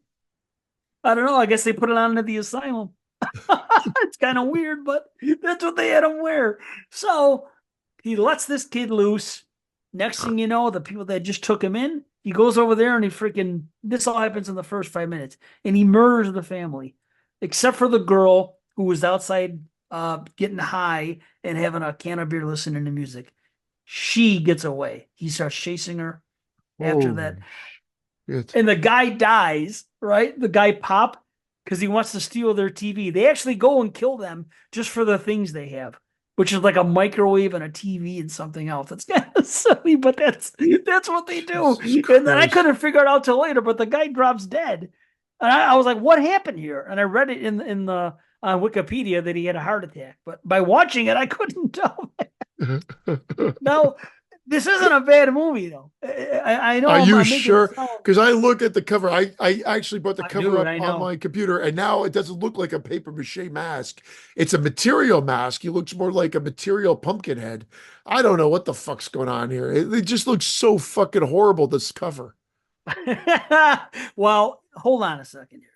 I don't know, I guess they put it on at the asylum. It's kind of weird, but that's what they had him wear. So he lets this kid loose. Next thing you know, the people that just took him in, he goes over there and this all happens in the first 5 minutes, and he murders the family, except for the girl who was outside getting high and having a can of beer listening to music. She gets away. He starts chasing her after that. Holy shit. And the guy dies, right? The guy Pop, because he wants to steal their TV. They actually go and kill them just for the things they have, which is like a microwave and a TV and something else. It's kind of silly, but that's what they do. Jesus And then I Christ. couldn't figure it out till later, but the guy drops dead. And I was like, what happened here? And I read it in the on Wikipedia that he had a heart attack. But by watching it, I couldn't tell. No, this isn't a bad movie though. I know Are I'm you making it sure? sound. Because I look at the cover. I actually brought the cover Dude, up I on know. my computer, and now it doesn't look like a paper mache mask. It's a material mask. He looks more like a material pumpkin head. I don't know what the fuck's going on here. It just looks so fucking horrible, this cover. Well, hold on a second here.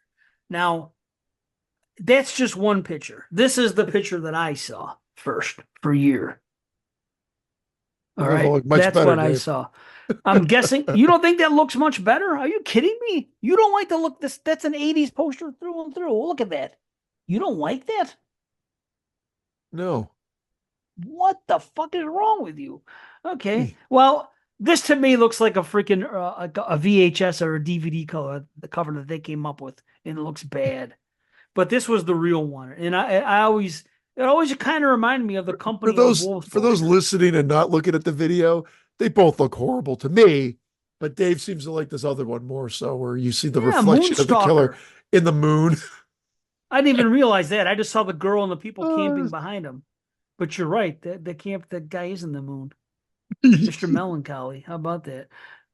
Now, that's just one picture. This is the picture that I saw first for year. All It doesn't right. look much That's better, what I Dave. saw. I'm guessing you don't think that looks much better? Are you kidding me? You don't like the look this that's an 80s poster through and through. Look at that. You don't like that? No. What the fuck is wrong with you? Okay. Hmm. Well, this to me looks like a freaking a VHS or a DVD color, the cover that they came up with, and it looks bad. But this was the real one, and I always it always kind of reminded me of the For company of those Wolves for those posters. listening and not looking at the video, they both look horrible to me. But Dave seems to like this other one more so, where you see the Yeah, reflection of the killer Moonstalker. in the moon. I didn't even realize that. I just saw the girl and the people Uh, camping behind him. But you're right. The guy is in the moon. Mr. Melancholy. How about that?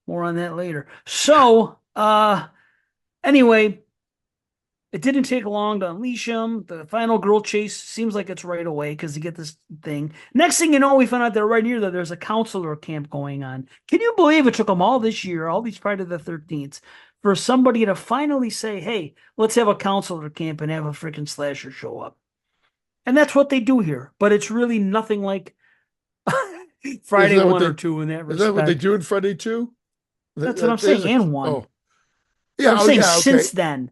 More on that later. So, anyway, it didn't take long to unleash him. The final girl chase seems like it's right away because you get this thing. Next thing you know, we found out that right near there, there's a counselor camp going on. Can you believe it took them all this year, all these Friday the 13th, for somebody to finally say, hey, let's have a counselor camp and have a freaking slasher show up? And that's what they do here. But it's really nothing like Isn't Friday that what 1 they or 2 in that is that what they respect. do in Friday too? That's what I'm There's saying. a And 1. oh yeah, I'm oh saying yeah, okay. since then.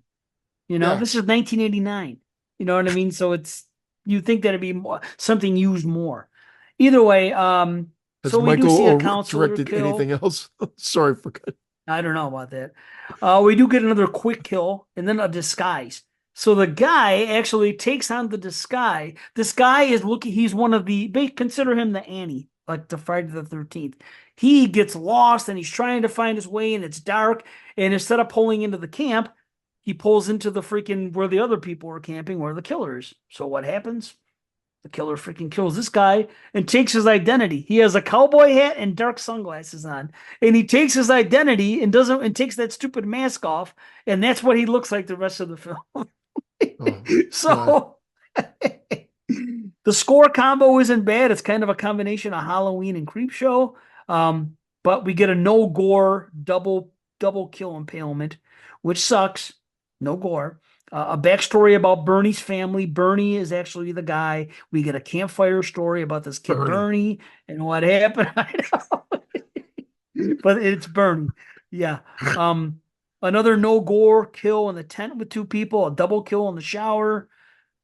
Yeah. This is 1989. You know what I mean? So it's you think that'd be more, something used more. Either way, Has so we do Michael see a or counselor directed anything kill. else? Sorry for I don't know about that. We do get another quick kill and then a disguise. So the guy actually takes on the disguise. This guy is looking. He's one of the. They consider him the Annie, like the Friday the 13th. He gets lost and he's trying to find his way, and it's dark. And instead of pulling into the camp, he pulls into the freaking where the other people are camping, where the killer is. So what happens? The killer freaking kills this guy and takes his identity. He has a cowboy hat and dark sunglasses on, and he takes his identity and doesn't and takes that stupid mask off, and that's what he looks like the rest of the film. oh God. So the score combo isn't bad. It's kind of a combination of Halloween and Creepshow. But we get a no gore double kill impalement, which sucks. No gore. A backstory about Bernie's family. Bernie is actually the guy. We get a campfire story about this kid Bernie. Bernie and what happened. I know, but it's Bernie. Yeah. Another no gore kill in the tent with 2 people. A double kill in the shower.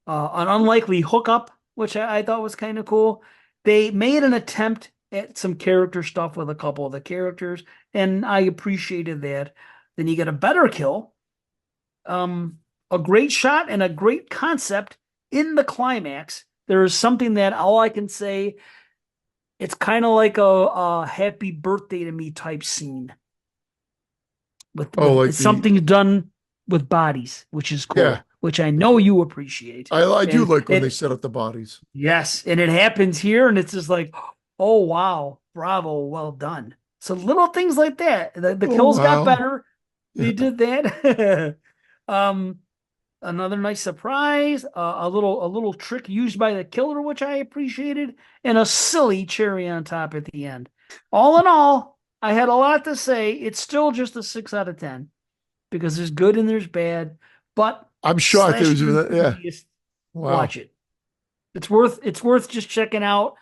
An unlikely hookup, which I thought was kind of cool. They made an attempt at some character stuff with a couple of the characters, and I appreciated that. Then you get a better kill, a great shot, and a great concept in the climax. There is something that all I can say, it's kind of like a happy birthday to me type scene. Oh, With like it's something done with bodies, which is yeah. cool, which I know you appreciate. I do And like when they it set up the bodies. Yes, and it happens here, and it's just like, oh wow, bravo, well done. So little things like that. The Oh kills got wow. better. Yeah. They did that. um, Another nice surprise, a little trick used by the killer, which I appreciated, and a silly cherry on top at the end. All in all, I had a lot to say. It's still just a 6 out of 10 because there's good and there's bad, but I'm shocked it slash was yeah. enthusiasts, Wow. watch it. It's worth just checking out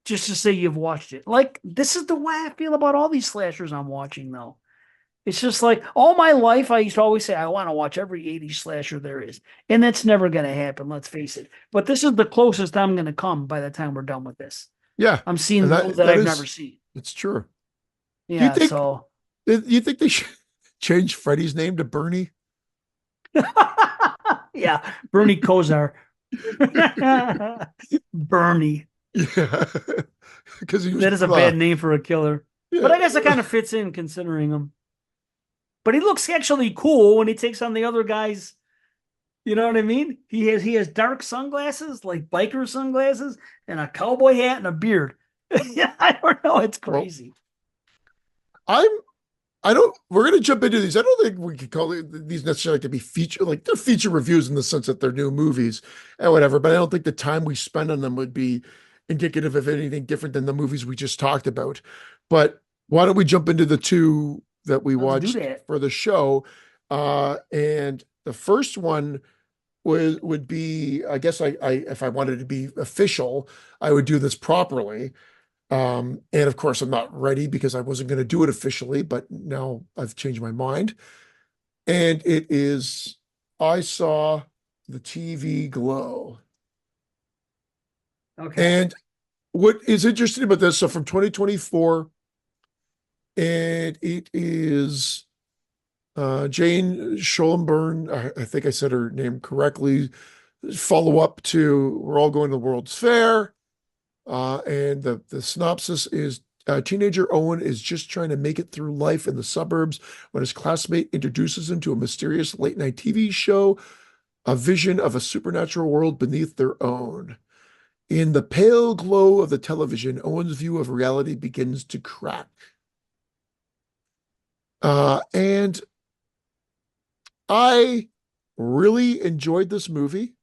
just to say you've watched it. Like this is the way I feel about all these slashers I'm watching though. It's just like all my life I used to always say I want to watch every 80s slasher there is. And that's never going to happen, let's face it. But this is the closest I'm going to come by the time we're done with this. Yeah. I'm seeing And ones that that I've never is seen. it's true. Do you Yeah, think so you think they should change Freddy's name to Bernie? yeah, Bernie Kosar. Bernie. Yeah. Because he was That is a bad name for a killer. But yeah. I guess it kind of fits in considering him. But he looks actually cool when he takes on the other guys. You know what I mean? He has dark sunglasses, like biker sunglasses, and a cowboy hat and a beard. Yeah, I don't know. It's Well, crazy. I'm I don't we're gonna jump into these. I don't think we could call these necessarily to be feature like they're feature reviews in the sense that they're new movies and whatever, but I don't think the time we spend on them would be indicative of anything different than the movies we just talked about. But why don't we jump into the 2 that we Let's do watched that. for the show? And the first one would be, I guess I if I wanted to be official, I would do this properly. And of course, I'm not ready because I wasn't going to do it officially, but now I've changed my mind. And it is, I saw the TV glow. Okay. And what is interesting about this, so from 2024, and it is Jane Schoenborn, I think I said her name correctly, follow up to We're All Going to the World's Fair. And the synopsis is teenager Owen is just trying to make it through life in the suburbs when his classmate introduces him to a mysterious late night TV show, a vision of a supernatural world beneath their own. In the pale glow of the television, Owen's view of reality begins to crack. And I really enjoyed this movie.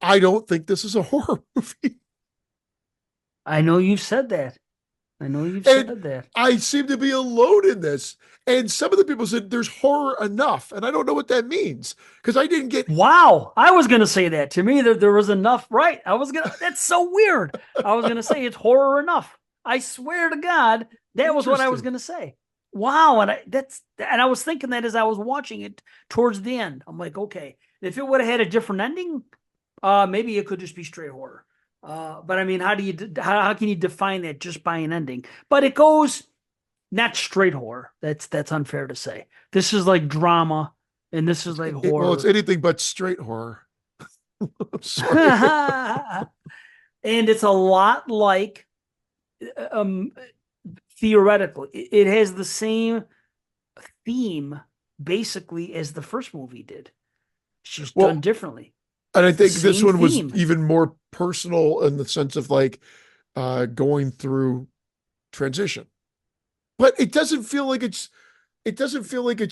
I don't think this is a horror movie. I know you've said that. I know you've And said that. I seem to be alone in this. And some of the people said there's horror enough. And I don't know what that means because I didn't get. Wow. I was going to say that. To me, there was enough. Right. That's so weird. I was going to say it's horror enough. I swear to God, that was what I was Interesting. going to say. Wow. And I was thinking that as I was watching it towards the end. I'm like, okay, if it would have had a different ending, maybe it could just be straight horror. But I mean, how can you define that just by an ending? But it goes not straight horror. That's unfair to say. This is like drama, and this is like Well, it's horror. anything but straight horror. Sorry. And it's a lot like um theoretically, it has the same theme basically as the first movie did. It's just done Well, differently. and I It's the think this same one was theme. even more personal in the sense of like going through transition. But it doesn't feel like it's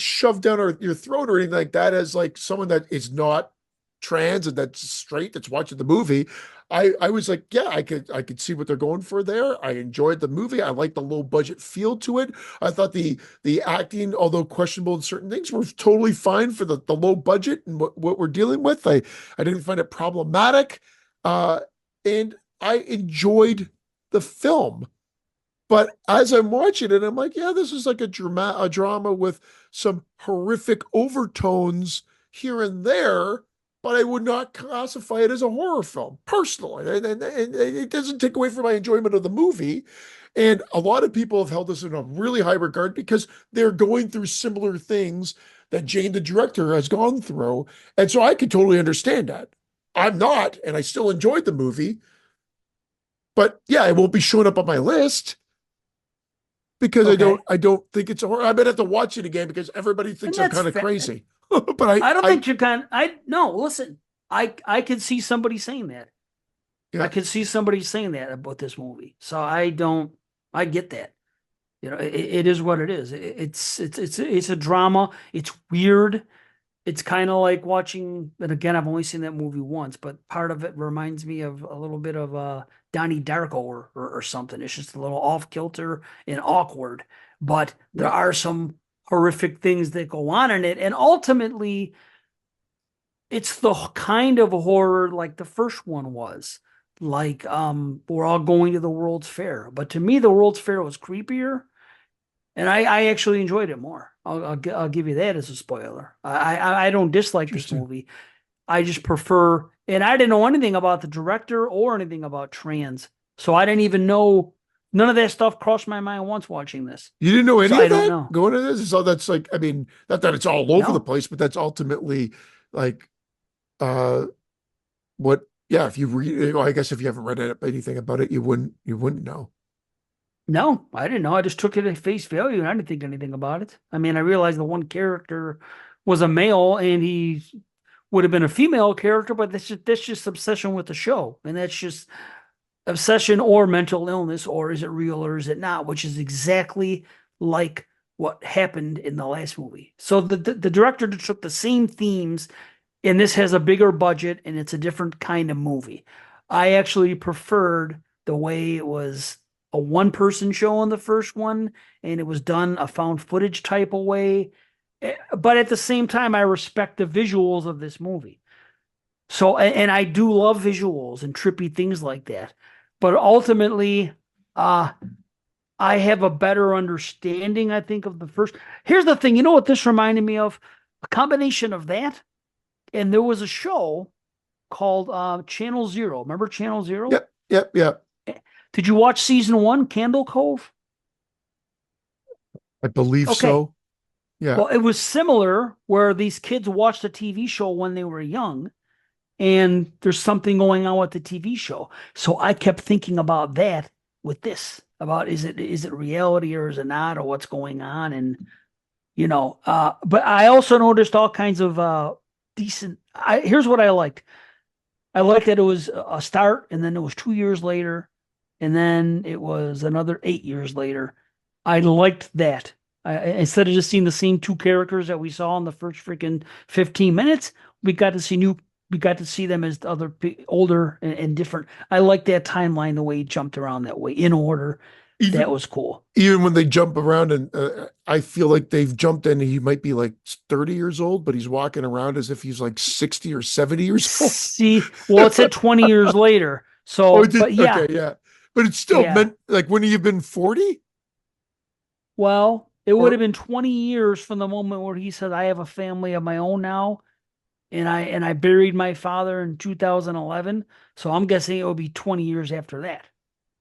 shoved down your throat or anything like that as like someone that is not trans and that's straight that's watching the movie. I was like, yeah, I could see what they're going for there. I enjoyed the movie. I liked the low budget feel to it. I thought the acting, although questionable in certain things, were totally fine for the low budget and what we're dealing with. I didn't find it problematic. Uh and I enjoyed the film. But as I'm watching it, I'm like, yeah, this is like a drama with some horrific overtones here and there, but I would not classify it as a horror film personally. And it doesn't take away from my enjoyment of the movie. And a lot of people have held this in a really high regard because they're going through similar things that Jane, the director, has gone through. And so I could totally understand that. I'm not, and I still enjoyed the movie. But yeah, it won't be showing up on my list because Okay. I don't think it's a horror. I might have to watch it again because everybody And thinks I'm that's kind of fair. crazy. But I I don't I think you can. I no. Listen, I could see somebody saying that. I yeah, could see somebody saying that about this movie. So I don't. I get that. It is what it is. It's a drama. It's weird. It's kind of like watching. And again, I've only seen that movie once, but part of it reminds me of a little bit of Donnie Darko or something. It's just a little off kilter and awkward. But there yeah. are some horrific things that go on in it, and ultimately it's the kind of horror like the first one was. Like we're all going to the World's Fair. But to me, the World's Fair was creepier, and I actually enjoyed it more. I'll give you that as a spoiler. I don't dislike this Interesting. movie. I just prefer, and I didn't know anything about the director or anything about trans, so I didn't even know. None of that stuff crossed my mind once watching this. You didn't know So any I of don't that know. going into this? So that's like, I mean, not that it's all over the No, place, but that's ultimately like uh what yeah, if you read well, I guess if you haven't read anything about it, you wouldn't know. no, I didn't know. I just took it at face value, and I didn't think anything about it. I mean, I realized the one character was a male, and he would have been a female character, but that's just obsession with the show, and that's just obsession or mental illness, or is it real or is it not? Which is exactly like what happened in the last movie. So the director just took the same themes, and this has a bigger budget, and it's a different kind of movie. I actually preferred the way it was a one person show in the first one, and it was done a found footage type of way, But at the same time, I respect the visuals of this movie. So, and I do love visuals and trippy things like that. But ultimately, uh, I have a better understanding, I think, of the first. Here's the thing, you know what this reminded me of? A combination of that, and there was a show called Channel Zero. Remember Channel Zero? Yep, yep, yep. Did you watch season one, Candle Cove? I believe Okay. so. Yeah. Well, it was similar where these kids watched a TV show when they were young, and there's something going on with the TV show. So I kept thinking about that with this, about is it reality or is it not, or what's going on? And but I also noticed all kinds of decent. Here's what I liked. I liked that it was a start, and then it was 2 years later, and then it was another 8 years later. I liked that. Instead of just seeing the same two characters that we saw in the first freaking 15 minutes, we got to see new. We got to see them as older and different. I like that timeline, the way he jumped around that way in order. That Even was cool. even when they jump around, and I feel like they've jumped in, he might be like 30 years old, but he's walking around as if he's like 60 or 70 years old. See, well, it said 20 years later. Oh, So, it did. but yeah, Okay, yeah. But it's still yeah. meant like, when you've been 40 Well, it would have or been 20 years from the moment where he said, "I have a family of my own now, and I buried my father in 2011." So I'm guessing it would be 20 years after that.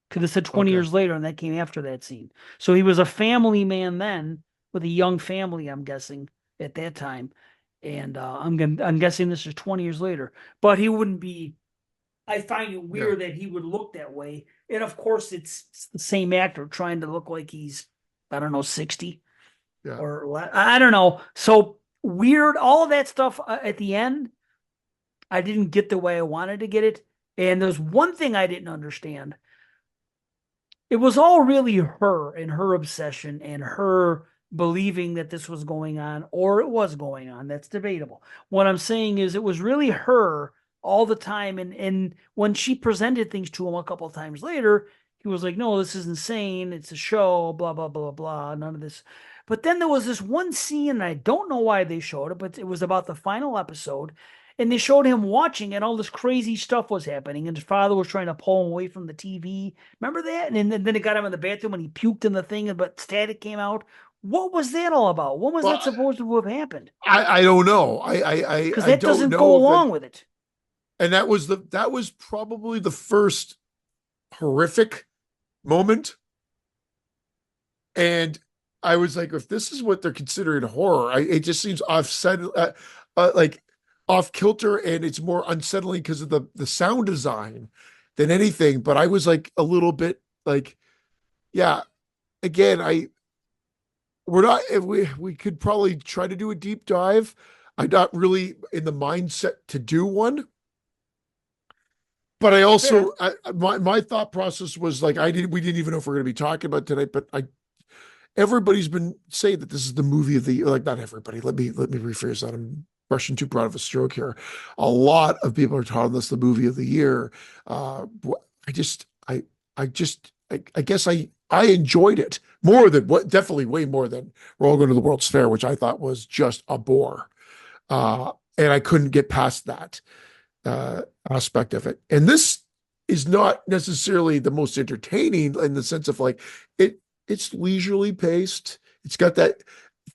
Because it said 20 okay. years later, and that came after that scene. So he was a family man then, with a young family, I'm guessing, at that time. And I'm guessing this is 20 years later. But he wouldn't be. I find it Yeah, weird that he would look that way. And of course, it's the same actor trying to look like he's, I don't know, 60 yeah. or I don't know. So weird. All of that stuff at the end, I didn't get the way I wanted to get it. And there's one thing I didn't understand. It was all really her and her obsession and her believing that this was going on, or it was going on. That's debatable. What I'm saying is it was really her all the time. And when she presented things to him a couple of times later, he was like, "No, this is insane. It's a show, blah, blah, blah, blah, none of this." But then there was this one scene, and I don't know why they showed it, but it was about the final episode. And they showed him watching, and all this crazy stuff was happening. And his father was trying to pull him away from the TV. Remember that? And then it got him in the bathroom and he puked in the thing, but static came out. What was that all about? When was that Well, supposed to have happened? I don't know. I Because I that don't doesn't go know if that. along with it. And that was probably the first horrific moment. And I was like, if this is what they're considering horror, it just seems offset, like off kilter, and it's more unsettling because of the sound design than anything. But I was like a little bit like, yeah. Again, I we're not. We could probably try to do a deep dive. I'm not really in the mindset to do one. But I Fair. also, my thought process was like, we didn't even know if we're going to be talking about tonight, but everybody's been saying that this is the movie of the year. Like, not everybody. Let me rephrase that. I'm rushing too broad of a stroke here. A lot of people are calling this the movie of the year. I just, I guess I enjoyed it more than what, definitely way more than We're All Going to the World's Fair, which I thought was just a bore. And I couldn't get past that aspect of it. And this is not necessarily the most entertaining in the sense of like it's leisurely paced. It's got that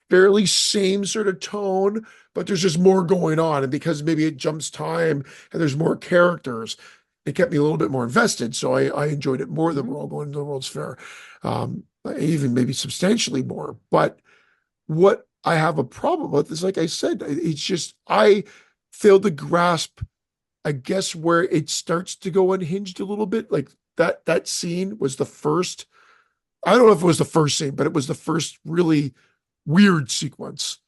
fairly same sort of tone, but there's just more going on. And because maybe it jumps time and there's more characters, it kept me a little bit more invested. So I enjoyed it more than Mhm. We're All Going to the World's Fair, even maybe substantially more. But what I have a problem with is, like I said, it's just I failed to grasp, I guess, where it starts to go unhinged a little bit. Like that scene was the first. I don't know if it was the first scene, but it was the first really weird sequence.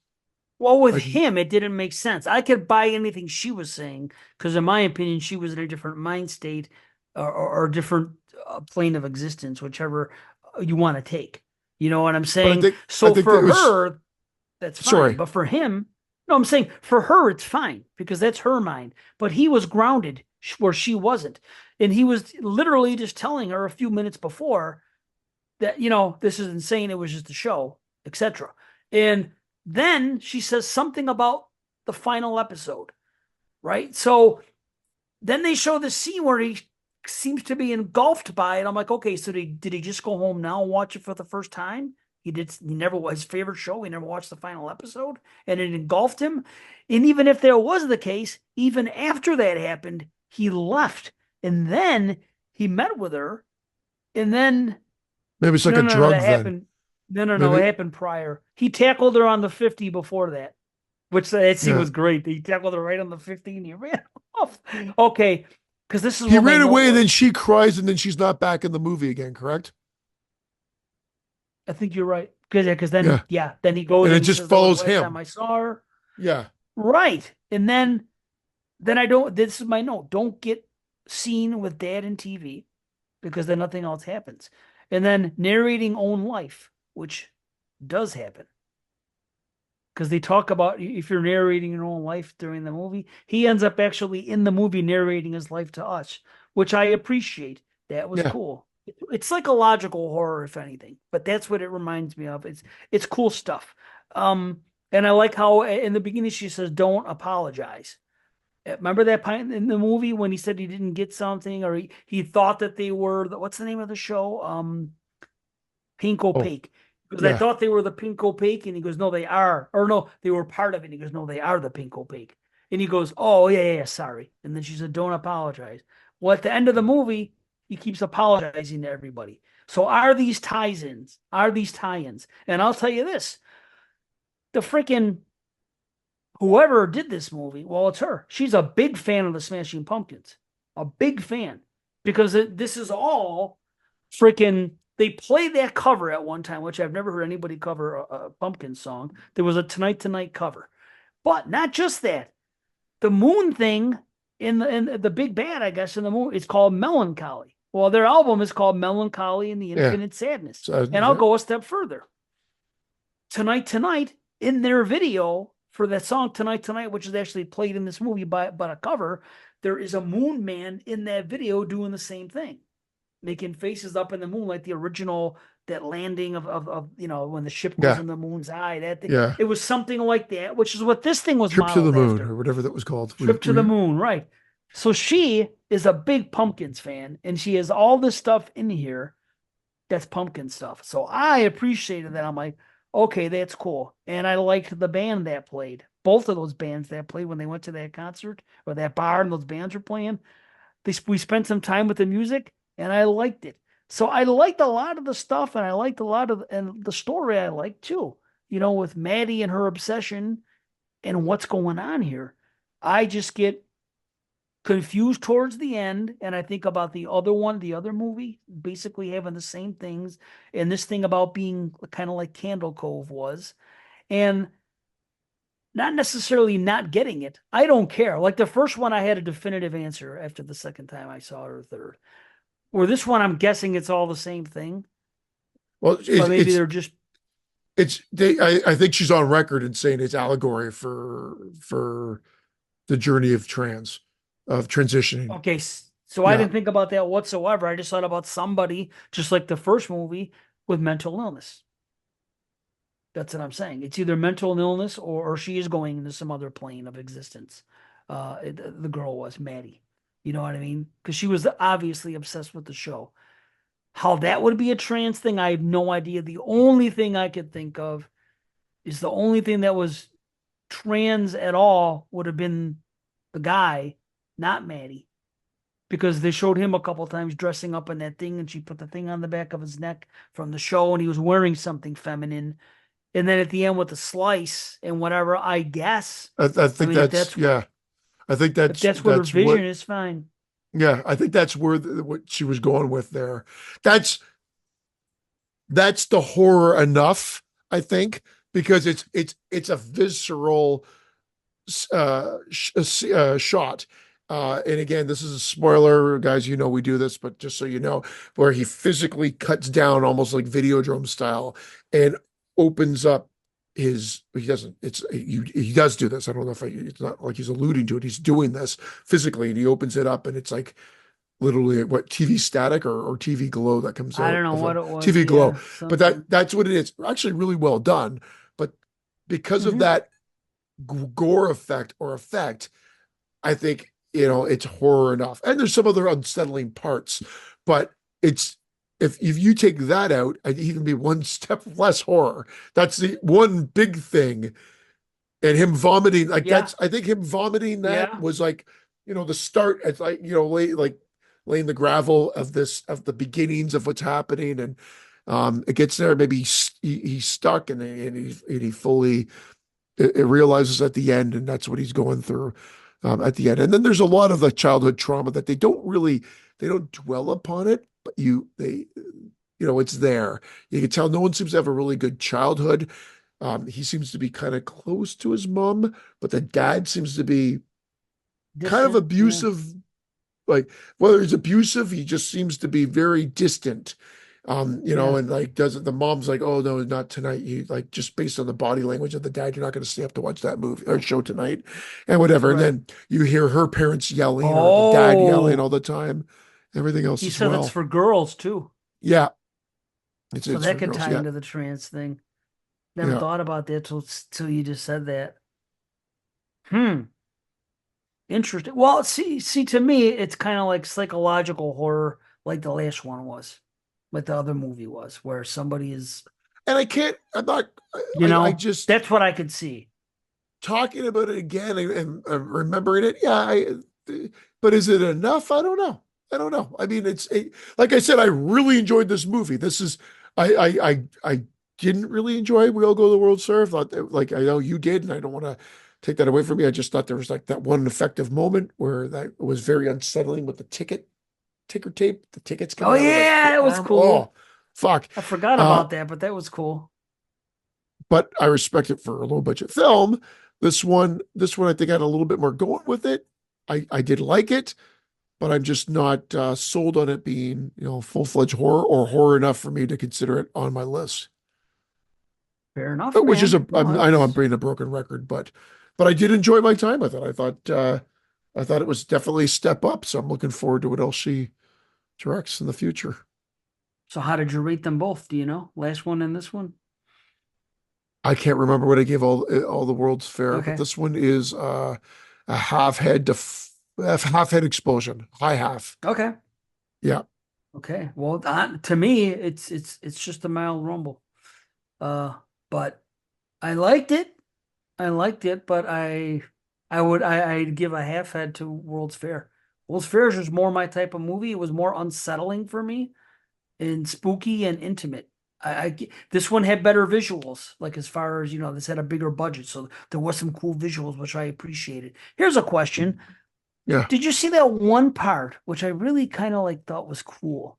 Well, with Like, him, it didn't make sense. I could buy anything she was saying because, in my opinion, she was in a different mind state or a different plane of existence, whichever you want to take. You know what I'm but saying? I So think that for it was her, that's fine. sorry. But for him, no, I'm saying for her, it's fine because that's her mind. But he was grounded where she wasn't. And he was literally just telling her a few minutes before that, this is insane. It was just a show, etc. And Then she says something about the final episode, right? So then they show the scene where he seems to be engulfed by it. I'm like, okay, so did he just go home now and watch it for the first time? He did. He never was his favorite show. He never watched the final episode, and it engulfed him. And even if there was the case, even after that happened, he left, and then he met with her, and then Maybe it's like no, a no, no, drug that then. happened. No, it Maybe, happened prior. He tackled her on the 50 before that, which that scene yeah. was great. He tackled her right on the 50 and he ran off. Okay, because this is He what my ran note away and then was. she cries and then she's not back in the movie again, correct? I think you're right. Because Yeah. then, yeah, then he goes And and it he just says, "That was the follows last time him. I saw her." Yeah. Right, and then I don't. This is my note. Don't get seen with dad in TV because then nothing else happens. And then narrating own life, which does happen. Because they talk about if you're narrating your own life during the movie, he ends up actually in the movie narrating his life to us, which I appreciate. That was Yeah. cool. It's psychological horror, if anything, but that's what it reminds me of. It's cool stuff. Um, and I like how in the beginning she says, "Don't apologize." Remember that point in the movie when he said he didn't get something, or he thought that they were what's the name of the show? Pink Oh, Opaque. Because I yeah. thought they were the Pink Opaque, and he goes, "No, they are." Or no, they were part of it. And he goes, "No, they are the Pink Opaque." And he goes, "Oh, yeah, sorry." And then she said, "Don't apologize." Well, at the end of the movie, he keeps apologizing to everybody. So are these tie-ins? Are these tie-ins? And I'll tell you this: the freaking whoever did this movie, well, it's her. She's a big fan of the Smashing Pumpkins, a big fan, because this is all freaking. They played that cover at one time, which I've never heard anybody cover a pumpkin song. There was a Tonight Tonight cover, but not just that. The moon thing in the big bad, I guess, in the moon, it's called Melancholy. Well, their album is called Melancholy and the Yeah. Infinite Sadness. So, And I'll go a step further. Tonight in their video for that song Tonight Tonight, which is actually played in this movie but a cover, there is a moon man in that video doing the same thing, making faces up in the moon like the original that landing of when the ship goes yeah. in the moon's eye. That thing, Yeah. it was something like that, which is what this thing was Trip to the modeled moon after. or whatever that was called. Trip to the moon, right? So she is a big Pumpkins fan, and she has all this stuff in here that's pumpkin stuff. So I appreciated that. I'm like, okay, that's cool. And I liked the band that played. Both of those bands that played when they went to that concert or that bar and those bands were playing. We spent some time with the music and I liked it. So I liked a lot of the stuff and I liked a lot of and the story I liked too. With Maddie and her obsession and what's going on here. I just get confused towards the end, and I think about the other one, the other movie, basically having the same things, and this thing about being kind of like Candle Cove was, and not necessarily not getting it. I don't care. Like the first one, I had a definitive answer after the second time I saw it or third. Or this one, I'm guessing it's all the same thing, Well, but maybe they're just I think she's on record in saying it's allegory for the journey of transitioning. okay. So I Yeah. didn't think about that whatsoever. I just thought about somebody just like the first movie with mental illness. That's what I'm saying. It's either mental illness or she is going into some other plane of existence. The girl was Maddie. You know what I mean? Because she was obviously obsessed with the show. How that would be a trans thing, I have no idea. The only thing I could think of is the only thing that was trans at all would have been the guy, not Maddie. Because they showed him a couple times dressing up in that thing and she put the thing on the back of his neck from the show and he was wearing something feminine. And then at the end with the slice and whatever, I guess. I think I mean, that's yeah. I think if that's what her that's what vision is, fine. yeah. I think that's where what she was going with there. That's that's the horror enough. I think because it's a visceral shot. And again, this is a spoiler, guys. You know we do this, but just so you know, where he physically cuts down almost like Videodrome style and opens up his. He doesn't. He does do this. I don't know if it's not like he's alluding to it. He's doing this physically, and he opens it up, and it's like literally what TV static or TV glow that comes I out don't know of what him. it was. TV glow, Yeah, but something. that's what it is. Actually, really well done. But because of Hmm. that gore effect, I think, it's horror enough. And there's some other unsettling parts, but it's if you take that out, I'd even be one step less horror. That's the one big thing. And him vomiting, like Yeah, I think him vomiting that yeah, was like, the start. It's like, laying the gravel of the beginnings of what's happening. And it gets there, maybe he's stuck, and he fully it realizes at the end, and that's what he's going through at the end. And then there's a lot of the childhood trauma that they don't dwell upon it, but it's there. You can tell no one seems to have a really good childhood. He seems to be kind of close to his mom, but the dad seems to be kind of distant. Yeah, abusive. Like, whether he's abusive, he just seems to be very distant. yeah, And like doesn't the mom's like, oh no, not tonight. You like, just based on the body language of the dad, you're not going to stay up to watch that movie or show tonight, and whatever. And right. then you hear her parents yelling or the dad yelling all Oh, the time, everything else he as said that's well. for girls too. Yeah, So it's that for could girls. tie Yeah, into the trans thing. Never yeah. thought about that till you just said that. Hmm. Interesting. Well, see, to me, it's kind of like psychological horror, like the last one was, like the other movie was, where somebody is, And I can't. I'm not. you I know, just that's what I could see. talking about it again and remembering it. Yeah, but is it enough? I don't know. I don't know. I mean, like I said, I really enjoyed this movie. This is I didn't really enjoy We All Go to the World's Fair. Thought that, like, I know you did, and I don't want to take that away from you. I just thought there was like that one effective moment where that was very unsettling with the ticker tape, the tickets Oh coming out of yeah, the that was arm. Oh, cool. fuck. I forgot Uh, about that, but that was cool. but I respect it for a low budget film. This one I think had a little bit more going with it. I did like it, but I'm just not sold on it being, full-fledged horror or horror enough for me to consider it on my list. Fair enough, Which is man. No, I know I'm that's being a broken record, but I did enjoy my time with it. I thought it was definitely a step up, so I'm looking forward to what else she directs in the future. so. How did you rate them both? Do you know? Last one and this one? I can't remember what I gave all the World's Fair, but Okay. this one is a half head explosion, high half. Okay. Yeah, Okay. Well, to me, it's just a mild rumble. But I liked it. I liked it, but I'd give a half head to World's Fair. World's Fair is just more my type of movie. It was more unsettling for me and spooky and intimate. This one had better visuals, like as far as this had a bigger budget, so there was some cool visuals, which I appreciated. Here's a question: yeah, did you see that one part, which I really kind of like thought was cool,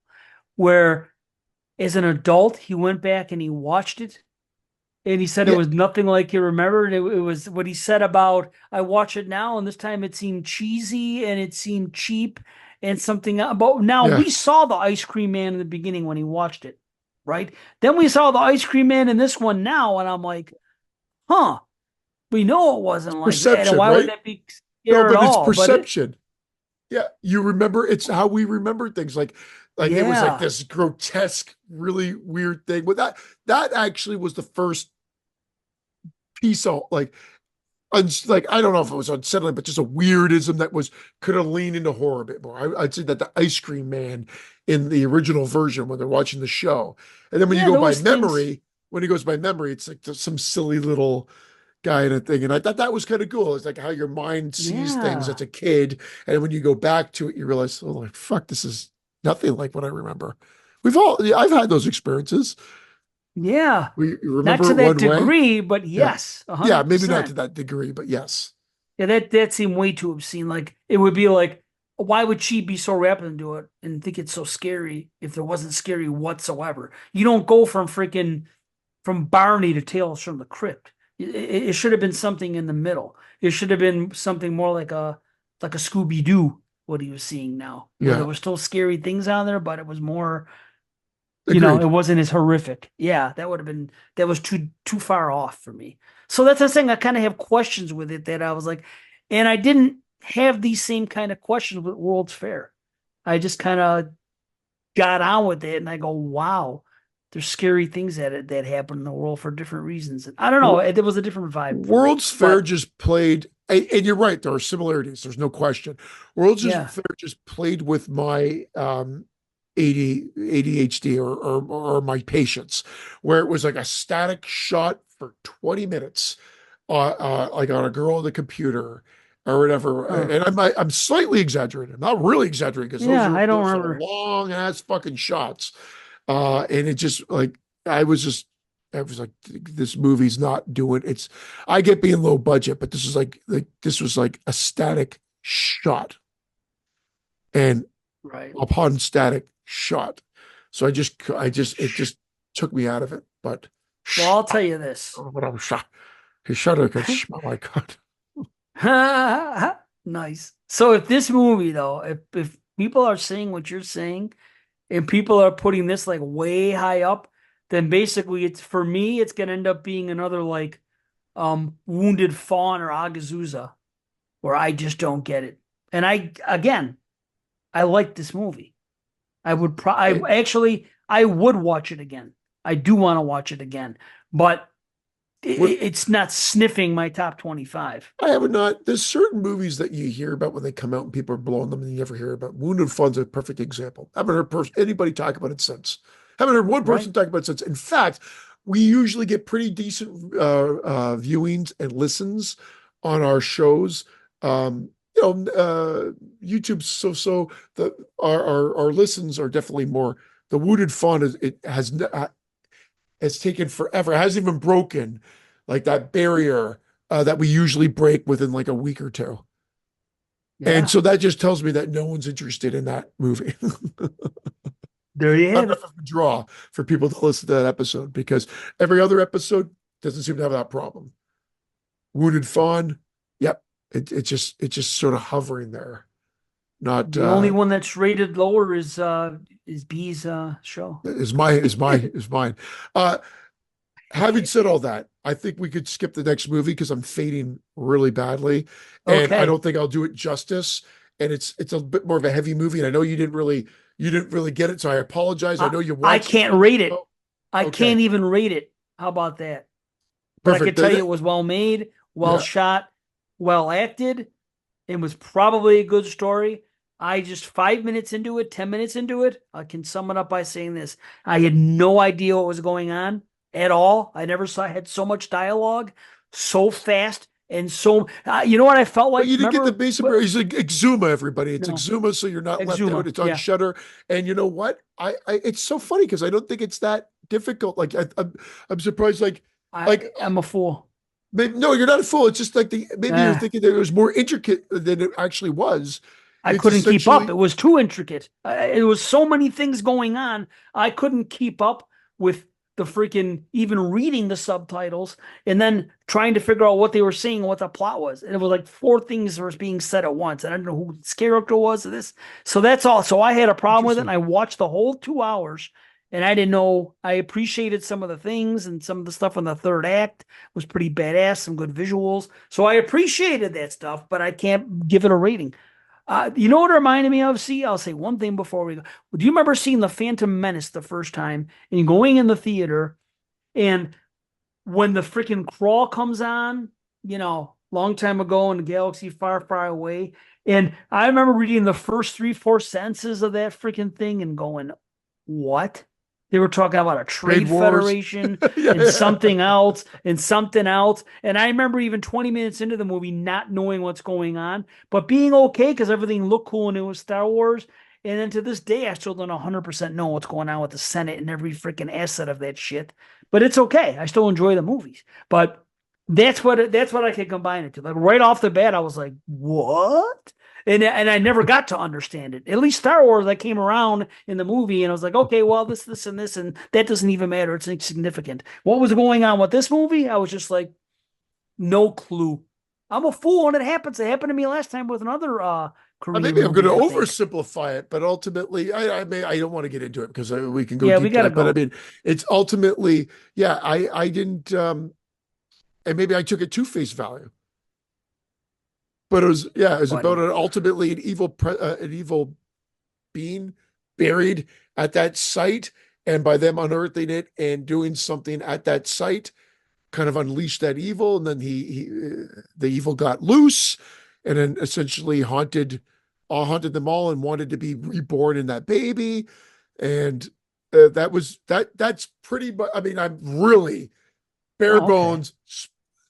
where as an adult he went back and he watched it and he said it yeah. was nothing like he remembered. It was what he said about, I watch it now, and this time it seemed cheesy and it seemed cheap and something. But now Yeah. we saw the ice cream man in the beginning when he watched it, right? Then we saw the ice cream man in this one now, and I'm like, huh, we know it wasn't like that. And Perception, why would right? that be No, scary at but it's all? But perception. Yeah, you remember, it's how we remember things. Like it was like yeah, this grotesque, really weird thing. But that actually was the first piece of like I don't know if it was unsettling, but just a weirdism that was could have leaned into horror a bit more. I'd say that the ice cream man in the original version when they're watching the show, and then when you yeah, go by those things. memory, when he goes by memory, it's like some silly little guy in a thing. And I thought that was kind of cool. It's like how your mind sees things as Yeah, a kid, and when you go back to it, you realize, oh, like fuck, this is nothing like what I remember. Yeah, I've had those experiences. yeah. You Not remember to it that one way. degree, but Yeah. yes, a Yeah, hundred maybe not to percent. that degree, but yes. Yeah, that seemed way too obscene. Like it would be like, why would she be so rapt into it and think it's so scary if there wasn't scary whatsoever? You don't go from freaking from Barney to Tales from the Crypt. It should have been something in the middle. It should have been something more like a Scooby Doo. What he was seeing now, where there Yeah. were still scary things on there, but it was more, it Agreed. wasn't as horrific. Yeah, that was too far off for me. So that's the thing. I kind of have questions with it that I was like, and I didn't have these same kind of questions with World's Fair. I just kind of got on with it, and I go, wow. there's scary things that happen in the world for different reasons. I don't know. It was a different vibe for me. World's Fair But just played, and you're right, there are similarities. There's no question. World's yeah, Fair just played with my ADHD or my patience, where it was like a static shot for 20 minutes, like on a girl on the computer or whatever. huh. And I'm slightly exaggerating. I'm not really exaggerating because Yeah, I don't those are remember. long ass fucking shots. And it just like I was just I was like, this movie's not doing it's. I get being low budget, but this is like this was like a static shot, and Right. upon static shot, so I just it just took me out of it. But Well, I'll tell you this. but I'm shot. He shot it. Oh my god! Nice. So if this movie though, if people are saying what you're saying, and people are putting this like way high up, then basically it's for me, it's gonna end up being another like Wounded Fawn or Agazusa, where I just don't get it. And I again, I like this movie. It, I would watch it again. I do want to watch it again, but what it's not sniffing my top 25. I have not. There's certain movies that you hear about when they come out and people are blowing them, and you never hear about. Wounded Fun's a perfect example. I haven't heard anybody talk about it since. Haven't heard one Right. person talk about it since. In fact, we usually get pretty decent viewings and listens on our shows. YouTube's so the our listens are definitely more. The Wounded Fun is it has taken forever. It hasn't even broken like that barrier that we usually break within like a week or two. And Yeah. so that just tells me that no one's interested in that movie. There you Not have enough it. of a draw for people to listen to that episode because every other episode doesn't seem to have that problem. Wounded Fawn, yep, it's just sort of hovering there. Not The only one that's rated lower is B's show. is mine. Uh, Having said all that, I think we could skip the next movie because I'm fading really badly, and I Okay. don't think I'll do it justice. And it's a bit more of a heavy movie, and I know you didn't really get it, so I apologize. I I know you I watched it. can't rate it. Oh, I okay, can't even rate it. How about that? But I perfect. could tell you it was well made, well Yeah, shot, well acted. It was probably a good story. I just 5 minutes into it, 10 minutes into it, I can sum it up by saying this. I had no idea what was going on at all. I never saw I had so much dialogue, so fast, and so you know what I felt but like? you didn't get the Remember? basic. But It's like Exuma, everybody. It's no, Exuma, so you're not left out. Exuma. It's on Yeah. Shutter, and you know what? It's so funny because I don't think it's that difficult. Like I'm surprised. Like I'm a fool. maybe, no, you're not a fool. It's just like maybe you're Uh, thinking that it was more intricate than it actually was. I It's couldn't keep up. essentially It was too intricate. It was so many things going on. I couldn't keep up with the freaking even reading the subtitles and then trying to figure out what they were saying and what the plot was. And it was like four things were being said at once. And I don't know who this character was. This, so that's all. So I had a problem with it. And interesting. I watched the whole 2 hours, and I didn't know. I appreciated some of the things, and some of the stuff in the third act was pretty badass. Some good visuals. So I appreciated that stuff, but I can't give it a rating. You know what it reminded me of? See, I'll say one thing before we go. Do you remember seeing The Phantom Menace the first time and going in the theater, and when the freaking crawl comes on, long time ago in a galaxy far, far away? And I remember reading the first three, four sentences of that freaking thing and going, what? They were talking about a Trade trade wars. federation Yeah, and yeah. something else and something else. And I remember even 20 minutes into the movie not knowing what's going on, but being okay because everything looked cool and it was Star Wars. And then to this day, I still don't 100% know what's going on with the Senate and every freaking asset of that shit. But it's okay. I still enjoy the movies. But that's what I can combine it to. Like right off the bat, I was like, "What?" And I never got to understand it. At least Star Wars, I came around in the movie, and I was like, "Okay, well, this, and this, and that doesn't even matter. It's insignificant." What was going on with this movie? I was just like, no clue. I'm a fool when it happens. It happened to me last time with another Korean Maybe I'm going movie, to I think. oversimplify it, but ultimately, I don't want to get into it because we can go Yeah, we deep gotta dive. But I go. mean, it's ultimately, yeah, I didn't, and maybe I took it to face value, but it was about Funny. ultimately an evil being buried at that site, And by them unearthing it and doing something at that site, kind of unleashed that evil. And then the evil got loose and then essentially haunted them all and wanted to be reborn in that baby. And that's pretty much, I mean, I'm really bare Oh, okay. bones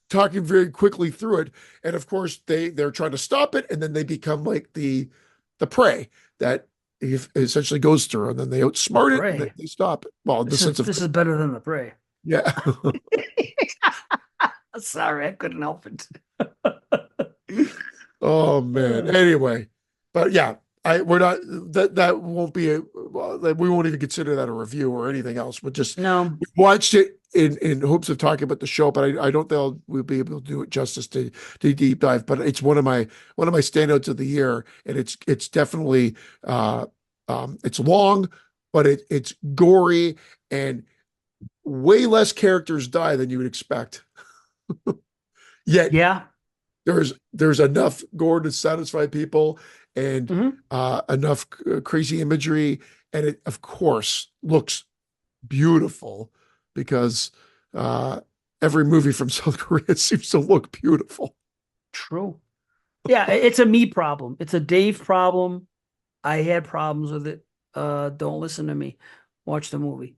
talking very quickly through it. And of course they're trying to stop it. And then they become like the prey that he essentially goes through, and then they outsmart it and Prey. they stop it. Well, in the sense of, This is better than the prey. yeah. Sorry, I couldn't help it. Oh man. Anyway, but yeah, we're not that won't be we won't even consider that a review or anything else. But just No, we watched it in hopes of talking about the show, but I don't think we'll be able to do it justice to deep dive. But it's one of my standouts of the year, and it's definitely it's long, but it's gory and way less characters die than you would expect. Yet yeah. there's enough gore to satisfy people and Mhm. enough crazy imagery, and it of course looks beautiful because every movie from South Korea seems to look beautiful. True. Yeah, it's a me problem. It's a Dave problem. I had problems with it. Don't listen to me. Watch the movie.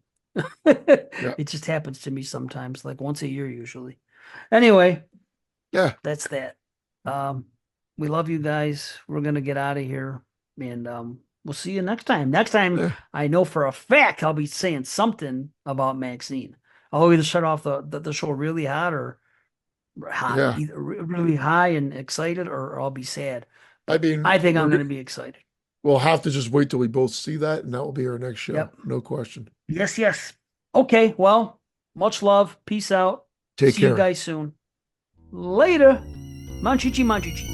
Yeah. It just happens to me sometimes, like once a year usually. Anyway, Yeah. that's that. We love you guys. We're gonna get out of here, and we'll see you next time. Next time, Yeah. I know for a fact I'll be saying something about Maxine. I'll either start off the show really hot or hot, Yeah. either really high and excited, or I'll be sad. I mean, I think I'm gonna be excited. we'll have to just wait till we both see that, and that will be our next show. Yep. No question. Yes, yes. Okay, well, much love. Peace out. Take See care. you guys soon. Later. Manchichi, manchichi.